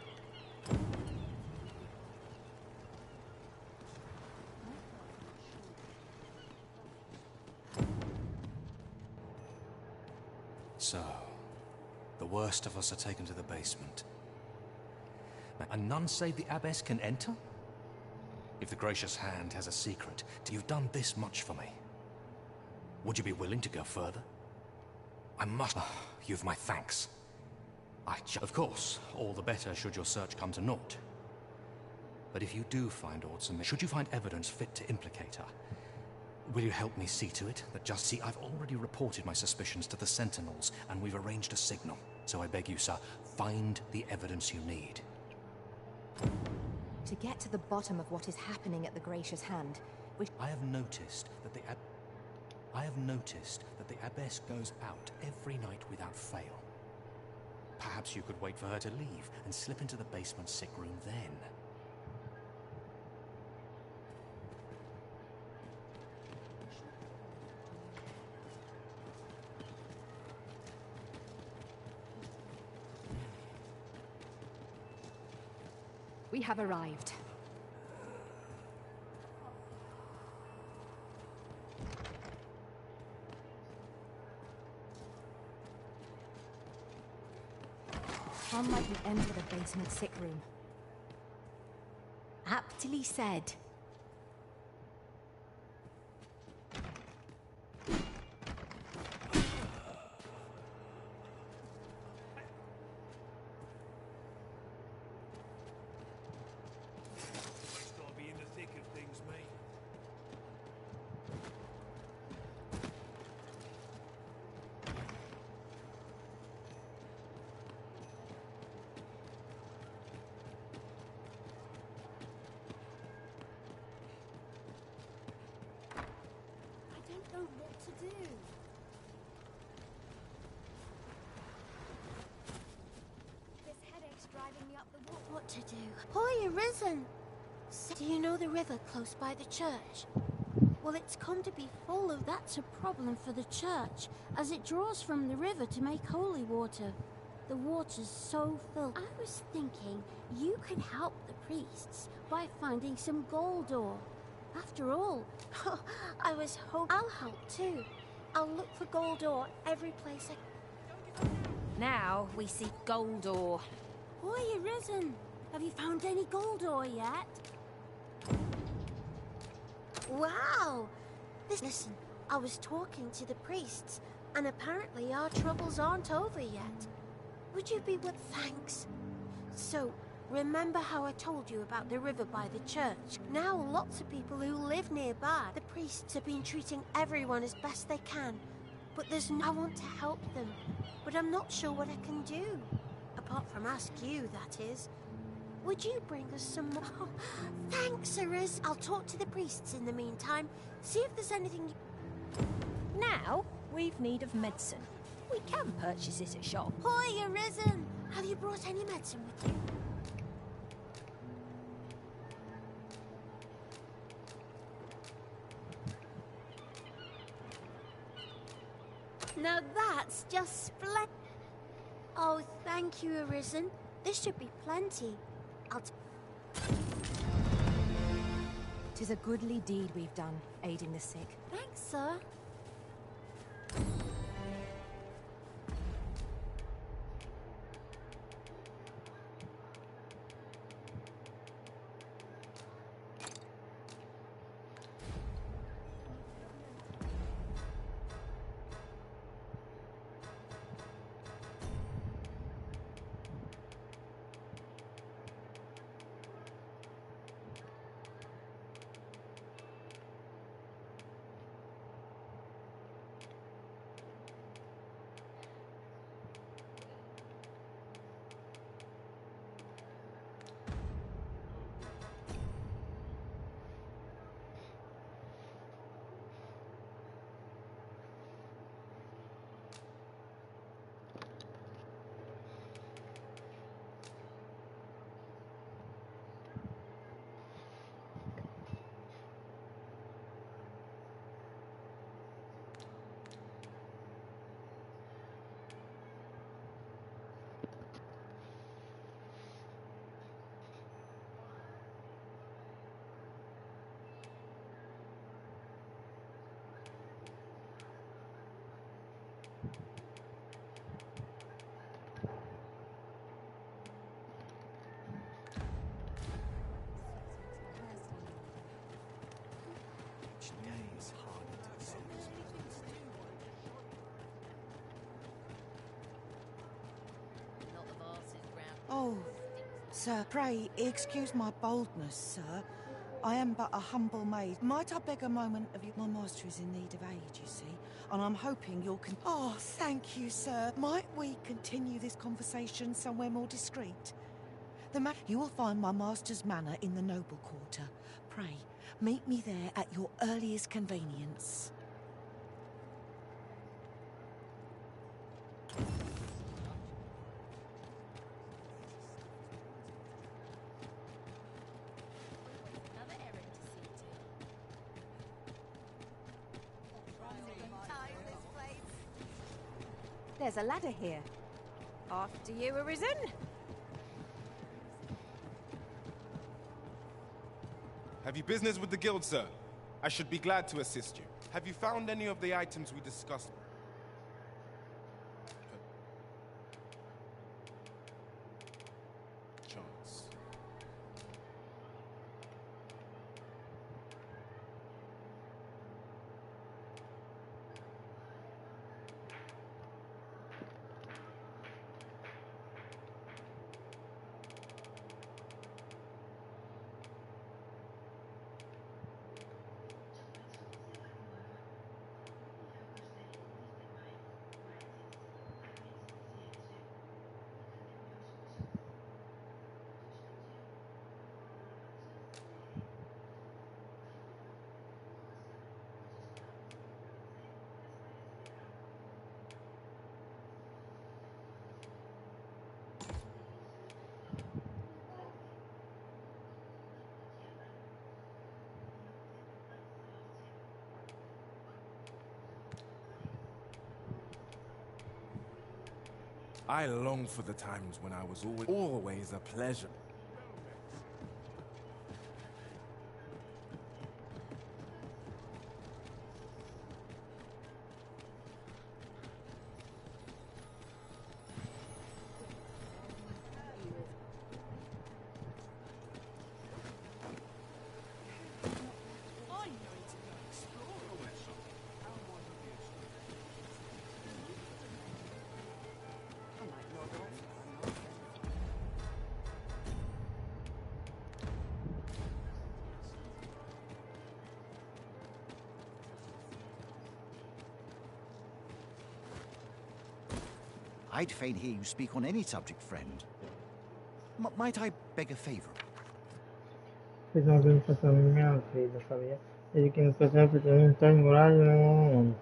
So, the worst of us are taken to the basement. And none save the abbess can enter? If the Gracious Hand has a secret, you've done this much for me. Would you be willing to go further? I must... you've my thanks. Of course, all the better should your search come to naught. But if you do find aught, should you find evidence fit to implicate her, will you help me see to it that just see, I've already reported my suspicions to the Sentinels, and we've arranged a signal. So I beg you, sir, find the evidence you need. To get to the bottom of what is happening at the Gracious Hand, which... I have noticed that the abbess goes out every night without fail. Perhaps you could wait for her to leave and slip into the basement sick room then. We have arrived. Unlike we enter the basement sick room. Aptly said. Must I be in the thick of things, mate? I don't know what to do. This headache's driving me up the wall. What to do? Hoy, Arisen! Do you know the river close by the church? Well, it's come to be full of... That's a problem for the church, as it draws from the river to make holy water. The water's so filled. I was thinking you could help the priests by finding some gold ore. After all, I was hoping... I'll help too. I'll look for gold ore every place I... Now we seek gold ore. Hoy, Arisen! Have you found any gold ore yet? Wow! Listen, I was talking to the priests, and apparently our troubles aren't over yet. Would you be with... Thanks. So, remember how I told you about the river by the church? Now lots of people who live nearby. The priests have been treating everyone as best they can, but I want to help them, but I'm not sure what I can do. Apart from ask you, that is. Would you bring us some more? Oh, thanks, Ariz. I'll talk to the priests in the meantime. See if there's anything... Now we've need of medicine. We can purchase it at shop. Hoy, Arisen! Have you brought any medicine with you? Now that's just splendid. Oh, thank you, Arisen. This should be plenty. Tis a goodly deed we've done, aiding the sick. Thanks, sir. Oh, sir, pray excuse my boldness, sir. I am but a humble maid. Might I beg a moment of you? My master is in need of aid, you see, and I'm hoping you'll Oh, thank you, sir. Might we continue this conversation somewhere more discreet? You will find my master's manor in the noble quarter. Pray, meet me there at your earliest convenience. There's a ladder here. After you, Arisen. Have you business with the guild, sir? I should be glad to assist you. Have you found any of the items we discussed? Chance. I long for the times when I was always a pleasure. I'd fain hear you speak on any subject, friend. Might I beg a favor? Fiz uma organização na minha vida, sabia? Desde que nos presente não tenho coragem nenhuma no mundo.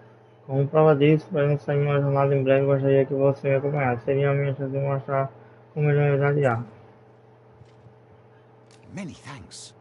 Como prova disso, para não sair uma jornada em breve, gostaria que você me acompanhasse. Seria a minha chance de mostrar como ele é verdade há. Many thanks.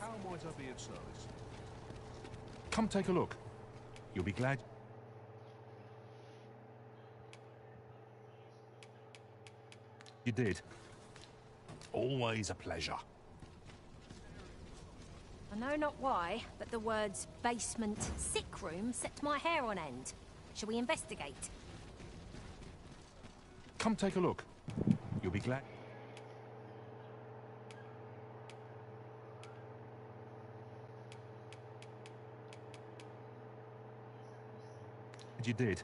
How might I be of service? Come take a look. You'll be glad. You did. Always a pleasure. I know not why, but the words basement sick room set my hair on end. Shall we investigate? Come take a look. You'll be glad. You did.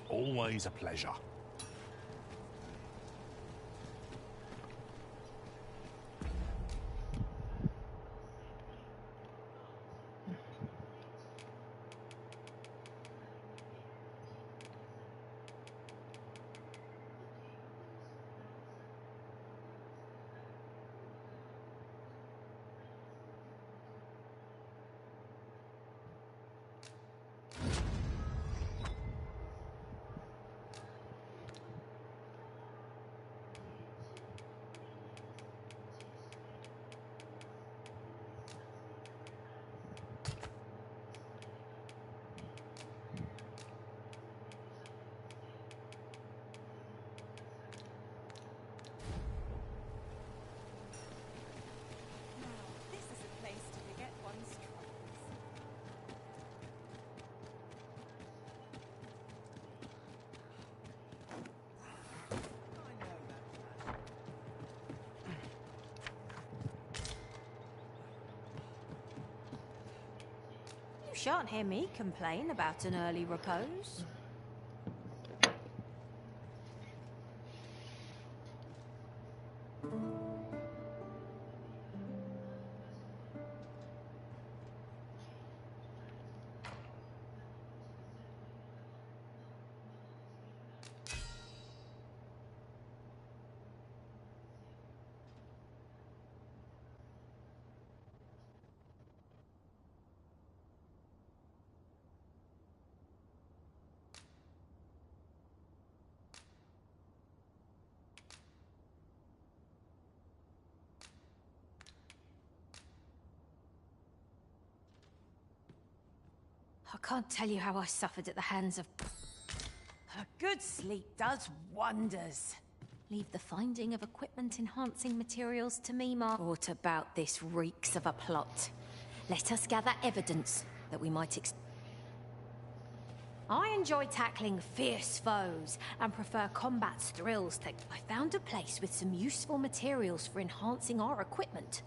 Always a pleasure. You shan't hear me complain about an early repose. I can't tell you how I suffered at the hands of... A good sleep does wonders. Leave the finding of equipment-enhancing materials to me, Mark. What about this reeks of a plot? Let us gather evidence that we might I enjoy tackling fierce foes and prefer combat's thrills to... I found a place with some useful materials for enhancing our equipment.